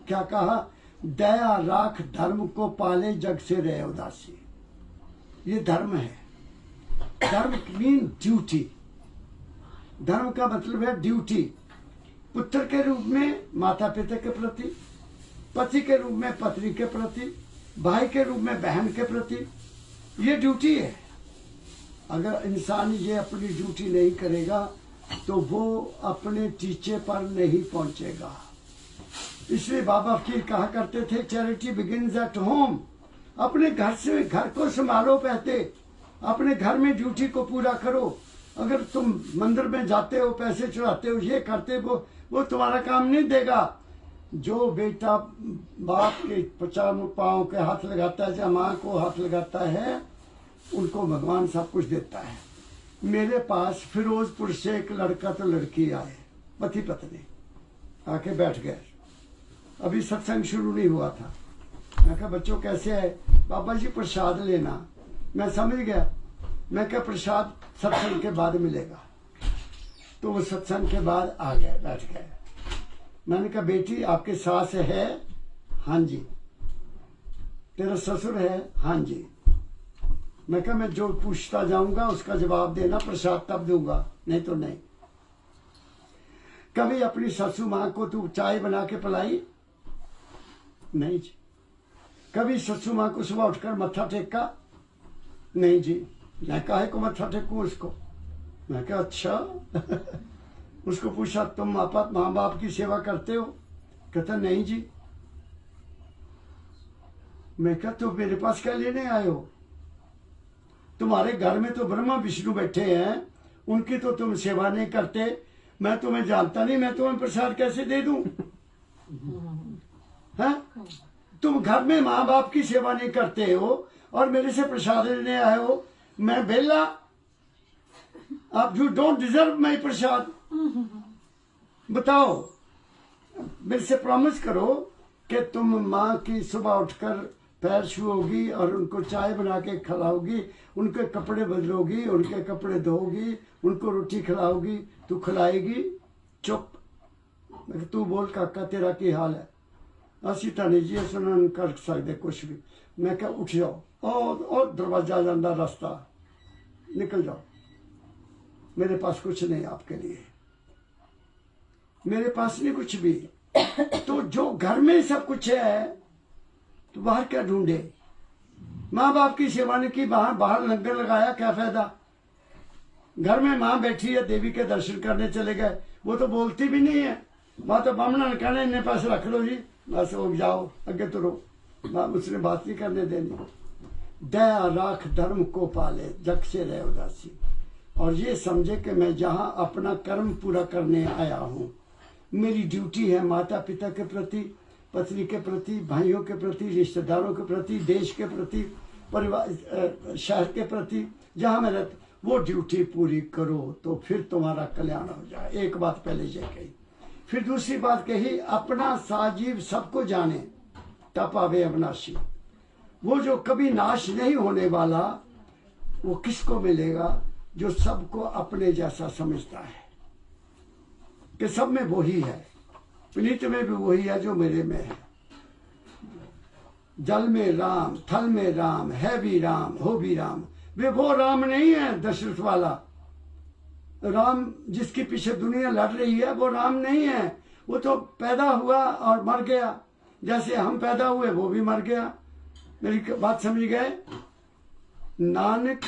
क्या कहा, दया राख धर्म को पाले, जग से रहे उदासी। ये धर्म है। धर्म मीन ड्यूटी। धर्म का मतलब है ड्यूटी। पुत्र के रूप में माता पिता के प्रति, पति के रूप में पत्नी के प्रति, भाई के रूप में बहन के प्रति, ये ड्यूटी है। अगर इंसान ये अपनी ड्यूटी नहीं करेगा तो वो अपने टीचे पर नहीं पहुंचेगा। इसलिए बाबा फकीर कहा करते थे, चैरिटी बिगिंस एट होम। अपने घर से, घर को संभालो पहले, अपने घर में ड्यूटी को पूरा करो। अगर तुम मंदिर में जाते हो, पैसे चढ़ाते हो, ये करते हो, वो तुम्हारा काम नहीं देगा। जो बेटा बाप के 50 पाँव के हाथ लगाता है, या माँ को हाथ लगाता है, उनको भगवान सब कुछ देता है। मेरे पास फिरोजपुर से एक लड़का तो लड़की आए, पति पत्नी आके बैठ गए। अभी सत्संग शुरू नहीं हुआ था। मैं कहा बच्चों कैसे है? बाबा जी प्रसाद लेना। मैं समझ गया। मैं क्या, प्रसाद सत्संग के बाद मिलेगा। तो वो सत्संग के बाद आ गए, बैठ गए। मैंने कहा बेटी आपके सास है? हाँ जी। तेरा ससुर है? हाँ जी। मैं कहा मैं जो पूछता जाऊंगा उसका जवाब देना, प्रसाद तब दूंगा, नहीं तो नहीं। कभी अपनी ससु माँ को तू चाय बना के पिलाई? नहीं जी। कभी ससु माँ को सुबह उठकर मत्था टेका? नहीं जी। मैं काहे को मत्था टेकूं उसको? मैं कहा अच्छा। उसको पूछा तुम माँ बाप की सेवा करते हो? कहता नहीं जी। मैं कहा तो मेरे पास क्या लेने आए हो? तुम्हारे घर में तो ब्रह्मा विष्णु बैठे हैं, उनकी तो तुम सेवा नहीं करते। मैं तुम्हें जानता नहीं, मैं तुम्हें प्रसाद कैसे दे दूं? है? तुम घर में माँ बाप की सेवा नहीं करते हो और मेरे से प्रसाद लेने आए हो। मैं बेला, आप यू डोंट डिजर्व माई प्रसाद। बताओ, मेरे से प्रॉमिस करो कि तुम माँ की सुबह उठकर पैर छुओगी और उनको चाय बना के खिलाओगी, उनके कपड़े बदलोगी, उनके कपड़े धोगी, उनको रोटी खिलाओगी, तू खिलाएगी? चुप। तू बोल काका तेरा की हाल है? असी तो नहीं जी, सुन कर सकते कुछ भी। मैं क्या उठ जाओ और दरवाजा जाना रास्ता, निकल जाओ। मेरे पास कुछ नहीं आपके लिए, मेरे पास नहीं कुछ भी। तो जो घर में सब कुछ है तो बाहर क्या ढूंढे? माँ बाप की सेवा ने की, बाहर लंगर लगाया, क्या फायदा? घर में माँ बैठी है, देवी के दर्शन करने चले गए, वो तो बोलती भी नहीं है। वहां तो बामना ने कहना इन्हें पैसे रख लो जी, बस हो जाओ आगे तुरो, उसने बात नहीं करने देनी। दया राख धर्म को पाले, जग से रहे उदासी। और ये समझे कि मैं जहाँ अपना कर्म पूरा करने आया हूँ, मेरी ड्यूटी है माता पिता के प्रति, पत्नी के प्रति, भाइयों के प्रति, रिश्तेदारों के प्रति, देश के प्रति, परिवार, शहर के प्रति, जहाँ मैं रहता, वो ड्यूटी पूरी करो तो फिर तुम्हारा कल्याण हो जाए। एक बात पहले ये कही। फिर दूसरी बात कही, अपना साजीव सबको जाने, तप आवे अविनाशी। वो जो कभी नाश नहीं होने वाला, वो किसको मिलेगा? जो सबको अपने जैसा समझता है कि सब में वही है, पुनीत में भी वही है जो मेरे में है। जल में राम, थल में राम, है भी राम, हो भी राम। वे वो राम नहीं है दशरथ वाला राम जिसके पीछे दुनिया लड़ रही है, वो राम नहीं है। वो तो पैदा हुआ और मर गया, जैसे हम पैदा हुए वो भी मर गया। मेरी बात समझ गए? नानक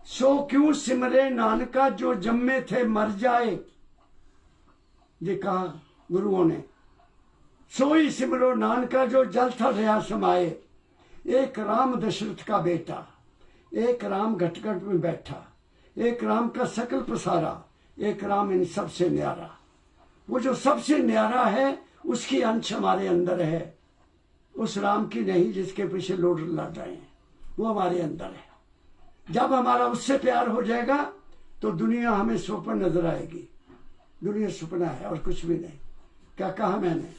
सो क्यों सिमरे नानका जो जम्मे थे मर जाए, ये कहा गुरुओं ने। सोई सिमरो नानका जो जल थल रहा समाए। एक राम दशरथ का बेटा, एक राम घटघट में बैठा, एक राम का सकल पसारा, एक राम इन सबसे न्यारा। वो जो सबसे न्यारा है उसकी अंश हमारे अंदर है, उस राम की नहीं जिसके पीछे लोड लड़ रहे हैं, वो हमारे अंदर है। जब हमारा उससे प्यार हो जाएगा तो दुनिया हमें स्वप्न नजर आएगी। दुनिया सपना है और कुछ भी नहीं। क्या कहा मैंने?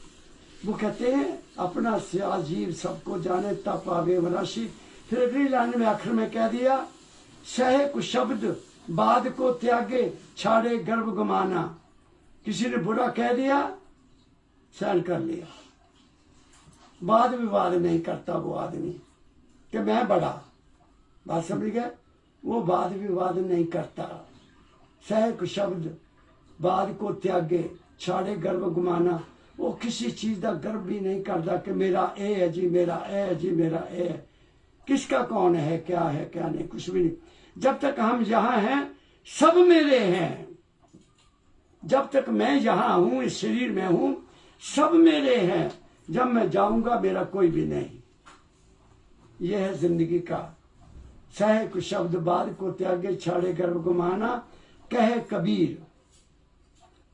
वो कहते हैं अपना स्या जीव सबको जाने तब पावे वराशी। फिर अगली लाइन में आखिर में कह दिया, सहे कुछ शब्द बाद को त्यागे छाड़े गर्भ गमाना। किसी ने बुरा कह दिया, सहन कर लिया, वाद विवाद नहीं करता वो आदमी कि मैं बड़ा, बात समझ गए? वो वाद विवाद नहीं करता। सहे कुछ शब्द बाद को त्यागे छाड़े गर्भ गुमाना। वो किसी चीज का गर्व भी नहीं करता कि मेरा ए है जी, मेरा ए है जी, मेरा ए है। किसका कौन है, क्या है, क्या नहीं, कुछ भी नहीं। जब तक हम यहाँ हैं सब मेरे हैं। जब तक मैं यहाँ हूं, इस शरीर में हूं, सब मेरे हैं। जब मैं जाऊंगा मेरा कोई भी नहीं। यह है जिंदगी का। सहे कुछ शब्द बाद को त्यागे छाड़े गर्भ गुमाना। कहे कबीर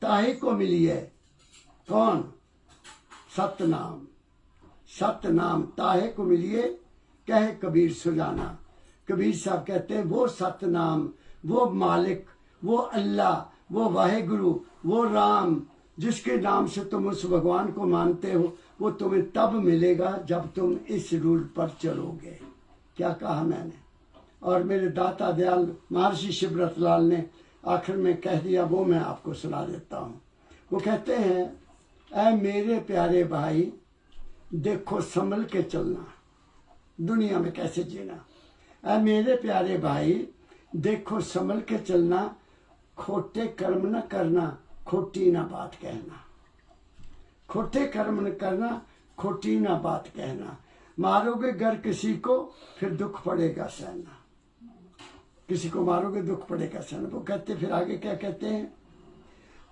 ताहे को मिली है कौन? सतनाम। सतनाम ताहे को मिलिए कहे कबीर सुजाना। कबीर साहब कहते हैं वो सतनाम, वो मालिक, वो अल्लाह, वो वाहेगुरु, वो राम जिसके नाम से तुम उस भगवान को मानते हो, वो तुम्हें तब मिलेगा जब तुम इस रूट पर चलोगे। क्या कहा मैंने? और मेरे दाता दयाल महर्षि शिवरत लाल ने आखिर में कह दिया, वो मैं आपको सुना देता हूँ। वो कहते हैं, ऐ मेरे प्यारे भाई देखो संभल के चलना, दुनिया में कैसे जीना। ऐ मेरे प्यारे भाई देखो संभल के चलना, खोटे कर्म न करना, खोटी ना बात कहना। खोटे कर्म न करना, खोटी ना बात कहना। मारोगे घर किसी को फिर दुख पड़ेगा सहना। किसी को मारोगे दुख पड़ेगा सहना। वो कहते फिर आगे क्या कहते हैं?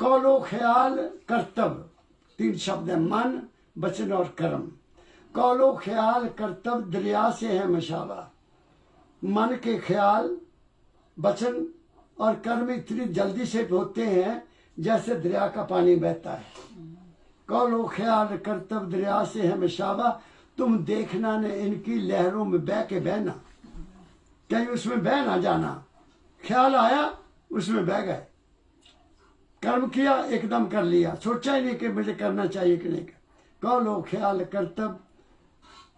कौलो ख्याल कर्तव्य, तीन शब्द है, मन वचन और कर्म। कौलो ख्याल कर्तव्य दरिया से है मशावा। मन के ख्याल वचन और कर्म इतनी जल्दी से होते हैं जैसे दरिया का पानी बहता है। कौलो ख्याल कर्तव्य दरिया से है मशावा। तुम देखना ने इनकी लहरों में बह के बहना, कहीं उसमें बह ना जाना। ख्याल आया उसमें बह गए, कर्म किया एकदम कर लिया, सोचा ही नहीं कि मुझे करना चाहिए कि नहीं। कौलो ख्याल कर्तव्य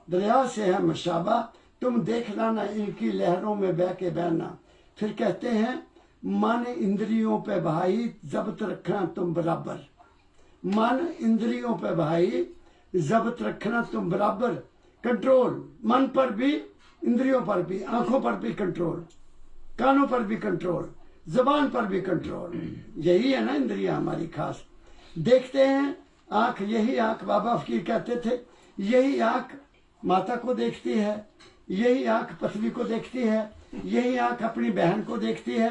दरिया से है मशाबा। तुम देखना ना इनकी लहरों में बह के बहना। फिर कहते हैं मन इंद्रियों पे भाई जब्त रखना तुम बराबर। मन इंद्रियों पे भाई जब्त रखना तुम बराबर। कंट्रोल, मन पर भी, इंद्रियों पर भी, आंखों पर भी कंट्रोल, कानों पर भी कंट्रोल, जबान पर भी कंट्रोल। यही है ना इंद्रियां हमारी खास। देखते हैं आंख, यही आंख बाबा फकीर कहते थे, यही आंख माता को देखती है, यही आंख पत्नी को देखती है, यही आंख अपनी बहन को देखती है।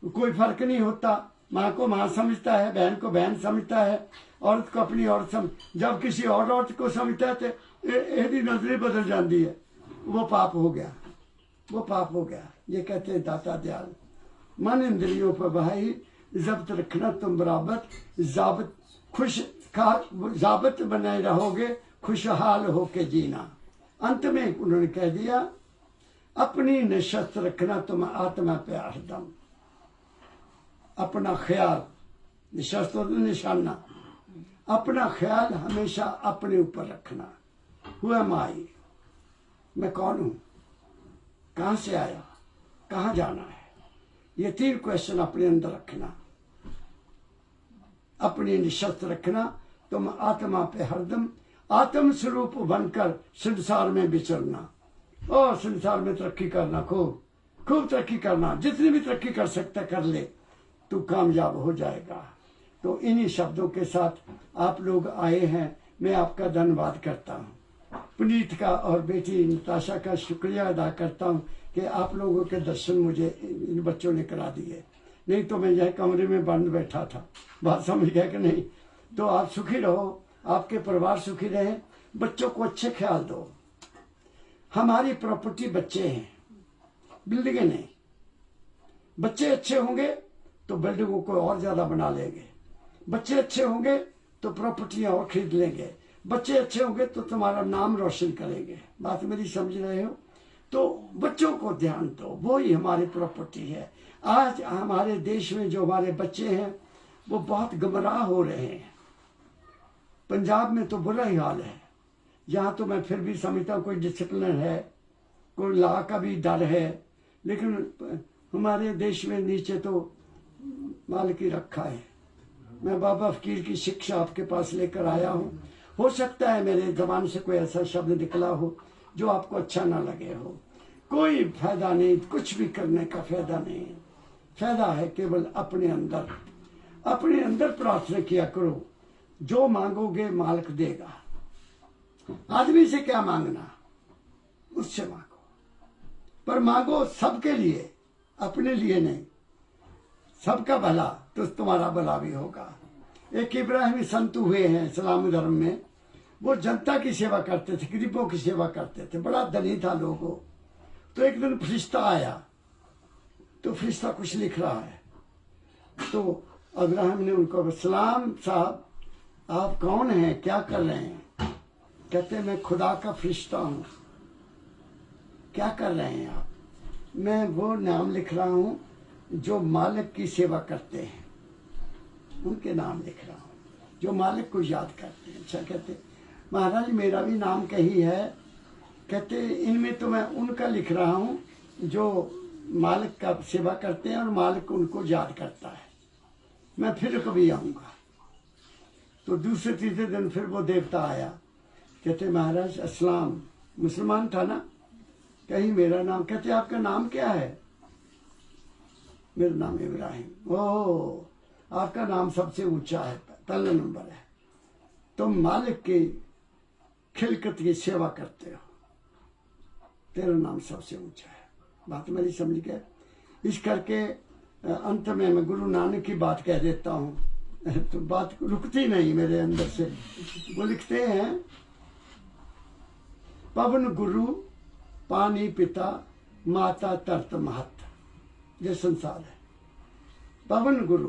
कोई फर्क नहीं होता, माँ को माँ समझता है, बहन को बहन समझता है, औरत को अपनी औरत समझ। जब किसी और औरत को समझता है तो यदि नजरें बदल जाती है, वो पाप हो गया, वो पाप हो गया। ये कहते हैं दाता दयाल, मन इंद्रियों पर भाई जब्त रखना तुम बराबर। जाबत खुश जाबत बने रहोगे, खुशहाल होके जीना। अंत में उन्होंने कह दिया, अपनी निशस्त रखना तुम आत्मा पे हरदम। अपना ख्याल, निशस्त और निशाना, अपना ख्याल हमेशा अपने ऊपर रखना। हुआ माई, मैं कौन हूं, कहां से आया, कहां जाना है, ये तीन क्वेश्चन अपने अंदर रखना। अपनी निशस्त रखना तुम आत्मा पे हरदम। आत्म स्वरूप बनकर संसार में विचरना और संसार में तरक्की करना, खूब खूब तरक्की करना। जितनी भी तरक्की कर सकता कर ले, तू कामयाब हो जाएगा। तो इन्हीं शब्दों के साथ आप लोग आए हैं, मैं आपका धन्यवाद करता हूँ। पुनीत का और बेटी नताशा का शुक्रिया अदा करता हूँ कि आप लोगों के दर्शन मुझे इन बच्चों ने करा दिए, नहीं तो मैं यह कमरे में बंद बैठा था। बात समझ गया कि नहीं? तो आप सुखी रहो, आपके परिवार सुखी रहे, बच्चों को अच्छे ख्याल दो। हमारी प्रॉपर्टी बच्चे हैं, बिल्डिंगें नहीं। बच्चे अच्छे होंगे तो बिल्डिंगों को और ज्यादा बना लेंगे, बच्चे अच्छे होंगे तो प्रॉपर्टियां और खरीद लेंगे, बच्चे अच्छे होंगे तो तुम्हारा नाम रोशन करेंगे। बात मेरी समझ रहे हो? तो बच्चों को ध्यान दो, वो ही हमारी प्रॉपर्टी है। आज हमारे देश में जो हमारे बच्चे हैं वो बहुत गुमराह हो रहे हैं। पंजाब में तो बुरा ही हाल है, यहाँ तो मैं फिर भी समझता हूँ कोई डिसिप्लिन है, कोई लॉ का भी डर है, लेकिन हमारे देश में नीचे तो माल की रखा है। मैं बाबा फकीर की शिक्षा आपके पास लेकर आया हूँ। हो सकता है मेरे जबान से कोई ऐसा शब्द निकला हो जो आपको अच्छा ना लगे हो, कोई फायदा नहीं, कुछ भी करने का फायदा नहीं। फायदा है केवल अपने अंदर प्रार्थना किया करो, जो मांगोगे मालिक देगा। आदमी से क्या मांगना, उससे मांगो, पर मांगो सबके लिए, अपने लिए नहीं। सबका भला तो तुम्हारा भला भी होगा। एक इब्राहिमी संत हुए हैं इस्लाम धर्म में, वो जनता की सेवा करते थे, गरीबों की सेवा करते थे, बड़ा धनी था लोगों। तो एक दिन फरिश्ता आया, तो फरिश्ता कुछ लिख रहा है, तो इब्राहिम ने उनको, सलाम साहब आप कौन हैं, क्या कर रहे हैं? कहते मैं खुदा का फरिश्ता हूं। क्या कर रहे हैं आप? मैं वो नाम लिख रहा हूं जो मालिक की सेवा करते हैं, उनके नाम लिख रहा हूं जो मालिक को याद करते हैं। अच्छा, कहते महाराज मेरा भी नाम कही है। कहते इनमें तो मैं उनका लिख रहा हूं जो मालिक का सेवा करते हैं और मालिक उनको याद करता है। मैं फिर कभी आऊंगा। तो दूसरे तीसरे दिन फिर वो देवता आया, कहते महाराज अस्सलाम, मुसलमान था ना? कहीं मेरा नाम, कहते आपका नाम क्या है? मेरा नाम इब्राहिम। ओह, आपका नाम सबसे ऊंचा है, पहला नंबर है। तुम मालिक की खिलकत की सेवा करते हो, तेरा नाम सबसे ऊंचा है। बात मेरी समझ गए? इस करके अंत में मैं गुरु नानक की बात कह देता हूँ, तो बात रुकती नहीं मेरे अंदर से। वो लिखते हैं, पवन गुरु पानी पिता माता तरत महत, ये संसार है। पवन गुरु,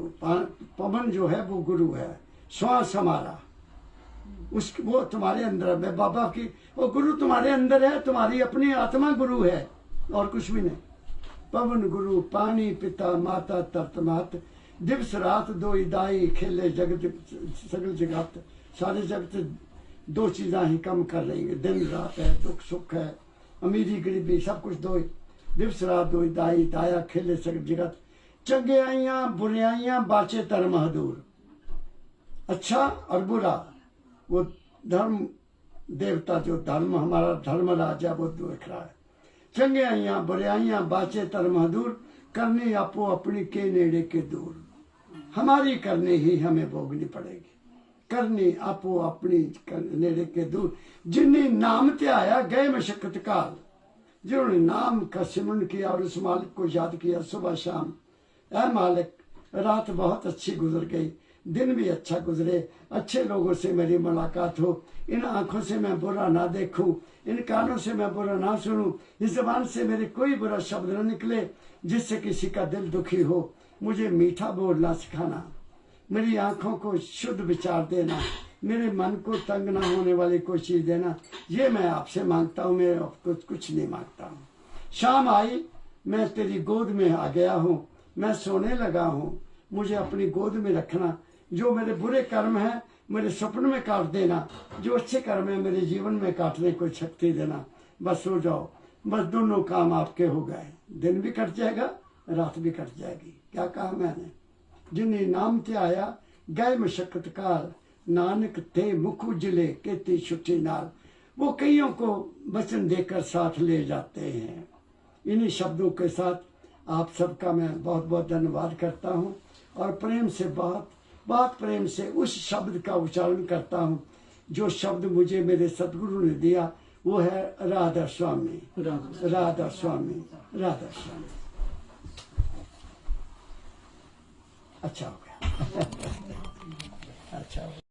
पवन जो है वो गुरु है, श्वास हमारा, उस वो तुम्हारे अंदर है। बाबा की वो गुरु तुम्हारे अंदर है, तुम्हारी अपनी आत्मा गुरु है और कुछ भी नहीं। पवन गुरु पानी पिता माता तरत महत, दिवस रात दो दाई खेले जगत सगल जगत। सारे जगत दो चीज़ां ही कम कर रही है, दिन रात है, दुख सुख है, अमीरी गरीबी, सब कुछ दो ही। दिवस रात दो दाई दाया खेले सगल जगत, चंगियाइयां बुराइयां बाचे धर्म हदूर। अच्छा और बुरा, वो धर्म देवता जो धर्म हमारा धर्म राजा वो देख रहा है। चंगियाइयां बुराइयां बाचे धर्म हदूर, करनी आपो अपनी के नेड़े के दूर। हमारी करनी ही हमें भोगनी पड़ेगी, करनी आपो अपनी नेड़े के दूर। जिन्हें नाम त्याया गए मशक्कत काल, जिन्होंने नाम का सिमरन किया और उस मालिक को याद किया सुबह शाम। ऐ मालिक, रात बहुत अच्छी गुजर गई, दिन भी अच्छा गुजरे, अच्छे लोगों से मेरी मुलाकात हो, इन आंखों से मैं बुरा ना देखूं, इन कानों से मैं बुरा ना सुनूं, इस जबान से मेरे कोई बुरा शब्द न निकले जिससे किसी का दिल दुखी हो। मुझे मीठा बोलना सिखाना, मेरी आंखों को शुद्ध विचार देना, मेरे मन को तंग ना होने वाली कोई चीज देना। ये मैं आपसे मांगता हूँ, मैं आपको कुछ नहीं मांगता हूँ। शाम आई, मैं तेरी गोद में आ गया हूँ, मैं सोने लगा हूँ, मुझे अपनी गोद में रखना। जो मेरे बुरे कर्म हैं मेरे स्वप्न में काट देना, जो अच्छे कर्म है मेरे जीवन में काटने को शक्ति देना। बस सो जाओ, बस दोनों काम आपके हो गए, दिन भी कट जाएगा रात भी कट जाएगी। क्या कहा मैंने? जिन्हें नाम ते आया गए मशक्कत काल, नानक थे मुख उजले केती छुट्टी नाल। वो कईयों को वचन देकर साथ ले जाते हैं। इन्हीं शब्दों के साथ आप सबका मैं बहुत बहुत धन्यवाद करता हूँ और प्रेम से बहुत प्रेम से उस शब्द का उच्चारण करता हूँ जो शब्द मुझे मेरे सदगुरु ने दिया, वो है राधा स्वामी। राधा राधा स्वामी, राधा स्वामी। अच्छा हो गया। अच्छा हो गया।